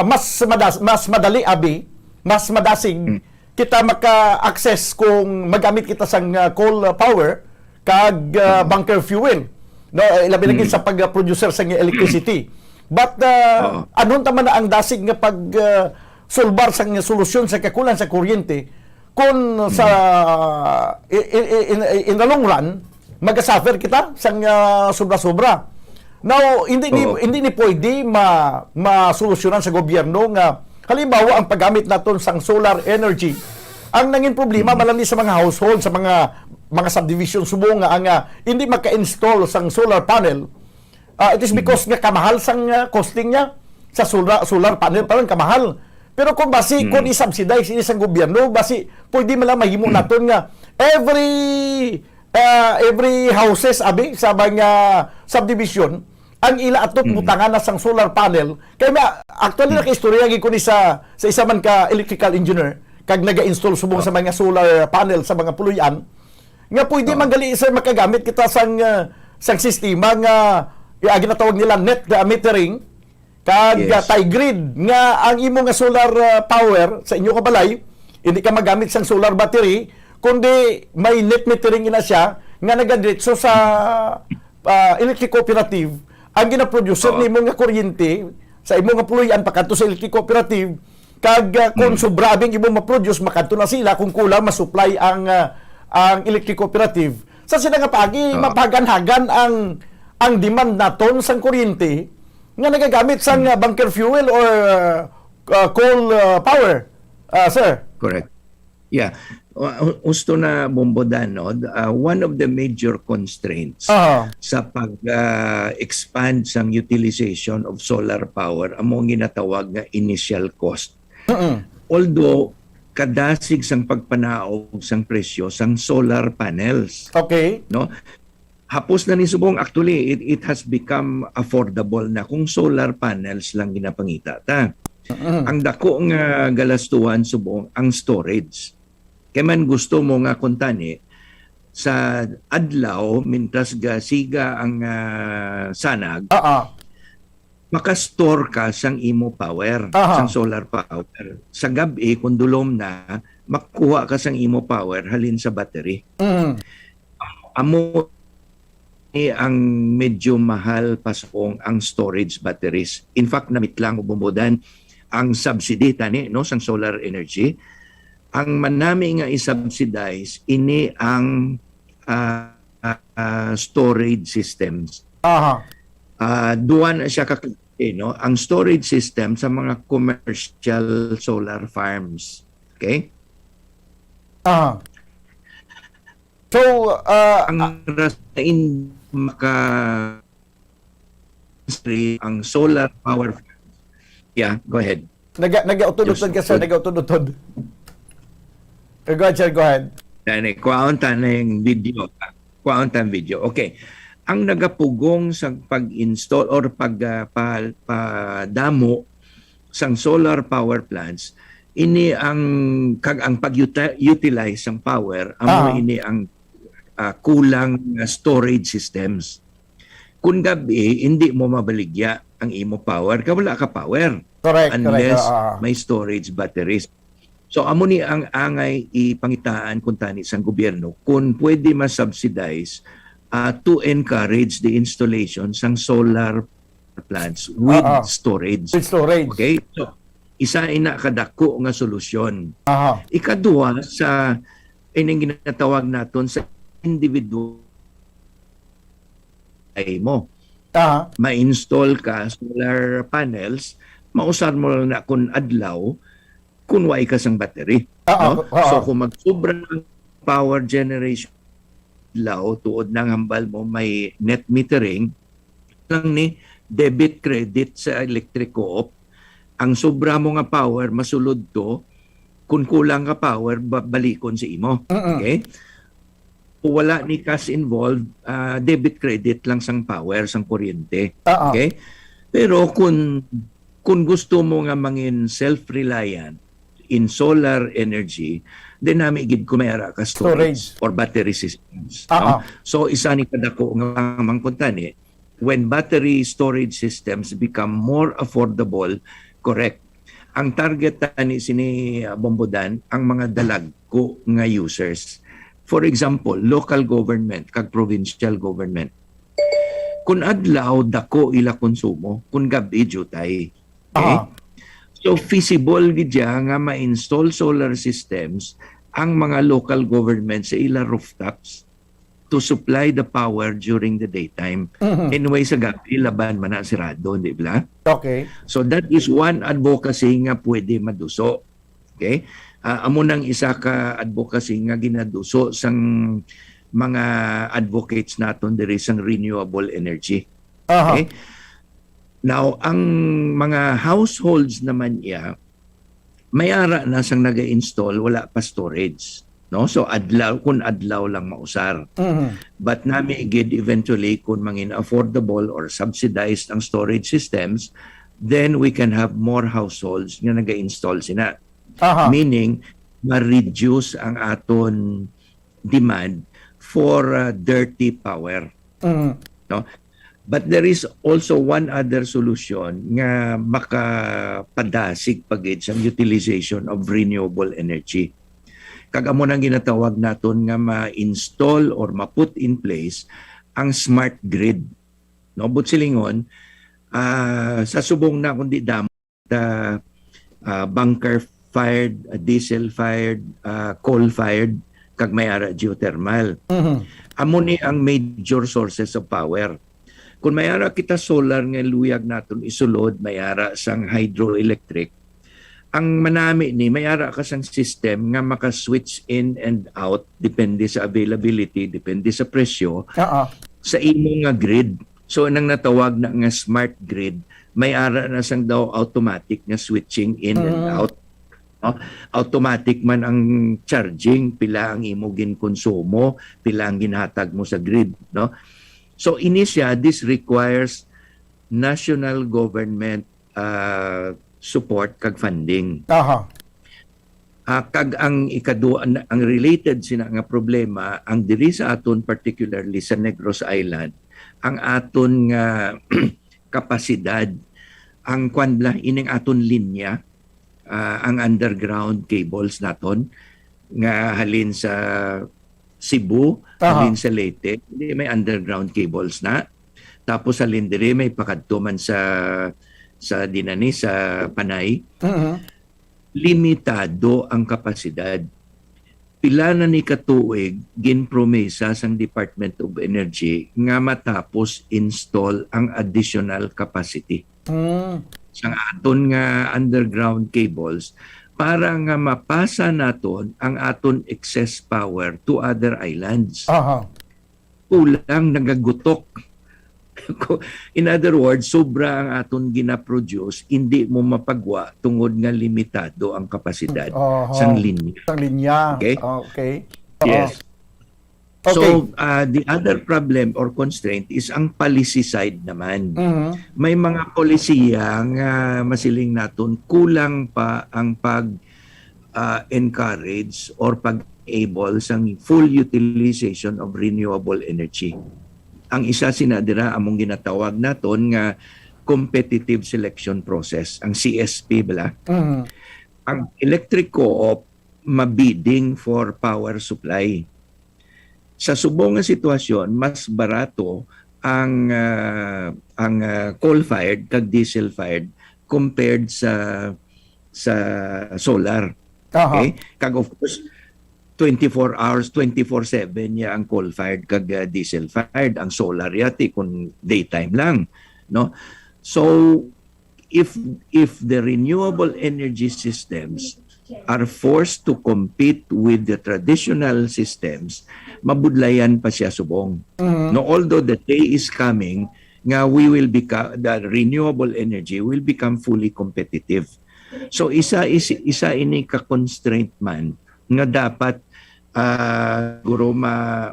I: mas madali abi, mas madasig kita maka-access kung magamit kita sang coal power kag bunker fuel. No, ilabi lagi sa pag-producer sang electricity. But anon taman na ang dasig nga pag solbar sang solusyon sa kakulang sa kuryente kung sa in the long run magasuffer kita sang sobra-sobra. Now, hindi ni pwede masolusyonan sa gobyerno nga halimbawa ang paggamit naton sang solar energy. Ang nangin problema malandi sa mga household, sa mga subdivision subong nga ang hindi maka-install sang solar panel. It is because nga kamahal sang costing niya sa solar panel, parang kamahal. Pero kung kung i-subsidize ini sang gobyerno, pwede man lang mahimo naton nga every houses abi sa mga subdivision ang ila atok butangan na sang solar panel. Kaya actually naka-istorya gid ko ni sa isa man ka electrical engineer kag naga-install subong sa mga solar panel sa mga puluyan nga pwede man gali sir makagamit kita sang sistema nga ginatawag nila net metering kag tie grid nga ang imo nga solar power sa inyo ka balay hindi ka magamit sang solar battery kundi may net metering ina siya nga nagadiretso sa electric cooperative ang gina-producer nimo nga kuryente sa imo nga puluyan pakanto sa electric cooperative kag kung sobra abing imo ma-produce makanto na sila kung kulang ma-supply ang electric cooperative sa sila nga pagi mapaganhagan ang demand naton sang kuryente nga nagagamit sang bunker fuel or coal power, sir.
D: Correct. Yeah. Gusto na bombodan, no? One of the major constraints sa pag-expand sang utilization of solar power among ginatawag nga initial cost. Although kadasig sang pagpanaog sang presyo sang solar panels.
I: Okay.
D: No? Hapos na ni subong actually it has become affordable na kung solar panels lang ginapangita ta. Ang dako nga galastuhan subong ang storage. Kaya man gusto mo nga kuntani sa adlaw mintas siga ang sanag. Maka-store ka sang imo power, sang solar power. Sa gabi kung dulom na makuha ka sang imo power halin sa battery. Amo ang medyo mahal pasong ang storage batteries. In fact, namit lang bumudan ang subsidy tani no sang solar energy. Ang manami nga i-subsidize ini ang storage systems. Duwan siya no ang storage system sa mga commercial solar farms. Okay?
I: So,
D: ang rasain ang solar power farms. Yeah, go ahead.
I: Nag-utod-utod ka sir, nag-utod-utod. Go ahead, sir, go ahead.
D: Kuwaon ta na yung video. Kuwaon ta video. Okay. Ang nagapugong sa pag-install or pagdamo sang solar power plants, ini ang pag-utilize ang power, ini ang kulang storage systems. Kung gabi, hindi mo mabaligya ang imo power, wala ka power.
I: Correct.
D: Unless may storage batteries. So, amo ni ang angay ipangitaan kung tani sang gobyerno kung pwede ma-subsidize to encourage the installation sang solar plants with storage.
I: With storage.
D: Okay? So, isa ina kadako nga solusyon. Ikaduha sa ining ginatawag naton sa individual ay mo. Ma-install ka solar panels mausar mo lang na kun adlaw kun way ka sang battery, no? So kung magsobra ng power generation adlaw tuod nang hambal mo may net metering lang ni debit credit sa electric co-op, ang sobra mo nga power masulod to kung kulang ka power balikon sa imo. Okay? Kung wala ni cash involved, debit credit lang sang power sang kuryente. Okay? Pero kung gusto mo nga mangin self-reliant in solar energy, dynamic gid kumera ka storage or battery systems. No? So isa ni kadako nga mangkuntani, when battery storage systems become more affordable, correct. Ang target ni sini Bombodan ang mga dalagko nga users. For example, local government kag provincial government. Kun adlaw dako ila konsumo, kun gabi jutay. Okay? So feasible gid nga ma-install solar systems ang mga local government sa ila rooftops to supply the power during the daytime. Anyway, sa gabi, laban man na sirado, di ba?
I: Okay.
D: So that is one advocacy nga pwede maduso. Okay? Amo nang isa ka advocacy nga ginaduso sang mga advocates naton diri sang renewable energy. Okay? Now, ang mga households naman may ara na sang naga-install, wala pa storage. No? So, kun adlaw lang mausar. But nami gid eventually, kung mangin affordable or subsidized ang storage systems, then we can have more households nga naga-install sina. Meaning, ma-reduce ang aton demand for dirty power. No? But there is also one other solution nga makapadasig pagid sa utilization of renewable energy. Kagamo nang ginatawag naton nga ma-install or ma-put in place ang smart grid. No, but silingon sa subong na kundi damo bunker fired, diesel fired, coal fired kag may ara geothermal. Amo ni ang major sources of power. Kung may ara kita solar nga luyag naton isulod, may ara sang hydroelectric, ang manami ni may ara ka sang system nga maka-switch in and out depende sa availability, depende sa presyo sa imo nga grid. So nang natawag na nga smart grid, may ara na sang daw automatic nga switching in and out. No? Automatic man ang charging, pila ang imo ginkonsumo, pila ang ginhatag mo sa grid, no? So inisya, this requires national government support kag funding. Kag ang ang related sina nga problema ang diri sa aton, particularly sa Negros Island, ang aton nga kapasidad, ang kwanla ining aton linya, ang underground cables naton nga halin sa Cebu, halin sa Leyte, may underground cables na. Tapos sa Lindere may pakadto man sa dinani sa Panay. Limitado ang kapasidad. Pila na ni katuig ginpromesa sang Department of Energy nga matapos install ang additional capacity. Sang aton nga underground cables para nga mapasa naton ang aton excess power to other islands. Kulang nagagutok. In other words, sobra ang aton gina-produce, hindi mo mapagwa tungod nga limitado ang kapasidad sang linya.
I: Sang linya.
D: Okay?
I: Okay.
D: Yes.
I: Okay.
D: So, the other problem or constraint is ang policy side naman. May mga polisiya nga masiling naton kulang pa ang pag-encourage or pag-able sang full utilization of renewable energy. Ang isa sinadira among ginatawag naton nga competitive selection process, ang CSP bala. Ang electric co-op mabidding for power supply. Sa subong nga sitwasyon, mas barato ang coal-fired kag diesel-fired compared sa solar. Okay? Kag of course, 24 hours, 24/7 ya ang coal-fired kag diesel-fired. Ang solar yati kung daytime lang. No? So, if the renewable energy systems are forced to compete with the traditional systems, mabudlayan pa siya subong. No, although the day is coming nga the renewable energy will become fully competitive. So isa ini ka constraint man nga dapat guro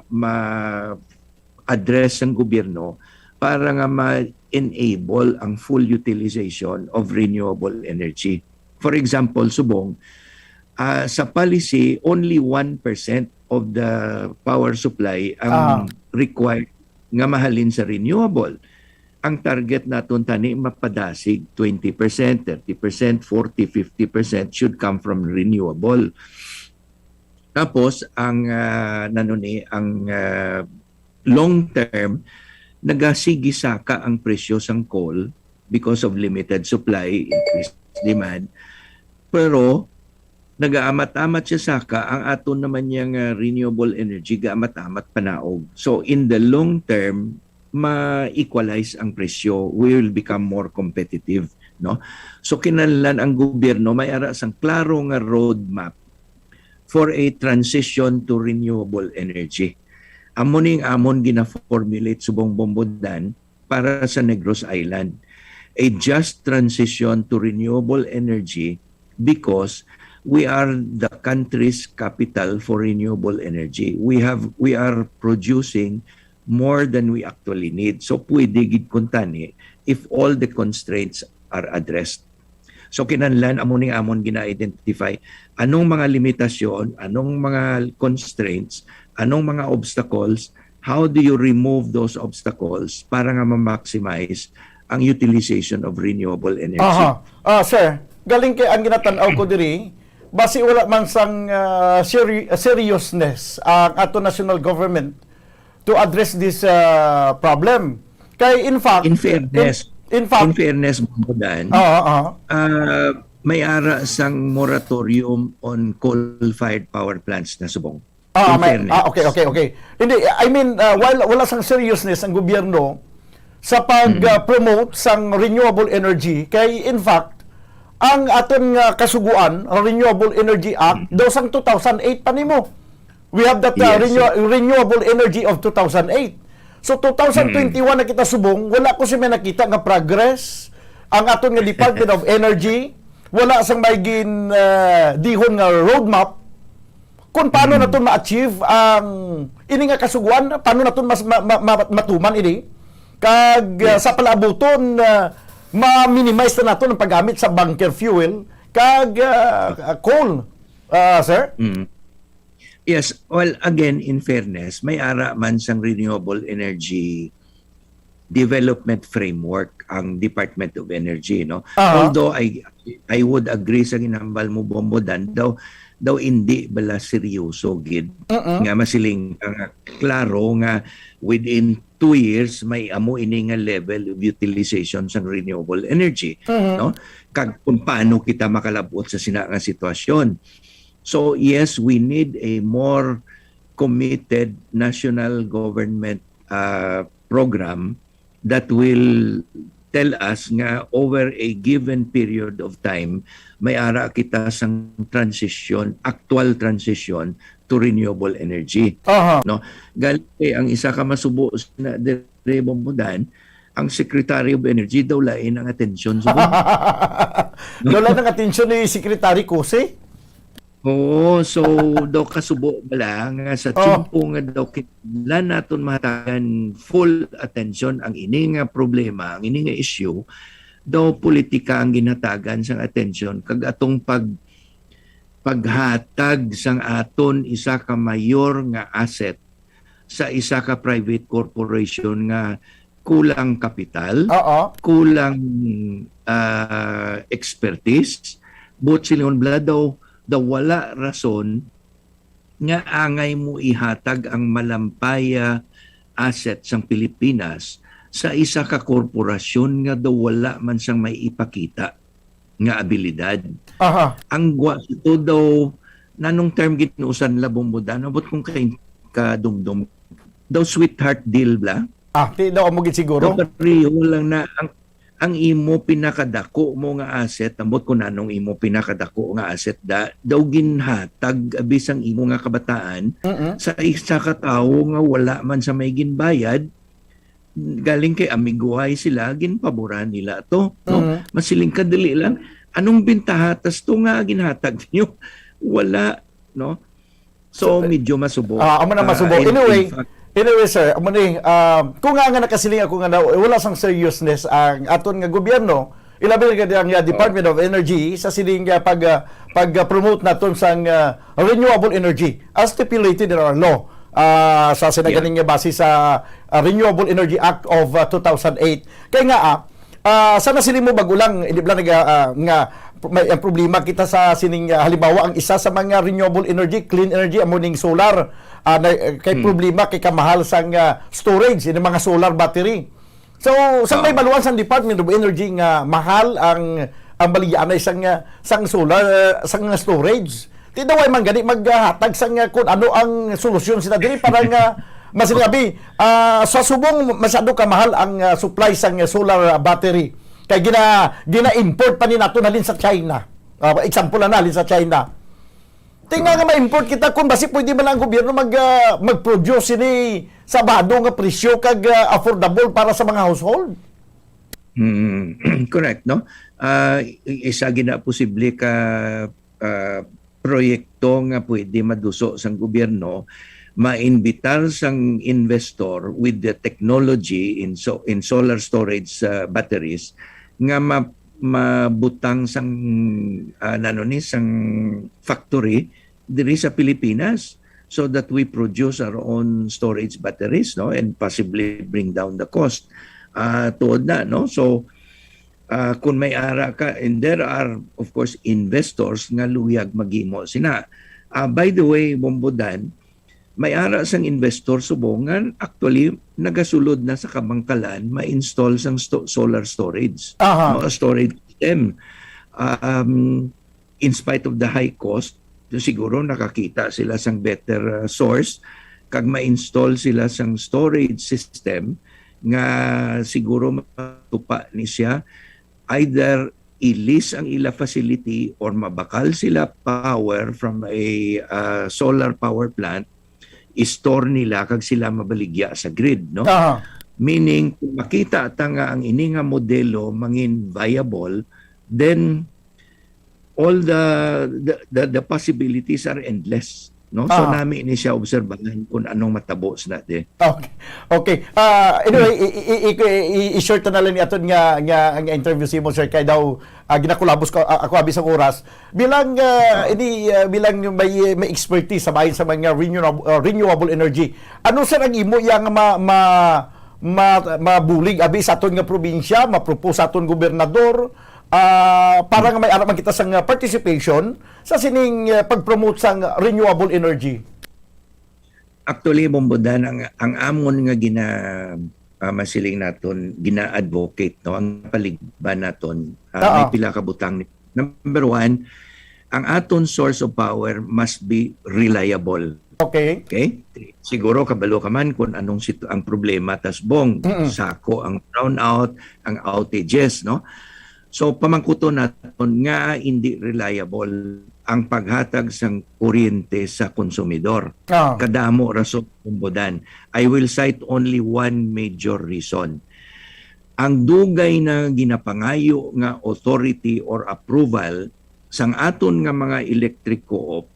D: ma-address ng gobyerno para nga ma-enable ang full utilization of renewable energy. For example, subong, sa policy, only 1% of the power supply ang required nga mahalin sa renewable. Ang target naton tani mapadasig 20%, 30%, 40%, 50% should come from renewable. Tapos ang long term nagasigisaka ang presyo sang coal because of limited supply, increased demand. Pero nagaamat-amat siya saka ang aton naman yang renewable energy gaamat-amat panaog. So in the long term ma-equalize ang presyo, we will become more competitive, no? So kinahanglan ang gobyerno may ara sang klaro nga roadmap for a transition to renewable energy. Amon gina-formulate subong Bombodan para sa Negros Island. A just transition to renewable energy because we are the country's capital for renewable energy. We are producing more than we actually need. So pwede gid kuntani if all the constraints are addressed. So kinahanglan amon gina-identify anong mga limitasyon, anong mga constraints, anong mga obstacles, how do you remove those obstacles para nga ma-maximize ang utilization of renewable energy.
I: Sir, galing kay ang ginatanaw ko diri, basi wala man sang seriousness ang ato national government to address this problem. Kay in fact,
D: in fairness Bombodan, may ara sang moratorium on coal-fired power plants na subong.
I: Okay. Hindi, I mean, while wala sang seriousness ang gobyerno sa pag-promote sang renewable energy, kay in fact, ang aton kasuguan, Renewable Energy Act, daw sang 2008 pa nimo. We have that renewable energy of 2008. So 2021 na kita subong, wala ko si may nakita nga progress ang aton nga Department of Energy, wala sang may dihon nga roadmap kung paano naton ma-achieve ang ini nga kasuguan, paano naton matuman ini kag sa palabuton ma-minimize na naton ang paggamit sa bunker fuel kag coal, sir?
D: Yes, well, again, in fairness, may ara man sang renewable energy development framework ang Department of Energy, no? Although I would agree sa ginambal mo Bombodan, daw hindi bala seryoso gid nga masiling nga klaro nga within 2 years may amo ini nga level of utilization sa renewable energy, no? Kag kung paano kita makalabot sa sina nga sitwasyon. So yes, we need a more committed national government program that will tell us nga over a given period of time may ara kita sang actual transition to renewable energy. No? Gali ang isa ka masubo na dire Bombodan, ang Secretary of Energy daw lain ang atensyon sa
I: Daw lain ang atensyon ni Secretary Kose?
D: Oo, so daw kasubo bala nga sa tiempo nga daw kinahanglan naton mahatagan full attention ang ini nga problema, ang ini nga issue, daw politika ang ginatagan sang attention kag atong paghatag sang aton isa ka mayor nga asset sa isa ka private corporation nga kulang kapital, kulang expertise, but silingon bala daw wala rason nga angay mo ihatag ang malampaya asset sang Pilipinas sa isa ka korporasyon nga daw wala man sang may ipakita nga abilidad. Ang ito daw nanong term ginuusan la Bombodan, abot kung kay kadumdum daw sweetheart deal bla.
I: Di daw mo gid siguro.
D: Pero lang na ang imo pinakadako mo nga asset, ambot ko nanong imo pinakadako nga asset daw ginhatag bisang imo nga kabataan sa isa ka tawo nga wala man sa may ginbayad, galing kay amiguhay sila, ginpaboran nila to, no? Masiling kadali lang, anong bintahatas to nga ginhatag niyo? Wala, no? So medyo masubo.
I: Amo na masubo. Anyway, sir, kung nga nakasiling ako nga wala sang seriousness ang aton nga gobyerno, ilabi nga ang Department of Energy sa siling pag-promote naton sang renewable energy as stipulated in our law. Sa sinagaling nga base sa Renewable Energy Act of 2008. Kaya nga, sana siling mo bagulang, hindi ba nga may ang problema kita sa sining halimbawa ang isa sa mga renewable energy, clean energy, amuning solar, kay problema kay kamahal sang storage in mga solar battery. So sa may baluan sang Department of Energy nga mahal ang baligyan ay sang solar sang storage. Ti daw ay man gani maghatag sang kun ano ang solusyon sila diri para nga masinabi sa subong masyado kamahal ang supply sang solar battery. Kaya gina-import pa ni nato nalin sa China. Example na nalin sa China. Tingnan nga ma-import kita kung basi pwede man ang gobyerno mag-produce ni sa bado nga presyo kag affordable para sa mga household.
D: Correct, no? Isa gina posible ka proyekto nga pwede maduso sang gobyerno, ma-invitar sang investor with the technology in solar storage batteries nga mabutang sang sang factory diri sa Pilipinas so that we produce our own storage batteries, no, and possibly bring down the cost tuod na, no. So kung may ara ka, and there are of course investors nga luyag maghimo sina. By the way, Bombodan, may ara sang investor subongan actually nagasulod na sa kabangkalan ma-install sang solar storage, no, storage system. In spite of the high cost, siguro nakakita sila sang better source kag ma-install sila sang storage system nga siguro matupa ni siya either i-lease ang ila facility or mabakal sila power from a solar power plant, i-store nila kag sila mabaligya sa grid, no? Meaning kung makita ta nga ang ini nga modelo mangin viable, then all the possibilities are endless, no? So nami ini siya obserbahan kung anong matabos natin.
I: Okay. Anyway, i-short na lang ni aton nga interview si mo, sir, kay daw ginakulabos ko ako abis ang oras bilang bilang may expertise sa bahin sa mga renewable energy. Ano sir ang imo yang mabulig abi sa aton nga probinsya, ma-propose sa aton gobernador para nga may araman kita sang participation sa sining pag-promote sang renewable energy?
D: Actually, Bombodan, ang amon nga masiling naton gina-advocate, no, ang paligban naton may pila ka butang. Number one, ang aton source of power must be reliable.
I: Okay.
D: Siguro kabalo ka man kung anong ang problema tasbong sako ang brownout, ang outages, no. So pamangkuto naton nga hindi reliable ang paghatag sang kuryente sa konsumidor. Kadamo rason, Bombodan. I will cite only one major reason. Ang dugay na ginapangayo nga authority or approval sang aton nga mga electric co-op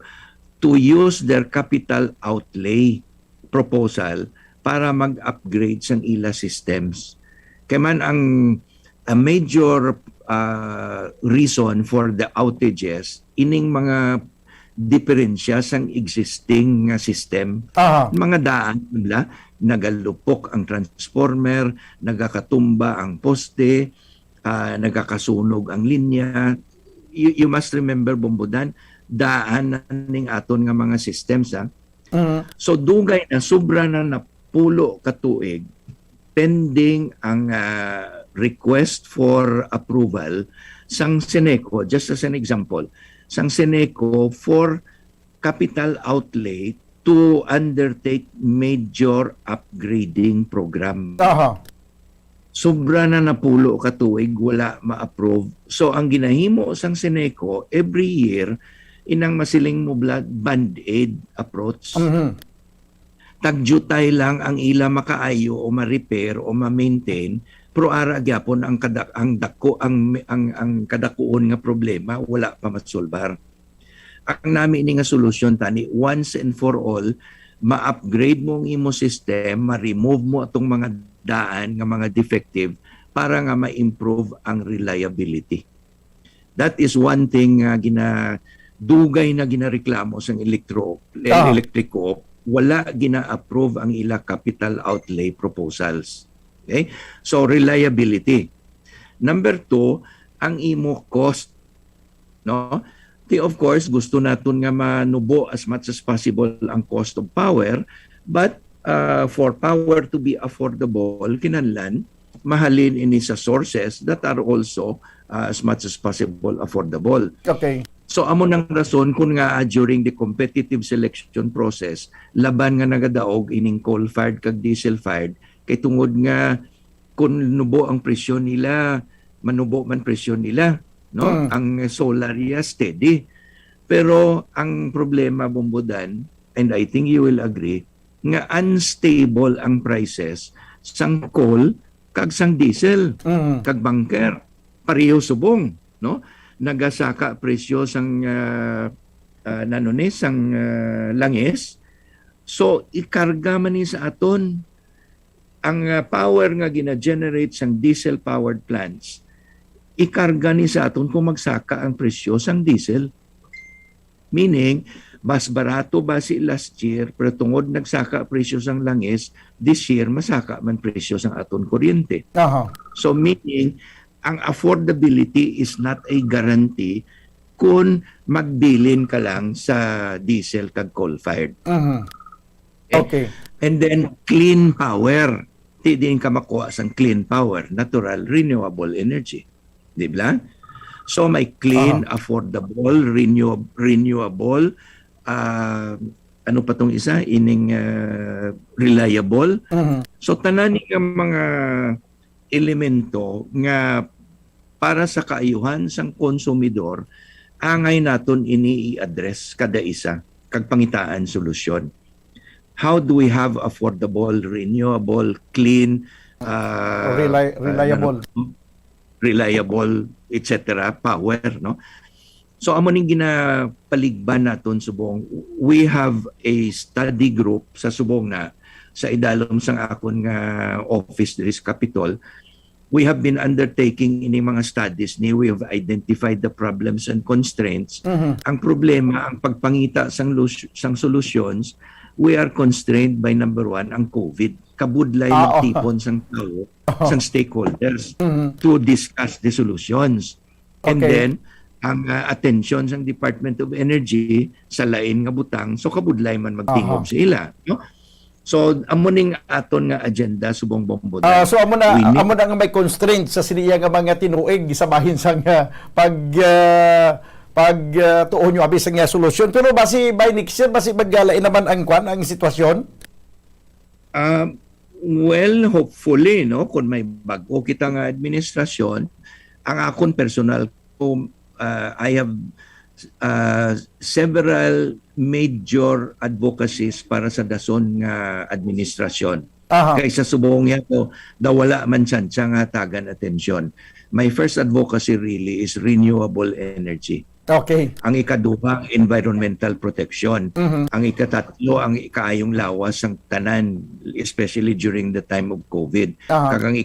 D: to use their capital outlay proposal para mag-upgrade sang ila systems. Kaya man ang a major reason for the outages ining mga diferensya sang existing nga system. Mga daan nila, nagalupok ang transformer, nagakatumba ang poste, nagakasunog ang linya. You must remember, Bombodan, daan ning aton nga mga systems. So dugay na sobra na napulo katuig pending ang request for approval sang Seneco, just as an example, sang Seneco for capital outlay to undertake major upgrading program. sobra na napulo ka tuig, wala ma-approve. So ang ginahimo sang Seneco, every year, inang masiling mo blood band-aid approach. Tagjutay lang ang ila makaayo o ma-repair o ma-maintain, pero ara gyapon ang kadakuon nga problema wala pa masolbar. Ang nami ini nga solusyon tani once and for all, ma-upgrade mo ang imo system, ma-remove mo atong mga daan nga mga defective para nga ma-improve ang reliability. That is one thing nga dugay na ginareklamo sa electric co-op, wala gina-approve ang ila capital outlay proposals. Okay? So reliability. Number 2, ang imo cost, no? Of course, gusto natin nga manubo as much as possible ang cost of power, but for power to be affordable, kinahanglan mahalin ini sa sources that are also as much as possible affordable.
I: Okay.
D: So amo nang rason kung nga during the competitive selection process, laban nga nagadaog ining coal-fired kag diesel-fired, kay tungod nga kung nubo ang presyon nila, manubo man presyon nila, no? Ang solar steady. Pero ang problema, Bombodan, and I think you will agree, nga unstable ang prices sang coal kag sang diesel, kag bunker. Pareho subong, no? Nagasaka presyo sang sang langis. So ikarga man ni sa aton ang power nga gina-generate sang diesel powered plants. Ikarga ni sa aton kung magsaka ang presyo sang diesel. Meaning, mas barato ba si last year, pero tungod nagsaka presyo sang langis, this year masaka man presyo sang aton kuryente. So meaning, ang affordability is not a guarantee kung magbilin ka lang sa diesel kag coal-fired.
I: Okay.
D: And then, clean power. Di din ka makuha sang clean power, natural, renewable energy. Di ba? So may clean, affordable, renewable, ano pa tong isa? Ining reliable. So tanan nga mga elemento nga para sa kaayuhan sang konsumidor, angay naton ini i-address kada isa kag pangitaan solusyon. How do we have affordable, renewable, clean, reliable, etc. power, no? So amo ning ginapaligban naton subong, we have a study group sa subong na sa idalom sang akon nga office diri sa Capitol. We have been undertaking ini mga studies ni, we have identified the problems and constraints. Ang problema, ang pagpangita sang solutions, we are constrained by number 1 ang COVID. Kabudlay ng tipon sang tao, sang stakeholders to discuss the solutions. And then ang attention sang Department of Energy sa lain nga butang, so kabudlay man magtingog sila, no? So amo ning aton nga agenda subong Bombodan.
I: So amo na nga may constraint sa siniya nga mga tinuig gisabahin sang tuon nyo abis nga solusyon. Pero basi by next year, basi maggalain naman ang sitwasyon?
D: Well, hopefully, no, kung may bago kita nga administrasyon, ang akon personal ko, I have several major advocacies para sa dason nga administrasyon. Kaysa subong niya ko, wala man siya nga tagan atensyon. My first advocacy really is renewable energy.
I: Okay.
D: Ang ikaduha, environmental protection. Ang ikatatlo, ang ikaayong lawas ng tanan, especially during the time of COVID. Kagang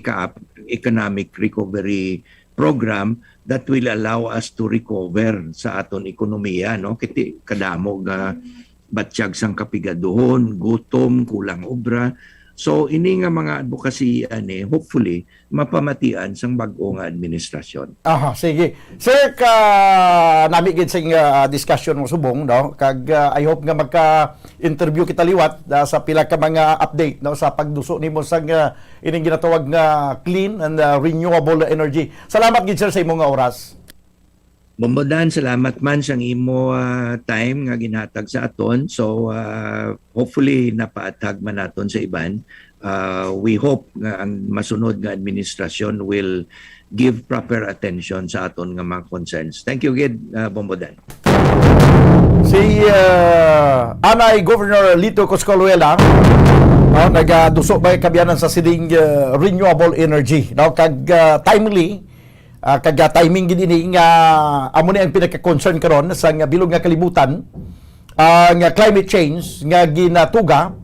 D: economic recovery program that will allow us to recover sa aton ekonomiya, no? Kiti kadamog batsyag sang kapigaduhon, gutom, kulang obra. So ini nga mga advocacy hopefully mapamatian sang bag-o nga administrasyon.
I: Sige. Sir, nami gid sing discussion mo subong, no? Kag I hope nga magka-interview kita liwat sa pila ka mga update, no, sa pagduso nimo sang ining ginatawag nga clean and renewable energy. Salamat gid sir sa imong oras.
D: Bombodan, salamat man sang imo time nga ginhatag sa aton. So hopefully napaatag man naton sa iban. we hope nga ang masunod nga administrasyon will give proper attention sa aton nga mga concerns. Thank you, Gid Bombodan.
I: Si Anay Governor Lito Coscaluela nagaduso ba kabiyanan sa sining renewable energy kag timely kag timing gid ini nga amo ni ang pinaka-concern karon sa bilog nga kalibutan ang climate change nga ginatuga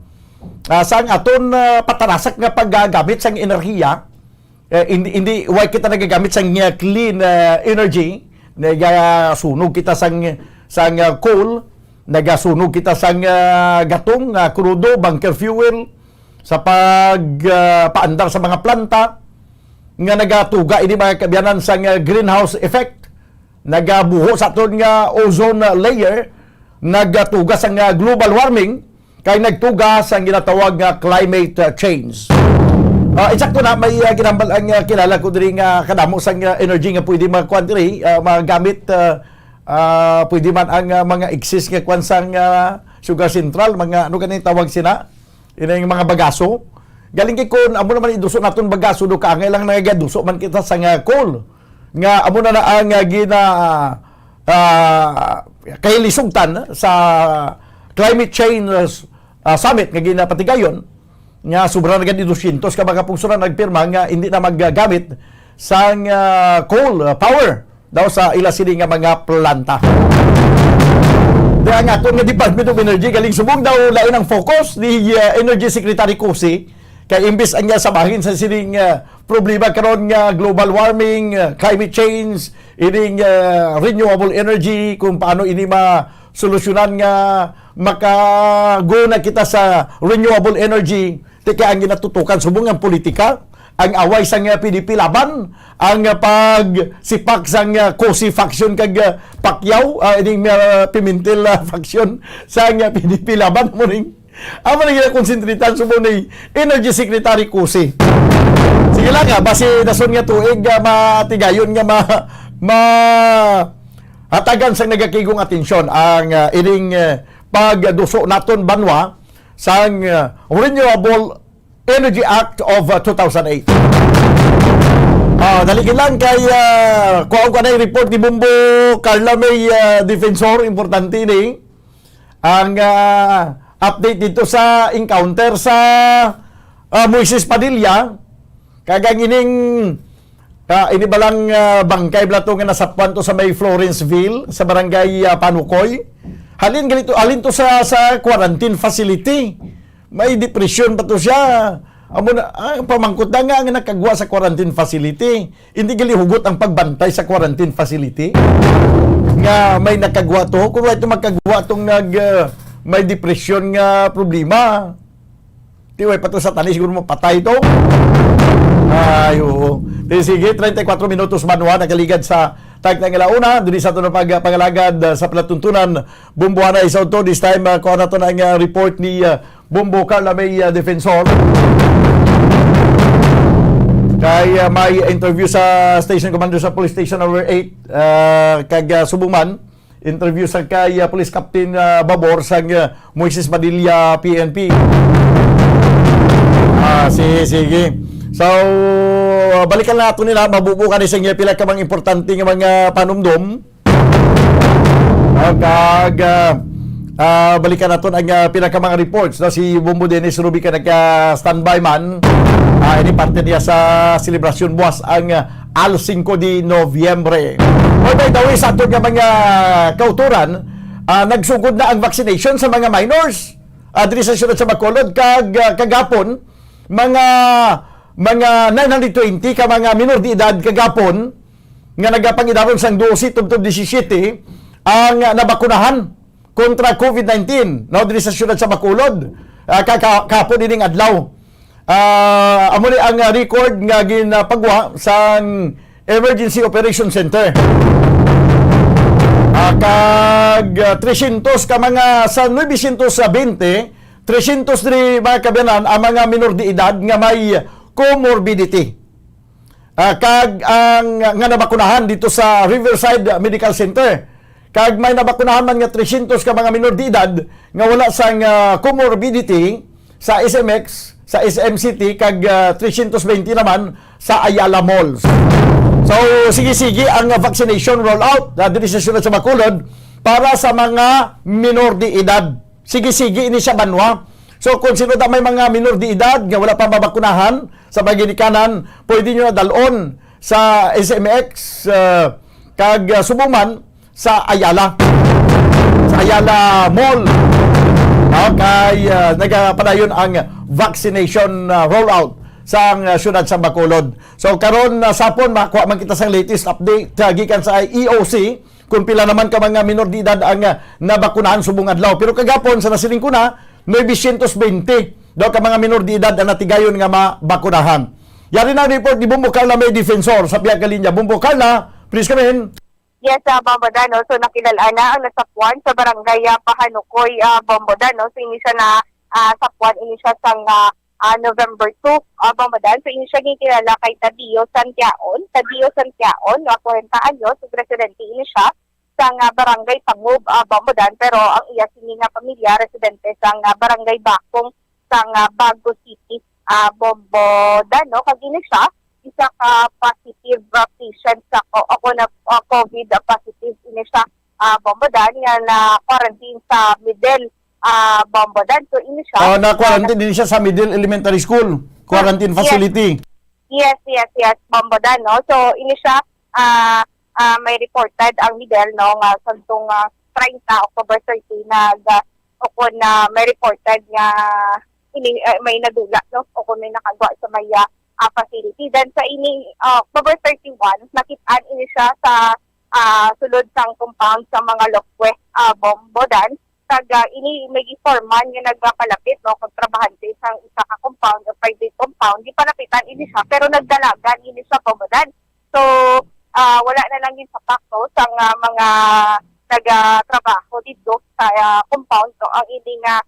I: sa aton patarasak nga paggagamit sang enerhiya. Hindi why kita nagagamit sang clean energy, nagasunog kita sang coal, nagasunog kita sang gatong crudo, bunker fuel sa paandar sa mga planta nga nagatuga ini mga kabiyanan sang greenhouse effect, nagabuho sa aton nga ozone layer, nagatuga sang global warming, kay nagtuga sang ginatawag nga climate change. Eksakto na may ginambal ang kilala ko diri nga kadamo sang energy nga pwede makuan diri magamit pwede man ang mga exist nga kuan sang sugar central, mga ano ganin tawag sina ining mga bagaso. Galing kay kun amo naman iduso naton bagaso do kaangay lang nagaduso man kita sang coal nga amo na ang gina kay lisugtan sa climate change summit nga ginapatigayon nga sobra na gani 200 ka mga pungsuran nagpirma nga hindi na maggamit sang coal power daw sa ila sini nga mga planta. Kaya nga itong Department of Energy galing subong daw lain ang focus ni Energy Secretary Cusi kay imbis ang niya sabahin sa sining problema karon nga global warming, climate change, ining renewable energy, kung paano ini ma-solusyonan nga makago na kita sa renewable energy. Kaya ang ginatutukan subong ang politika, ang away sang PDP laban, ang pagsipak sang Cosi faction kag Pacquiao, ining Pimentel faction sang PDP laban mo ring. Amo na gina-konsentritan subong ni Energy Secretary Cosi. Sige lang basi dason nga tuig matigayon nga hatagan sang nagakigong atensyon ang ining pagduso naton banwa sang Renewable Energy Act of 2008. Daligin lang kay kuha ko na yung report ni Bumbo Carla May Defensor, importante ni ang update dito sa encounter sa Moises Padilla kagang ining ini balang bangkay blato nga nasapuan to sa may Florenceville sa barangay Panukoy. Halin to sa quarantine facility. May depression pa to siya. Amo na pamangkot na nga nakagwa sa quarantine facility. Hindi gali hugot ang pagbantay sa quarantine facility. Nga may nakagwa to, kung ito magkagwa tong may depression nga problema. Tiway pa to sa tanis siguro mapatay to. Ay, oo. Sige, 34 minutos manwa nagaligad sa tag ng ilauna, dili sa ito na pangalagad sa palatuntunan Bumbuhanay sa ito. This time, kuha na ito ng report ni Bumbo Carla May Defensor. Kay may interview sa station commander sa police station number 8 kag Subuman. Interview sa kay police captain Babor sa Moises Padilla PNP. Sige. So, balikan nato nila, mabubukan ni sa inyo pila ka mga importante nga mga panumdum. Balikan nato ang pila ka mga reports. Si Bumbo Dennis Rubica nagka-standby man. Ini parte niya sa selebrasyon buwas ang al 5 de Nobyembre. By the way, sa ato nga mga kauturan, nagsugod na ang vaccination sa mga minors. Diri sa syudad sa Bacolod, kagapon, mga 920 ka mga minor de edad kagapon nga nagapangidaron sang 12 tubtob 17 ang nabakunahan kontra COVID-19 diri sa syudad sa Bacolod kahapon ining adlaw. Amo ni ang record nga ginapagwa sa Emergency Operation Center. Kag 300 ka mga sa 920 300 diri mga kabanan ang mga minor de edad nga may comorbidity. Kag ang nga nabakunahan dito sa Riverside Medical Center. Kag may nabakunahan man nga 300 ka mga minor de edad nga wala sang comorbidity sa SMX, sa SM City, kag 320 naman sa Ayala Malls. So, sige-sige ang vaccination rollout na dito sa sunod sa Bacolod para sa mga minor de edad. Sige-sige ini siya banwa. So, kung sino may mga minor de edad nga wala pa mabakunahan sa Maginikanan, pwede nyo na dalon sa SMX kag subuman sa Ayala. Sa Ayala Mall. Kay nagapadayon ang vaccination rollout sa syudad sa Bacolod. So karon sapon makuha man kita sa latest update gikan sa EOC kung pila naman ka mga minor de edad ang nabakunahan subong adlaw. Pero kagapon sa nasiling ko na 920 daw ka mga minor de edad ang natigayon nga mabakunahan. Yari na report ni Bumbo Carla, may defensor sa Piag Kalinya. Bumbo Carla, please come in.
S: Yes, Bombodano. So nakilala na ang nasapuan sa barangay Pahanukoy, Bombodano. So ini siya na sapuan, ini siya sang November 2, Bombodano. So ini siya kilala kay Tadio Santiaon. Tadio Santiaon, 40 anyos, so residente ini siya sang barangay Pangub, Bombodano. Pero ang iya sini nga pamilya, residente sang barangay Bakong, sang Bago City, Bombodano. Kag ini siya isa ka positive patient sa COVID positive ini siya Bombodan nga na quarantine sa Middle Bombodan. So ini siya
I: na quarantine din siya sa Middle Elementary School quarantine facility.
S: Yes Bombodan, no. So ini siya may reported ang Middle, no, nga santong 30 October 30 na may reported nga ini may nadula, no, o kung may nakagawa sa may facility. Then sa ini October 31 nakitaan ini siya sa sulod sang compound sa mga Lokwe, Bombodan. Kag ini may informan nga nagpalapit, no, kontrabahante sang isa ka compound o private compound. Di palapitan ini siya pero nagdalagan ini sa Bombodan. So wala na lang yung sapakto sang mga nagatrabaho dito sa compound, no, ang ini nga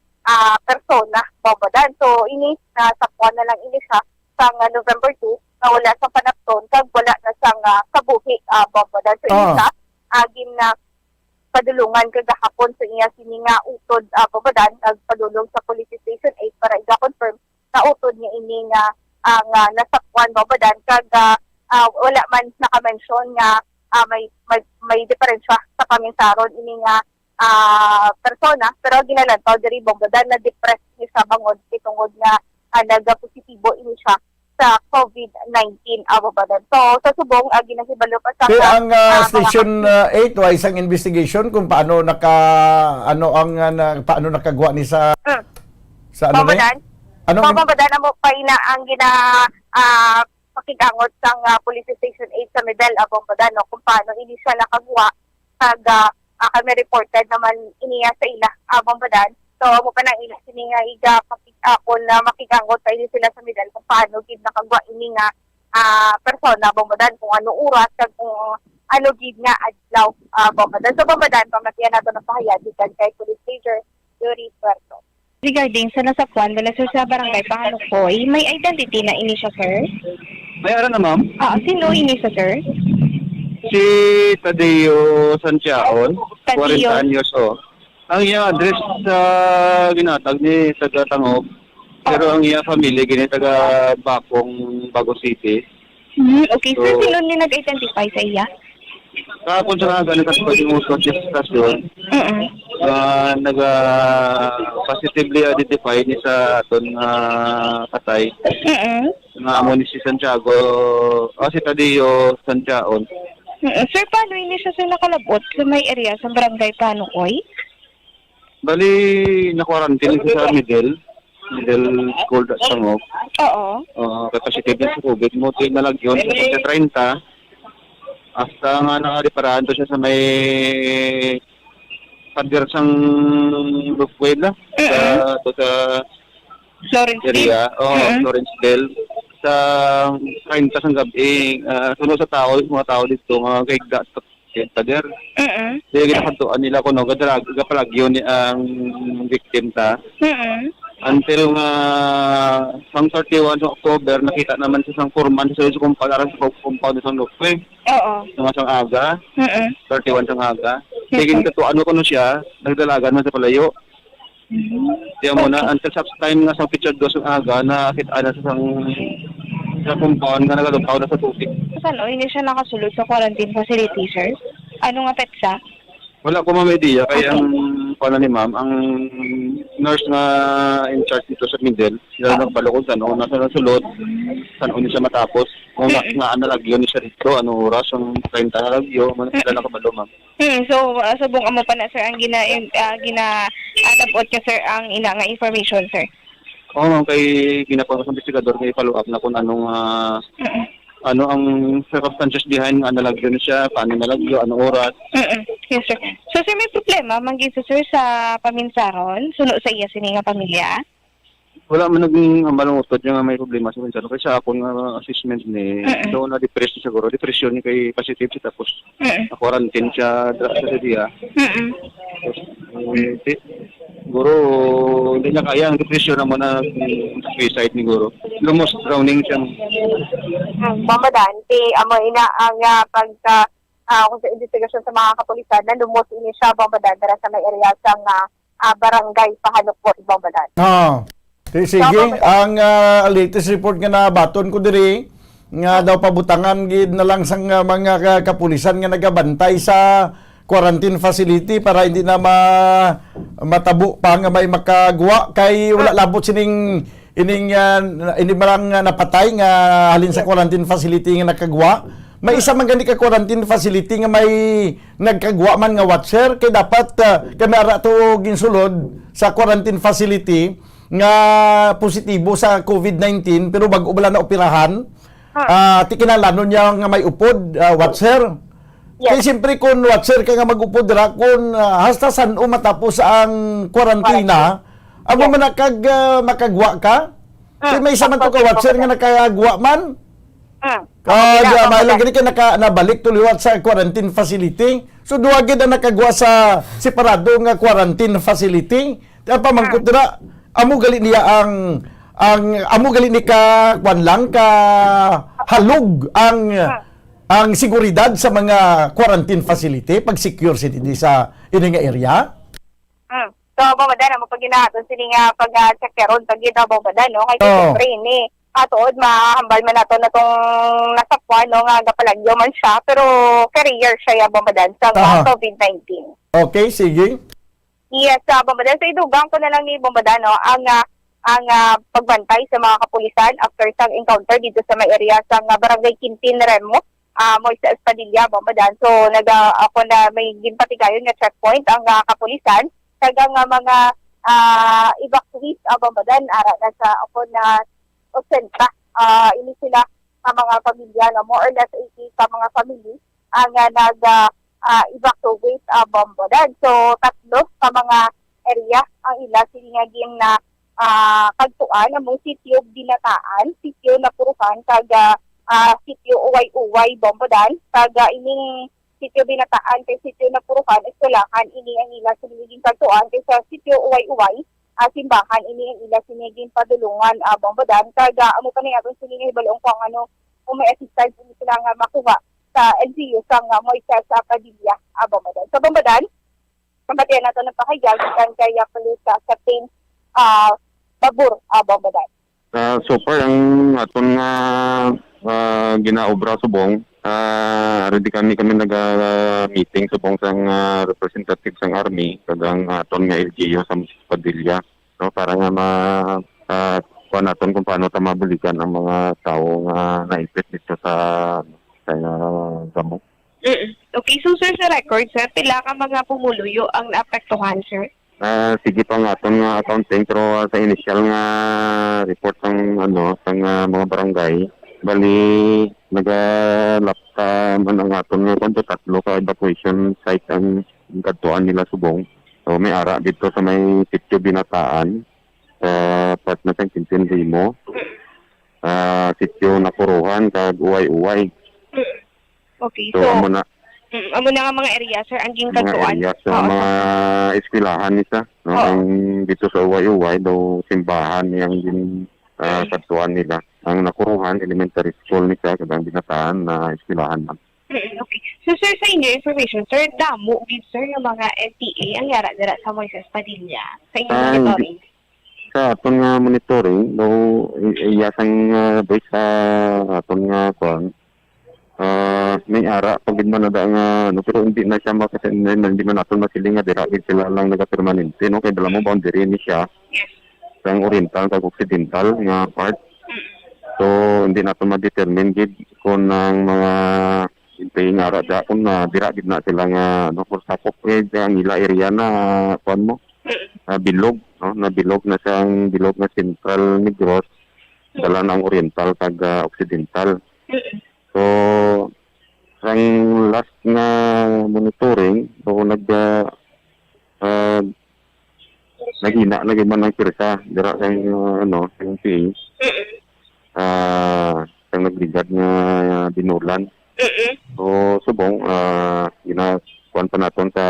S: persona Bombodan. So ini nasapuan na lang ini siya sang November 2 na wala sa panapton kag wala na sang kabuhi, Bombodan. So isa agin na padulungan kagahapon sa iya sini nga utod, Bombodan, nagpadulong sa Police Station 8 para i-confirm na utod niya ini nga ang nasapuan, Bombodan. Kag wala man naka-mention nga may diferensya sa paminsaron ini nga persona, pero ginalantaw diri Bombodan na depressed ni sa bangod tungod nga nagpositibo ini siya sa COVID-19, Bombodan. So sa subong ginahibalo pa sa
I: ang Station 8 wa isang investigation kung paano paano nakagawa ni sa ano
S: Bombodan. Bombodan mo pa ina ang pakigangot sang Police Station 8 sa Medel, Bombodan, no, kung paano ini siya nakagawa kag kami reported naman iniya sa ila, Bombodan. So, mo pa na ila sini nga iga ako na makigangot sa sila sa Medel kung paano gid nakagawa ini nga persona, Bombodan, kung ano oras kag kung ano gid nga adlaw, Bombodan. So, Bombodan, pamatiyan nato ng pahayag kay Police Major Yuri Puerto.
T: Regarding sa nasapuan dala sa barangay Pahanukoy, may identity na ini siya, sir?
U: May ara na, ma'am?
T: Sino ini siya, sir?
U: Si Tadio Santiaon, 40 anyos, Ang iya address sa ginatag ni taga Tangog, pero ang iya family gini taga Bakong, Bago City.
T: Okay, so, sino ni nag-identify sa iya?
U: Kahapon sa nga ganito sa yung stasyon, positively identify ni sa aton katay. Nga amo ni si Santiago, si Tadio Santiaon.
T: Sir, paano ini siya nakalabot sa may area sa barangay Panukoy?
U: Bali, na-quarantine siya sa Middle School at Tangog.
T: Oo.
U: Positive sa COVID mo, ito yung nalagyon sa 30. Hasta nga nakaliparaan to siya sa may pagdirsang Bukwela sa area. Lawrenceville. Sa 30 sa gabi, sunod sa tao, mga tao dito, mga kaigda sa tader. Kaya ginakatuan nila kung gapalagyo ni ang victim ta. Until sang 31 October, nakita naman sa isang foreman sa compound sa Lukwe. Sa aga. 31 sa aga. Kaya ginakatuan ko siya, nagdalagan man sa palayo. Diya mo na until sa time nga sa picture dos aga na kita sa compound nga nagalupaw na sa tubig.
T: Ano, hindi siya nakasulod sa quarantine facility, sir? Ano nga petsa?
U: Wala ko ma'am idea kaya ang pala ni ma'am ang nurse nga in charge dito sa middle sila nagbalo kung saan nasa nasulod saan ni siya matapos kung nga analagyo ni siya dito ano oras ang 30 na lagyo man sila nakabalo ma'am.
T: So, subong amo pa na, sir, ang ginalabot niya, sir, ang ina nga information, sir.
U: Oo ma'am kay ginapang sa investigador kay follow up na kung anong ano ang circumstances behind nga nalagyo ni siya, paano nalagyo, ano oras.
T: Yes, sir. So, sir, may problema manggid sir sa paminsaron, suno sa iya sini nga pamilya?
U: Wala man naging malungutod yung may problema sa minsan. Kaya sa akong assessment ni, so na-depress siya siguro. Depression ni kay positive siya tapos na-quarantine siya sa dia. Siguro, hindi niya kaya ang depression naman na suicide ni Guro. Lumos drowning siya.
S: Mamadan, amo ina ang pagka kung sa investigasyon sa mga kapulisan na lumos ini siya Bambadan dara sa may area sang barangay Pahalukpo Bambadan.
I: Sige, ang latest report nga nabaton ko diri nga daw pabutangan gid na lang sang mga kapulisan nga nagabantay sa quarantine facility para hindi na matabo pa nga may makagwa kay wala labot sining ining marang napatay nga halin sa quarantine facility nga nakagwa. May isa man gani ka quarantine facility nga may nagkagwa man nga watcher kay dapat kami ara to ginsulod sa quarantine facility nga positibo sa COVID-19 pero bago wala na operahan tikinalanon niya nga may upod watcher. Kaya siyempre kung watcher ka nga mag-upod ra kung hasta saan matapos ang kwarantina amo man makagwa ka kaya may isa man to ka watcher nga nakagwa man mahilang gani ka nabalik tuliwat sa quarantine facility so duwa gid ang nakagwa sa separado nga quarantine facility kaya pamangkot ra amo gali niya ang amo gali ni ka kwan lang ka halog ang seguridad sa mga quarantine facility pag secure city sa ini nga area.
S: So Bambadan mo pag ginahaton sini nga pag-check karon pag gid Bambadan no kay siyempre ni atuod mahambal man nato na tong nasakwan no nga gapalagyo man siya pero career siya ya Bambadan sa COVID-19.
I: Okay, sige.
S: Yes, Bambadan sa idugang ko na lang ni Bambadan no ang pagbantay sa mga kapulisan after sang encounter dito sa may area sa barangay Quintin Remo Moises Padilla Bambadan. So ako na may ginpatigayon nga checkpoint ang kapulisan kag nga mga evacuees Bambadan ara na sa ako na osentra ini sila mga pamilya na more or less 80 sa mga family ang evacuate Bambadan. So tatlo sa mga area ang ila siningaging na kagtuan among sitio Binataan, sitio Napuruhan kag sitio Uway-Uway Bambadan kag ining sitio Binataan kay sitio Napuruhan eskwelahan ini ang ila siniging kagtuan kay sa sitio Uway-Uway simbahan ini ang ila siniging padulungan Bambadan kag amo pa ni aton siniging hibalong kung ano kung may assistance sila nga makuha sa LGU sa Moises Padilla Bambadan. Sa Bambadan pambatian nato ng pakayag kan kay Police Captain Babur Bambadan.
U: So far ang aton nga ginaobra subong ready kami nag-meeting subong sang representative sang army kag ang aton nga LGU sa Padilla no para nga kuan naton kung paano ta mabulikan ang mga tawo nga na-infect dito sa Gamo.
T: Okay, so sir sa record, sir, pila ka mga pumuluyo ang naapektuhan, sir?
U: Sige pa nga aton nga accounting pero sa initial nga report sang sang mga barangay bali nagalapta man ang aton nga kanto tatlo ka evacuation site ang kadtuan nila subong. So may ara dito sa may sitio Binataan sa part na sang Quintin Remo. Sitio Napuruhan kag Uway-Uway.
T: Okay,
U: so amo na
T: nga mga area, sir, ang ginagtuan.
U: Mga area sa mga eskwelahan nisa. No? Ang dito sa Uway-Uway, daw simbahan yung katuan nila. Ang Nakuruhan, elementary school nisa, kadang Binataan na eskwelahan man.
T: Okay. So sir, sa inyo information, sir, damo gid sir yung mga LTA ang yara dira sa Moises Padilla sa inyong monitoring.
U: Sa aton nga monitoring, no, iyasang based sa aton nga kwan, may ara pag man na nga, no, pero hindi na siya hindi man aton masiling nga dira gid sila lang nagapermanente, no, kay dala mo boundary ni siya.
T: Yes.
U: Sa oriental kag occidental nga part. So hindi natin ma-determine gid kung ang mga impaying ara da kung na dira gid na sila nga no for sapok ang ila area na kuan mo bilog, no, na bilog na siyang bilog na Central Negros, dala ng oriental kag occidental. So ang last nga monitoring, so nagina lagi man ng kirsa dira sang ano sang PA sang nagligad nga binulan. So subong ginakuan pa naton sa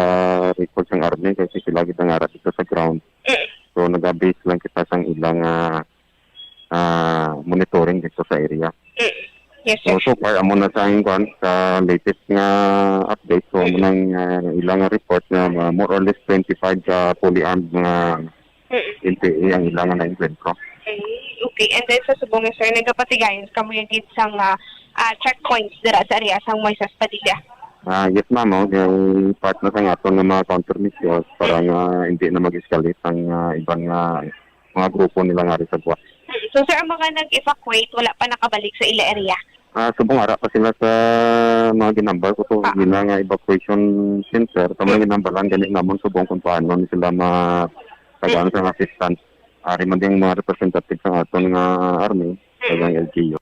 U: records ng army kasi sila kita nga dito sa ground. So nag-base lang kita sang ilang monitoring dito sa area.
T: Yes,
U: so far amo na sa kuan sa latest nga update, so amo nang ilang report na more or less 25 fully armed nga NPA ang ilang na encuentro.
T: Okay, and then sa subong sir, nagapatigayon kamo yung gid sang checkpoints dira sa area sang Moises Padilla.
U: Yes ma'am, yung part na sa aton nga mga countermeasures para nga hindi na mag-escalate ang ibang mga grupo nila nga rin sa buwan.
T: So sir, ang mga nag-evacuate wala pa nakabalik sa ila area?
U: Subong ara pa sila sa mga ginambal ko to gina nga evacuation center. Tama nga ginambalan ganit namon subong kung paano ni sila tagaan sa assistance. Ari man ding mga representative sa aton nga army sa LGU.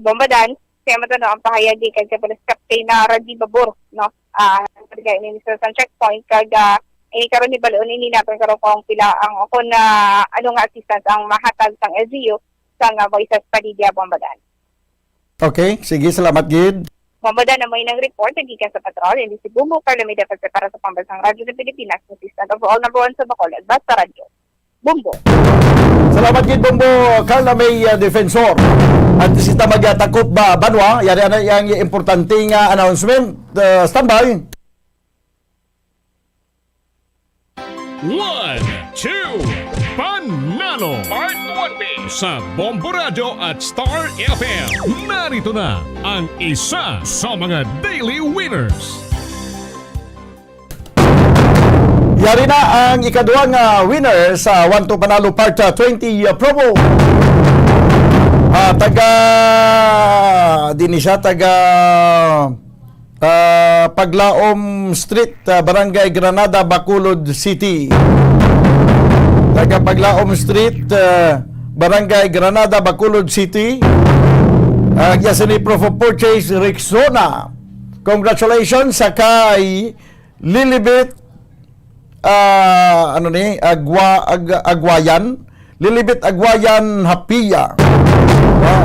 S: Bombadan, kaya matano ang pahayagi kay Police Captain na Radi Babur, no? Kaya ini sa checkpoint kag ini karon ni balon ini natin karon kung pila ang ako na ano nga assistance ang mahatag sang LGU sa nga Moises Padilla Bombadan.
I: Okay, sige, salamat gid.
S: Bombadan na may nang report gikan sa patrol ini si Bumbo Carlamida para sa Pambansang Radyo ng Pilipinas, assistant of all number 1 sa Bacolod, Basta Radyo. Bumbo.
I: Salamat gid Bumbo Carla May Defensor. At sita magyatakop ba banwa, yari ana yang importante nga announcement. Standby.
N: 1, 2, Panalo Part 1B sa Bombo Radio at Star FM. Narito na ang isa sa mga daily winners.
I: Yari na ang ikaduhang winner sa 1 to Panalo Part 20 promo. Taga Paglaom Street, Barangay Granada, Bacolod City. Taga Paglaom Street, Barangay Granada, Bacolod City. Yasini Proof of Purchase, Rexona. Congratulations sa kay Lilibet Agwayan. Lilibet Agwayan Hapia.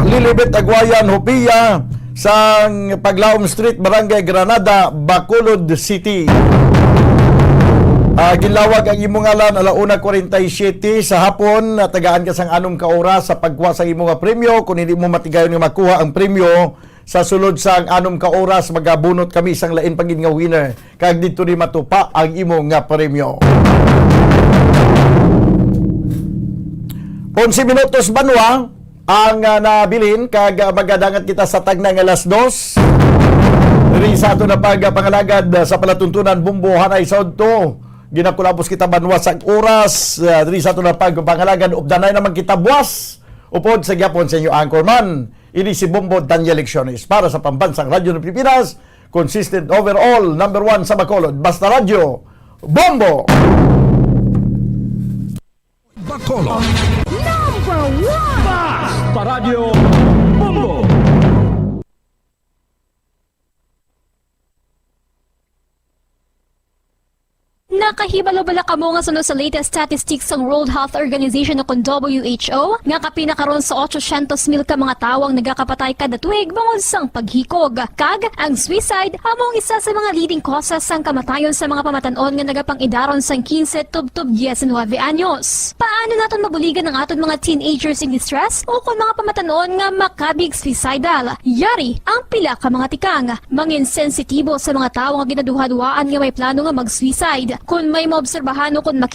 I: Lilibet Agwayan Hapia sa Paglaom Street, Barangay Granada, Bacolod City. Ginlawag ang imong ngalan 1:47 sa hapon. Tagaan ka sang anong ka oras sa pagkuha sa imong premyo. Kung hindi mo matigayon nga makuha ang premyo sa sulod sang anong ka oras, magabunot kami isang lain pagin nga winner. Kag dito ni matupa ang imong nga premyo. 11 minutos banwa ang nabilin kag magadangat kita sa tagnang alas 2. Diri sa ato na pagpangalagad sa palatuntunan Bumbo Hanay Saudto. Ginakulabos kita banwa sa oras. Diri sa ato na pagpangalagad updanay naman kita buwas. Upod sa gyapon sa inyo anchorman. Ini si Bombo Daniel Lecciones para sa Pambansang Radyo ng Pilipinas. Consistent overall, number 1 sa Bacolod. Basta Radyo, Bombo!
H: Bacolod.
L: Number 1!
H: Basta Radio Bombo!
M: Makahibalo-bala kamo nga sunod sa latest statistics ng World Health Organization o WHO nga kapinakaron sa 800,000 ka mga tawang nagakapatay kada tuig bangod sang paghikog. Kag ang suicide among isa sa mga leading causes sang kamatayon sa mga pamatanon nga nagapangidaron sang 15 tub 19 anyos. Paano naton mabuligan ang aton mga teenagers in distress o kung mga pamatanon nga makabig suicidal? Yari ang pila ka mga tikang mangin sensitibo sa mga tawo nga ginaduhadwaan nga may plano nga mag-suicide. Kung may maobserbahan o kung makita